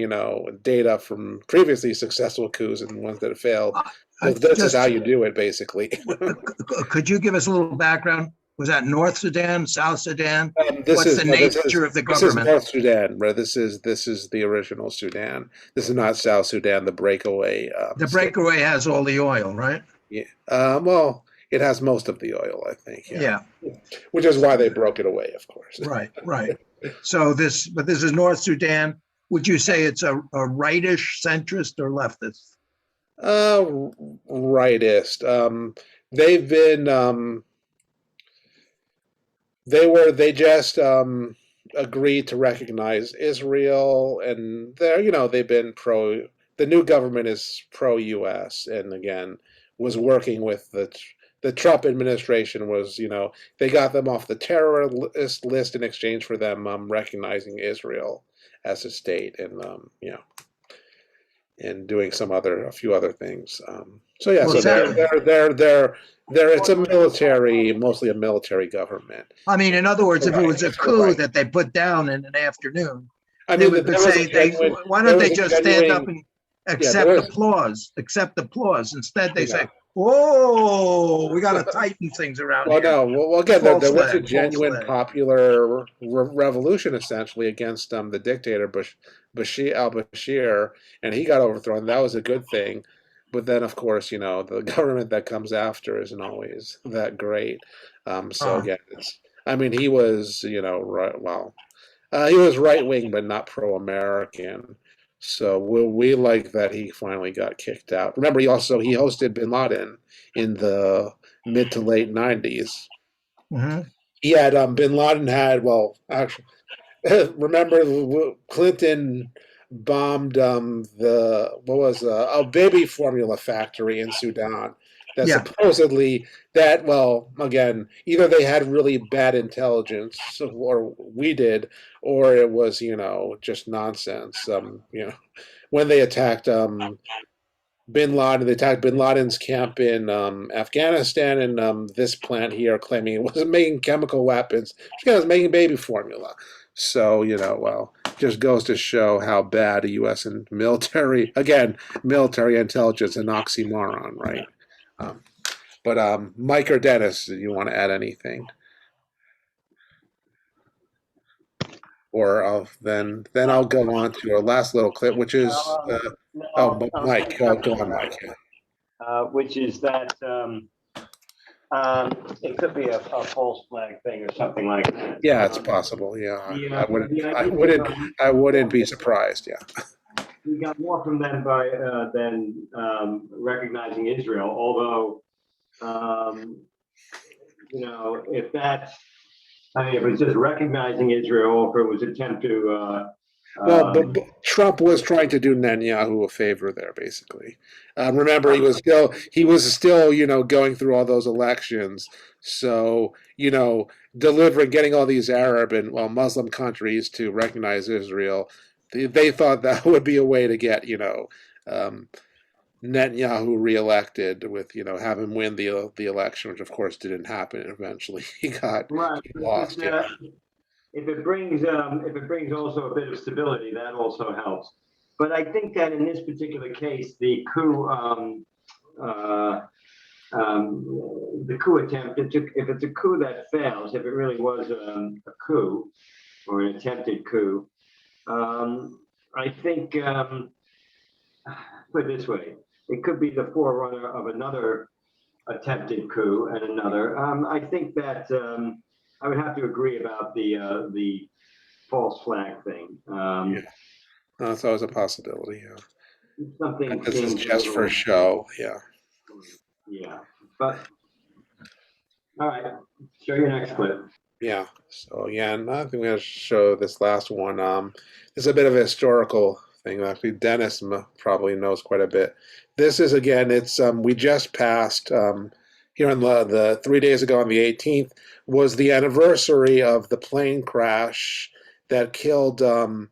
data from previously successful coups and ones that have failed. So this is how you do it, basically. Could you give us a little background? Was that North Sudan, South Sudan? What's the nature of the government? This is North Sudan, bro. This is the original Sudan. This is not South Sudan, the breakaway. The breakaway has all the oil, right? Yeah. Well, it has most of the oil, I think. Yeah. Which is why they broke it away, of course. Right. So this is North Sudan. Would you say it's a rightish, centrist, or leftist? Rightist. They've been. They just agreed to recognize Israel, and they've been the new government is pro-U.S. and again was working with the Trump administration was, they got them off the terrorist list in exchange for them recognizing Israel as a state and and doing a few other things. So it's mostly a military government. I mean, in other words, if it was a coup that they put down in an afternoon, they would say, why don't they just stand up and accept applause? Instead, they say, whoa, we got to tighten things around here. Well, again, there was a genuine popular revolution, essentially, against the dictator Bashir al-Bashir, and he got overthrown. That was a good thing. But then, of course, the government that comes after isn't always that great. Again, he was, he was right-wing, but not pro-American. So we like that he finally got kicked out. Remember, he hosted Bin Laden in the mid to late 90s. Mm-hmm. He had Bin Laden had actually, remember Clinton bombed a baby formula factory in Sudan. That supposedly again, either they had really bad intelligence, or we did, or it was just nonsense. When they attacked Bin Laden, they attacked Bin Laden's camp in Afghanistan, and this plant here claiming it wasn't making chemical weapons, it was making baby formula. So just goes to show how bad the U.S. and military intelligence, an oxymoron, right? But Mike or Dennis, do you want to add anything? Or then I'll go on to our last little clip, which is Mike. Go on, Mike. Which is that it could be a false flag thing or something like that. Yeah, it's possible. Yeah, I wouldn't be surprised. Yeah. We got more from them than recognizing Israel, although you know, if that's, I mean, if it's just recognizing Israel, or if it was an attempt to, Well, but Trump was trying to do Netanyahu a favor there, basically. Remember, he was still, you know, going through all those elections. So, you know, getting all these Arab and Muslim countries to recognize Israel, they thought that would be a way to get, you know, Netanyahu reelected with, you know, have him win the election, which of course didn't happen. Eventually, he lost. If it brings also a bit of stability, that also helps. But I think that in this particular case, the coup attempt, if it's a coup that fails, if it really was a coup or an attempted coup, I think, put it this way, it could be the forerunner of another attempted coup and another. I think that I would have to agree about the false flag thing. Yeah, that's always a possibility. Yeah. Something. This is just for show. Yeah. Yeah, but all right. Show your next clip. Yeah. So yeah, and I think we're going to show this last one. This is a bit of a historical thing. Actually, Dennis probably knows quite a bit. This is, again, it's we just passed here on the 3 days ago on the 18th was the anniversary of the plane crash that killed Dag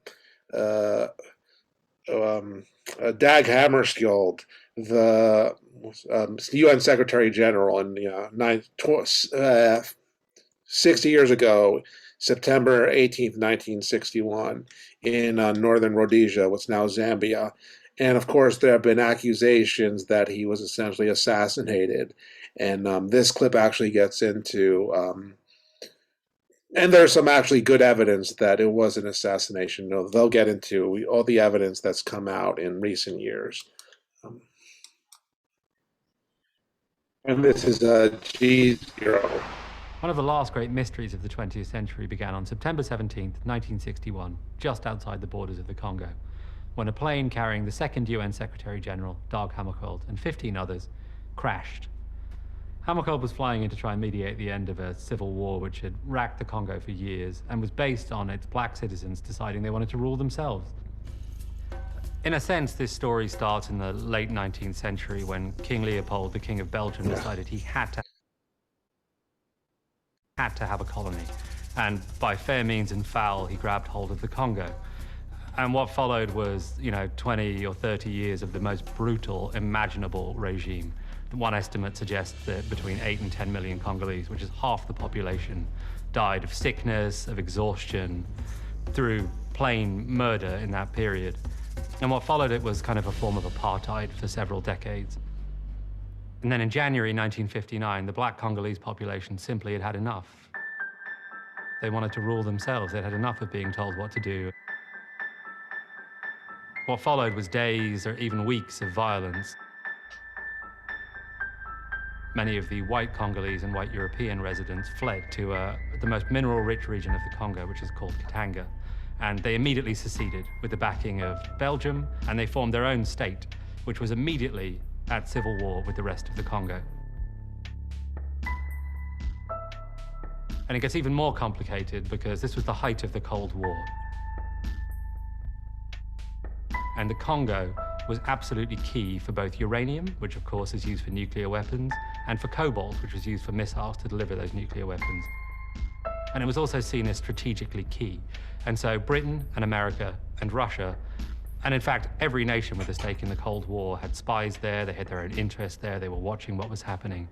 Hammarskjöld, the UN Secretary General, in 60 years ago, September 18th, 1961, in northern Rhodesia, what's now Zambia. And of course, there have been accusations that he was essentially assassinated. And this clip actually gets into, and there's some actually good evidence that it was an assassination. They'll get into all the evidence that's come out in recent years. And this is G0. One of the last great mysteries of the 20th century began on September 17th, 1961, just outside the borders of the Congo, when a plane carrying the second UN Secretary General, Dag Hammarskjöld, and 15 others crashed. Hammarskjöld was flying in to try and mediate the end of a civil war which had racked the Congo for years and was based on its black citizens deciding they wanted to rule themselves. In a sense, this story starts in the late 19th century when King Leopold, the King of Belgium, decided he had to have a colony. And by fair means and foul, he grabbed hold of the Congo. And what followed was, 20 or 30 years of the most brutal imaginable regime. One estimate suggests that between 8 and 10 million Congolese, which is half the population, died of sickness, of exhaustion, through plain murder in that period. And what followed it was kind of a form of apartheid for several decades. And then in January 1959, the black Congolese population simply had had enough. They wanted to rule themselves. They'd had enough of being told what to do. What followed was days or even weeks of violence. Many of the white Congolese and white European residents fled to the most mineral-rich region of the Congo, which is called Katanga. And they immediately seceded with the backing of Belgium, and they formed their own state, which was immediately at civil war with the rest of the Congo. And it gets even more complicated because this was the height of the Cold War. And the Congo was absolutely key for both uranium, which of course is used for nuclear weapons, and for cobalt, which was used for missiles to deliver those nuclear weapons. And it was also seen as strategically key. And so Britain and America and Russia, and in fact every nation with a stake in the Cold War, had spies there, they had their own interests there, they were watching what was happening.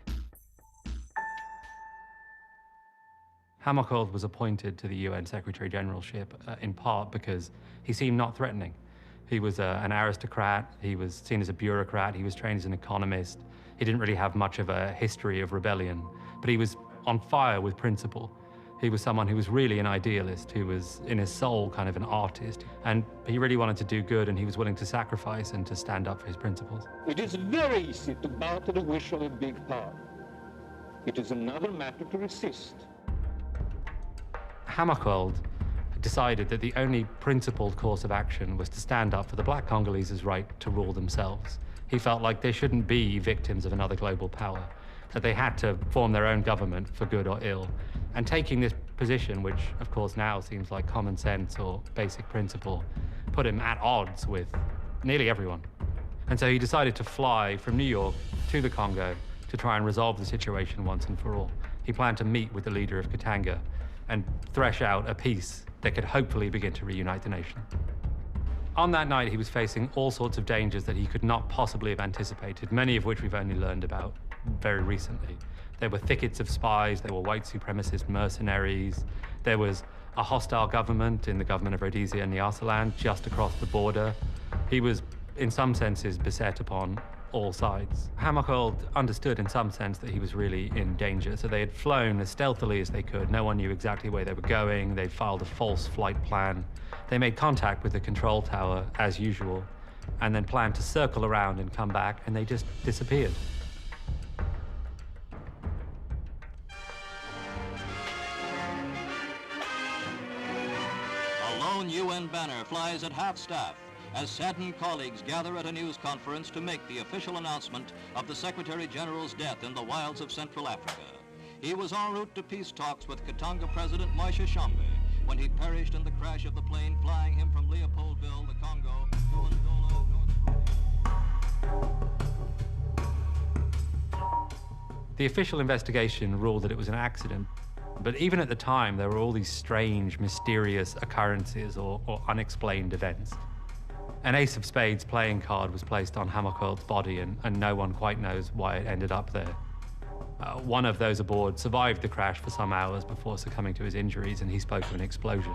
Hammarskjöld was appointed to the UN Secretary Generalship in part because he seemed not threatening. He was an aristocrat, he was seen as a bureaucrat, he was trained as an economist. He didn't really have much of a history of rebellion, but he was on fire with principle. He was someone who was really an idealist, who was in his soul kind of an artist, and he really wanted to do good, and he was willing to sacrifice and to stand up for his principles. It is very easy to bow to the wish of a big power. It is another matter to resist. Hammarskjöld decided that the only principled course of action was to stand up for the black Congolese's right to rule themselves. He felt like they shouldn't be victims of another global power. that they had to form their own government for good or ill. And taking this position, which of course now seems like common sense or basic principle, put him at odds with nearly everyone. And so he decided to fly from New York to the Congo to try and resolve the situation once and for all. He planned to meet with the leader of Katanga and thresh out a peace that could hopefully begin to reunite the nation. On that night, he was facing all sorts of dangers that he could not possibly have anticipated, many of which we've only learned about very recently. There were thickets of spies, there were white supremacist mercenaries, there was a hostile government in the government of Rhodesia and Nyasaland just across the border. He was, in some senses, beset upon all sides. Hammarskjöld understood in some sense that he was really in danger, so they had flown as stealthily as they could. No one knew exactly where they were going. They filed a false flight plan. They made contact with the control tower as usual, and then planned to circle around and come back, and they just disappeared. A lone UN banner flies at half-staff as saddened colleagues gather at a news conference to make the official announcement of the Secretary-General's death in the wilds of Central Africa. He was en route to peace talks with Katanga President Moise Tshombe when he perished in the crash of the plane flying him from Leopoldville, the Congo, to Angola, North Korea. The official investigation ruled that it was an accident, but even at the time, there were all these strange, mysterious occurrences or unexplained events. An ace of spades playing card was placed on Hammarskjöld's body, and no one quite knows why it ended up there. One of those aboard survived the crash for some hours before succumbing to his injuries, and he spoke of an explosion.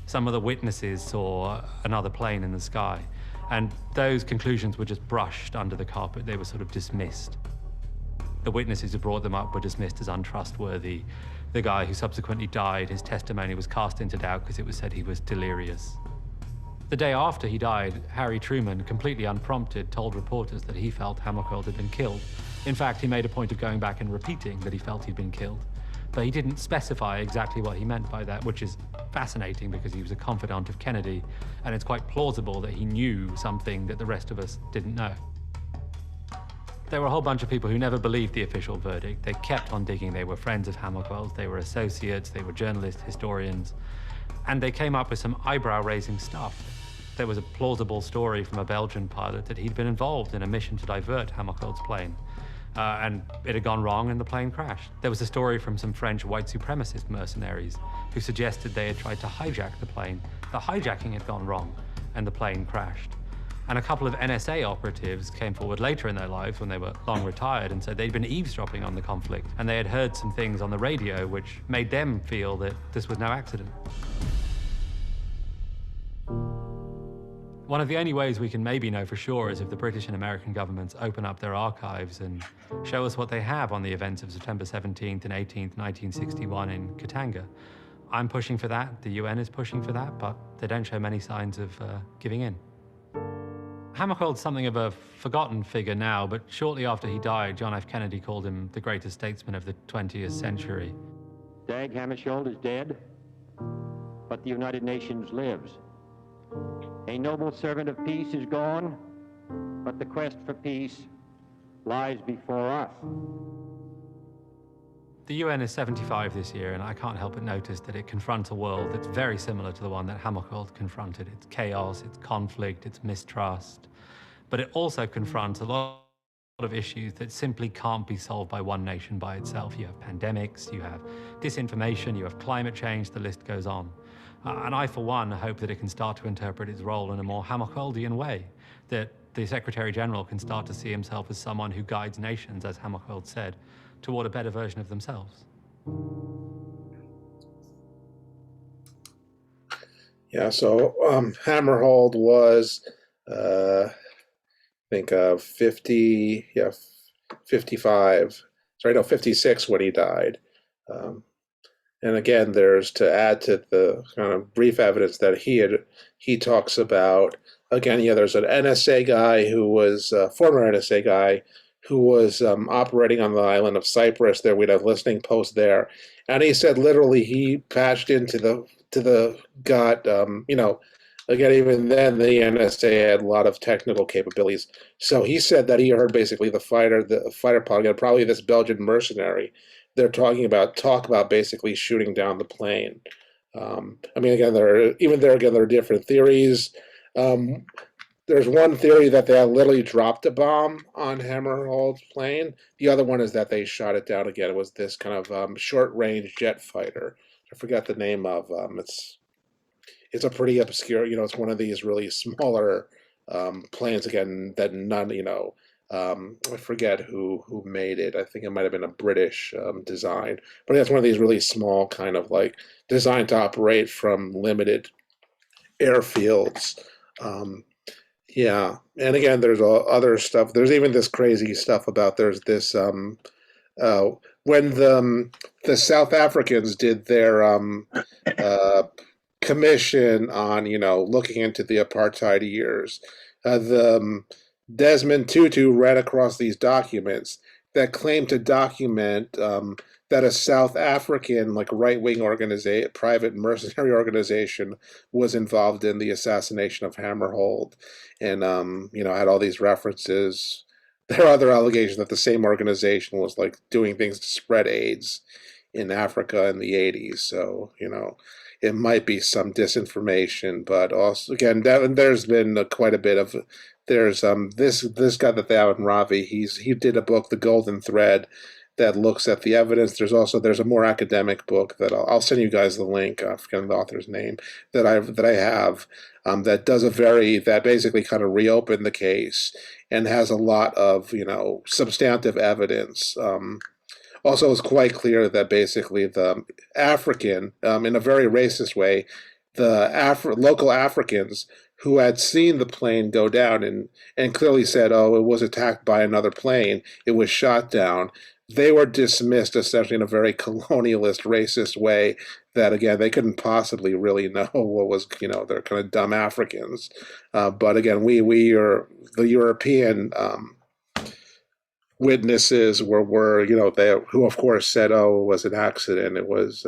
Some of the witnesses saw another plane in the sky, and those conclusions were just brushed under the carpet. They were sort of dismissed. The witnesses who brought them up were dismissed as untrustworthy. The guy who subsequently died, his testimony was cast into doubt because it was said he was delirious. The day after he died, Harry Truman, completely unprompted, told reporters that he felt Hammarskjöld had been killed. In fact, he made a point of going back and repeating that he felt he'd been killed. But he didn't specify exactly what he meant by that, which is fascinating because he was a confidant of Kennedy, and it's quite plausible that he knew something that the rest of us didn't know. There were a whole bunch of people who never believed the official verdict. They kept on digging. They were friends of Hammarskjöld's, they were associates, they were journalists, historians, and they came up with some eyebrow-raising stuff. There was a plausible story from a Belgian pilot that he'd been involved in a mission to divert Hammarskjöld's plane, and it had gone wrong and the plane crashed. There was a story from some French white supremacist mercenaries who suggested they had tried to hijack the plane. The hijacking had gone wrong and the plane crashed. And a couple of NSA operatives came forward later in their lives when they were long retired and said they'd been eavesdropping on the conflict and they had heard some things on the radio which made them feel that this was no accident. One of the only ways we can maybe know for sure is if the British and American governments open up their archives and show us what they have on the events of September 17th and 18th, 1961 in Katanga. I'm pushing for that, the UN is pushing for that, but they don't show many signs of giving in. Hammarskjöld's something of a forgotten figure now, but shortly after he died, John F. Kennedy called him the greatest statesman of the 20th century. Dag Hammarskjöld is dead, but the United Nations lives. A noble servant of peace is gone, but the quest for peace lies before us. The UN is 75 this year, and I can't help but notice that it confronts a world that's very similar to the one that Hammarskjöld confronted. It's chaos, it's conflict, it's mistrust. But it also confronts a lot of issues that simply can't be solved by one nation by itself. You have pandemics, you have disinformation, you have climate change, the list goes on. And I, for one, hope that it can start to interpret its role in a more Hammarskjöldian way, that the Secretary General can start to see himself as someone who guides nations, as Hammarskjöld said, toward a better version of themselves. Yeah, so Hammarskjöld was, I think, 55, sorry, no, 56 when he died. And again, there's to add to the kind of brief evidence that he talks about, again, yeah, there's an NSA guy who was, former NSA guy, who was operating on the island of Cyprus. There we'd have listening posts there, and he said literally he patched into the got again, even then, the NSA had a lot of technical capabilities. So he said that he heard basically the fighter pilot, probably this Belgian mercenary. They're talk about basically shooting down the plane. I mean, again, there are different theories. There's one theory that they literally dropped a bomb on Hammerhold's plane. The other one is that they shot it down again. It was this kind of short-range jet fighter. I forgot the name of. It's a pretty obscure. It's one of these really smaller planes. Again, that none. I forget who made it. I think it might have been a British design, but it's one of these really small, kind of like designed to operate from limited airfields. Yeah, and again, there's other stuff. There's even this crazy stuff about there's this when the South Africans did their commission on looking into the apartheid years, the Desmond Tutu read across these documents that claim to document that a South African right-wing private mercenary organization was involved in the assassination of Hammerhold, and had all these references. There are other allegations that the same organization was doing things to spread AIDS in Africa in the 80s. So it might be some disinformation, but also again there's been quite a bit of. There's this guy that they have in Ravi. He did a book, The Golden Thread, that looks at the evidence. There's a more academic book that I'll send you guys the link. I'm forgetting the author's name that I have that does that basically kind of reopened the case and has a lot of substantive evidence. Also, it's quite clear that basically the African, in a very racist way, the local Africans who had seen the plane go down and clearly said, "Oh, it was attacked by another plane. It was shot down." They were dismissed essentially in a very colonialist, racist way that, again, they couldn't possibly really know what was, they're kind of dumb Africans. But again, we are the European witnesses were they who of course said, "Oh, it was an accident. It was."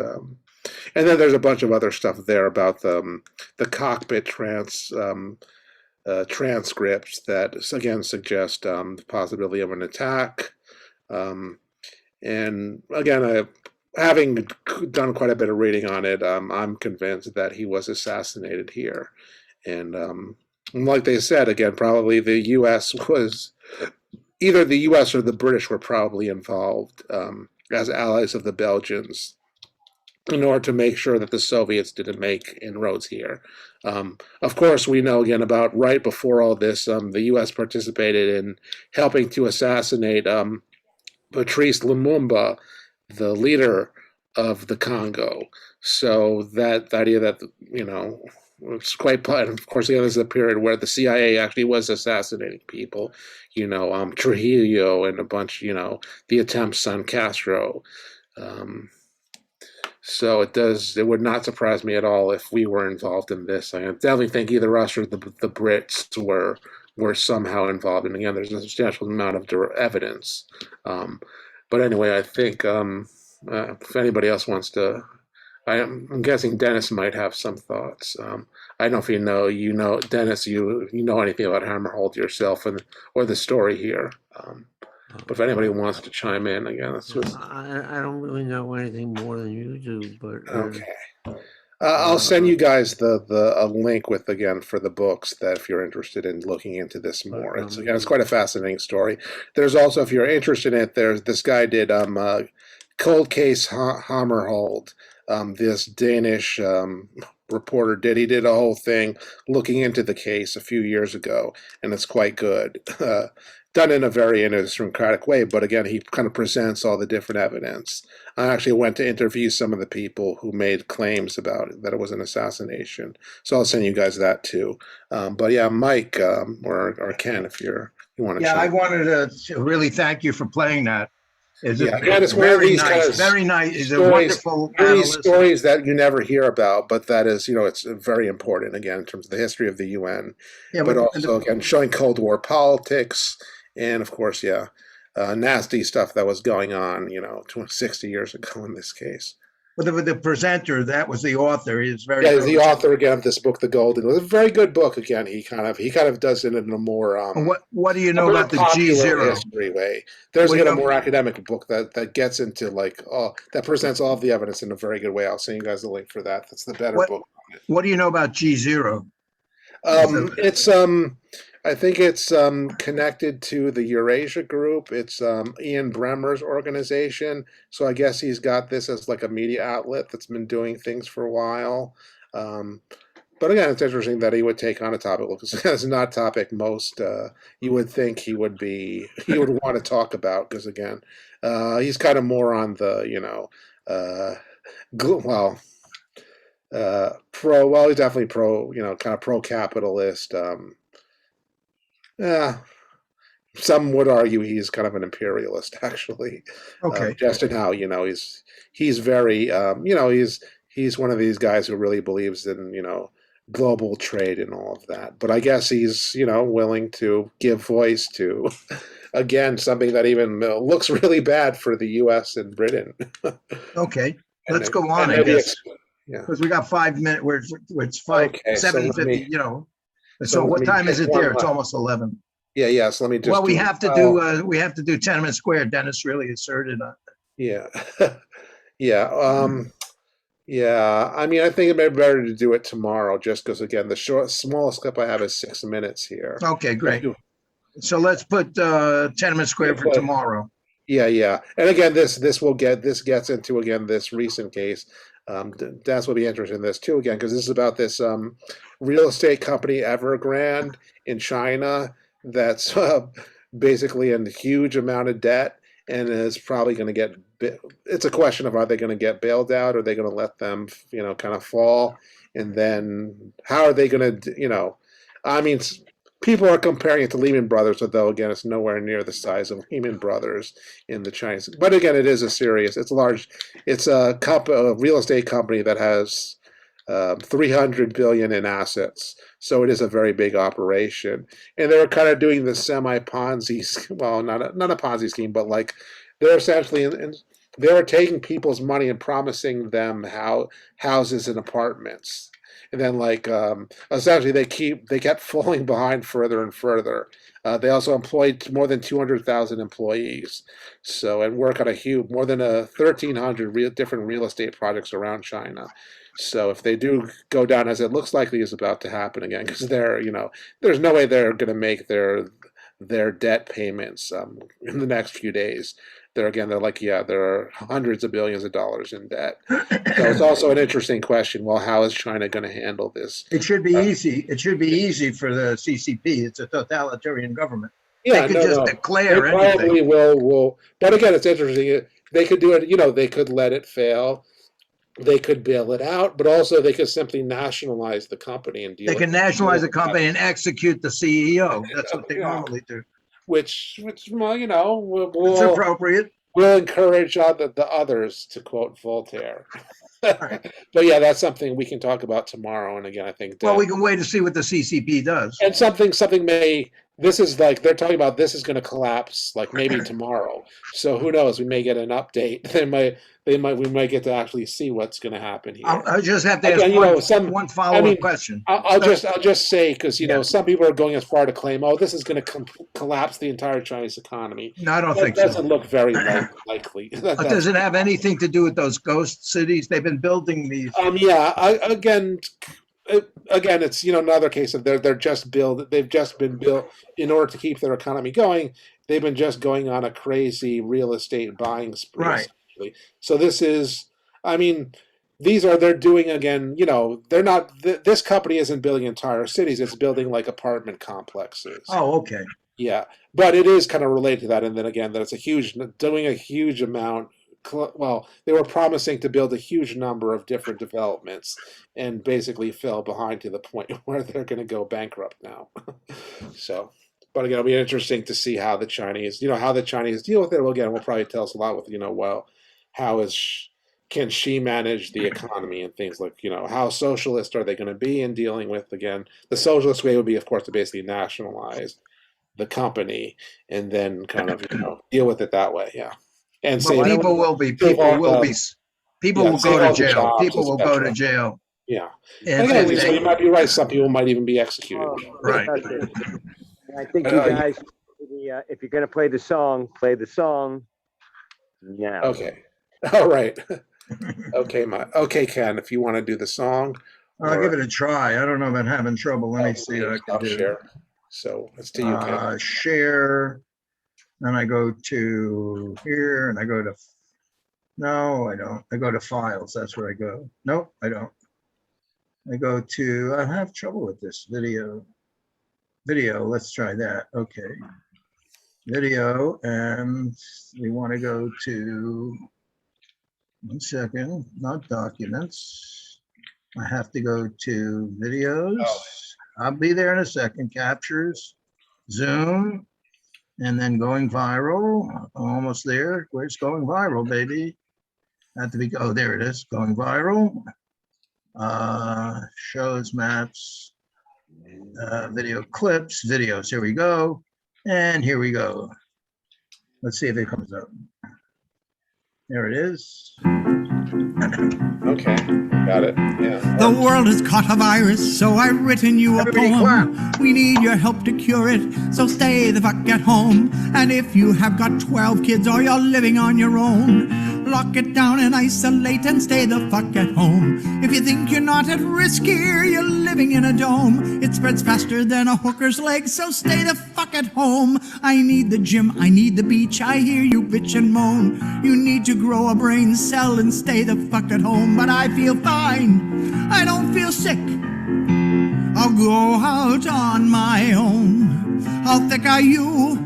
And then there's a bunch of other stuff there about the cockpit transcripts that again suggest the possibility of an attack. And again, having done quite a bit of reading on it, I'm convinced that he was assassinated here. And like they said, again, probably the U.S. was either the U.S. or the British were probably involved as allies of the Belgians in order to make sure that the Soviets didn't make inroads here. Of course, we know again about right before all this, the U.S. participated in helping to assassinate Patrice Lumumba, the leader of the Congo. So the idea that it's quite. Of course, this is a period where the CIA actually was assassinating people. Trujillo and a bunch. The attempts on Castro. So it would not surprise me at all if we were involved in this. I definitely think either us or the Brits were somehow involved. And again, there's a substantial amount of evidence. But anyway, I think if anybody else wants to, I'm guessing Dennis might have some thoughts. I don't know if you know, Dennis, you know anything about Hammerhold yourself or the story here. But if anybody wants to chime in, again, I don't really know anything more than you do, but okay. I'll send you guys a link with again for the books that if you're interested in looking into this more. It's quite a fascinating story. There's also, if you're interested in it, there's this guy did Cold Case Hammerhold. This Danish reporter he did a whole thing looking into the case a few years ago, and it's quite good. Done in a very idiosyncratic way, but again, he kind of presents all the different evidence. I actually went to interview some of the people who made claims about it, that it was an assassination. So I'll send you guys that too. But yeah, Mike or Ken, if you want to. Yeah, I wanted to really thank you for playing that. It's very nice. Very nice. It's a wonderful stories that you never hear about, but that is, it's very important again in terms of the history of the UN. Yeah, but also again showing Cold War politics. And of course, nasty stuff that was going on, 60 years ago in this case. But the presenter, that was the author. He was very Yeah, he's the good. author again of this book, The Golden. It was a very good book. Again, he kind of does it in a more What do you know a more about the popular G0? history way. There's What do again you a know- more academic book that gets into that presents all of the evidence in a very good way. I'll send you guys the link for that. That's the better What book. What do you know about G0? It's I think it's connected to the Eurasia Group. It's Ian Bremmer's organization. So I guess he's got this as like a media outlet that's been doing things for a while. But again, it's interesting that he would take on a topic because it's not a topic most you would think he would want to talk about because again, he's kind of more on the he's definitely pro kind of pro capitalist. Yeah, some would argue he's kind of an imperialist, actually. Okay. Just in how he's very he's one of these guys who really believes in global trade and all of that. But I guess he's willing to give voice to again something that even looks really bad for the U.S. and Britain. Okay, And let's they- go on. and I maybe guess yeah. because we got 5 minutes. Where it's 5 Okay, so 7:50. let me- So let what me time pick is it one there? It's left. almost 11. Yeah. So let me just. Well, we have to do Tenement Square. Dennis really asserted on it. Yeah. Yeah. Yeah. I mean, I think it may be better to do it tomorrow, just because again, the smallest clip I have is 6 minutes here. Okay, great. So let's put Tenement Square for tomorrow. Yeah. And again, this gets into again this recent case. Dennis will be interested in this too again because this is about this real estate company Evergrande in China that's basically in a huge amount of debt and is probably going to get. It's a question of are they going to get bailed out? Or are they going to let them kind of fall? And then how are they going to I mean. People are comparing it to Lehman Brothers, although again, it's nowhere near the size of Lehman Brothers in the Chinese. But again, it's a real estate company that has 300 billion in assets, so it is a very big operation. And they're kind of doing the semi-Ponzi, well, not a Ponzi scheme, but like they're essentially they're taking people's money and promising them houses and apartments. And then, essentially, they kept falling behind further and further. They also employed more than 200,000 employees, and work on more than 1,300 different real estate projects around China. So if they do go down as it looks likely is about to happen again, because there's no way they're going to make their debt payments in the next few days. There are hundreds of billions of dollars in debt. So it's also an interesting question. Well, how is China going to handle this? It should be easy. It should be easy for the CCP. It's a totalitarian government. Yeah, they could just declare they anything. probably will. But again, it's interesting. They could do it. They could let it fail. They could bail it out, but also they could simply nationalize the company and deal. They can nationalize the company and execute the CEO. That's what they normally do. Which it's appropriate. Will encourage the others, to quote Voltaire. But yeah, that's something we can talk about tomorrow. And again, I think we can wait to see what the CCP does. And something may. This is like they're talking about. This is going to collapse like maybe tomorrow. So who knows? We may get an update. We might get to actually see what's going to happen here. I just have to ask one follow-up question. I'll just say because some people are going as far to claim, this is going to collapse the entire Chinese economy. No, I don't think so. That doesn't look very likely. Does it have anything to do with those ghost cities? They've been building these. Again, it's another case of they've just been built in order to keep their economy going. They've been just going on a crazy real estate buying spree. Right. So this is, they're doing again, they're not, this company isn't building entire cities, it's building like apartment complexes. Oh, okay. Yeah. But it is kind of related to that. And then again, that it's doing a huge amount. Well, they were promising to build a huge number of different developments and basically fell behind to the point where they're going to go bankrupt now. So. But again, it'll be interesting to see how the Chinese deal with it. Well, again, will probably tell us a lot with, can Xi manage the economy and things like, how socialist are they going to be in dealing with, again, the socialist way would be, of course, to basically nationalize the company and then kind of, deal with it that way. Yeah. And people will be People Yeah, will save go to all the jail. jobs, People will go to etc. jail. Yeah. And Again, if Lisa, they- you might be right. Some people might even be executed. Right. I think you guys, if you're going to play the song now. Okay. All right. Okay, Ken, if you want to do the song. I'll give it a try. I don't know about having trouble. Let me see what I can I'll do. share. So it's to you, Ken. Share. Then I go to here and I go to, no, I don't. I go to files. That's where I go. Nope, I don't. I go to, I have trouble with this video. Let's try that. Okay. Video, and we want to go to, 1 second, not documents. I have to go to videos. I'll be there in a second. Captures, Zoom, and then going viral. I'm almost there. Where's going viral, baby? Have to be, oh, there it is, going viral. Shows, maps, video clips, videos. Here we go. And here we go. Let's see if it comes up. There it is. Okay, got it. Yeah. The world has caught a virus, so I've written you a poem. We need your help to cure it, so stay the fuck at home. And if you have got 12 kids or you're living on your own, lock it down and isolate and stay the fuck at home. If you think you're not at risk here, you're living in a dome. It spreads faster than a hooker's leg, so stay the fuck at home. I need the gym, I need the beach, I hear you bitch and moan. You need to grow a brain cell and stay the fuck at home. But I feel fine, I don't feel sick. I'll go out on my own. How thick are you,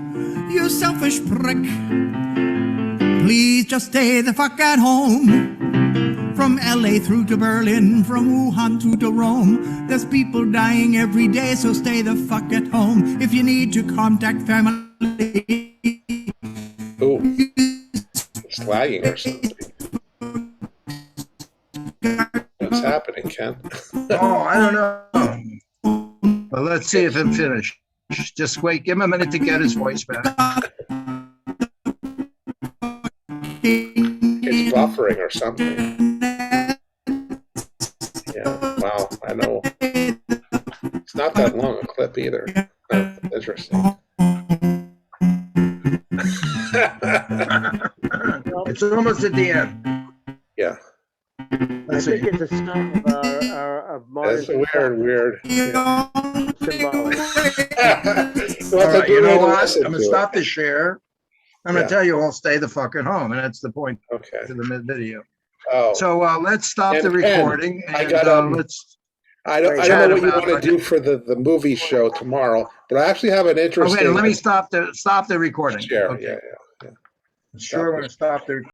you selfish prick? Please just stay the fuck at home. From LA through to Berlin, from Wuhan through to Rome, there's people dying every day, so stay the fuck at home. If you need to contact family. Oh, it's lagging or something. What's happening, Ken? Oh, I don't know. Well, let's see if I'm finished. Just wait, give him a minute to get his voice back. It's buffering or something. Yeah, wow, I know. It's not that long a clip either. Oh, interesting. It's almost at the end. Yeah. I think it's a sign of our modern. That's weird. Yeah. Symbolic. All right, you know what? I'm gonna stop the share. I'm gonna tell you all stay the fuck at home, and that's the point to the video. Oh. So let's stop the recording. I And, got let's. I don't know what you want to do for the movie show tomorrow, but I actually have an interesting. Okay, let me stop the recording. Share. Okay. Yeah. Sure, I'm gonna stop the.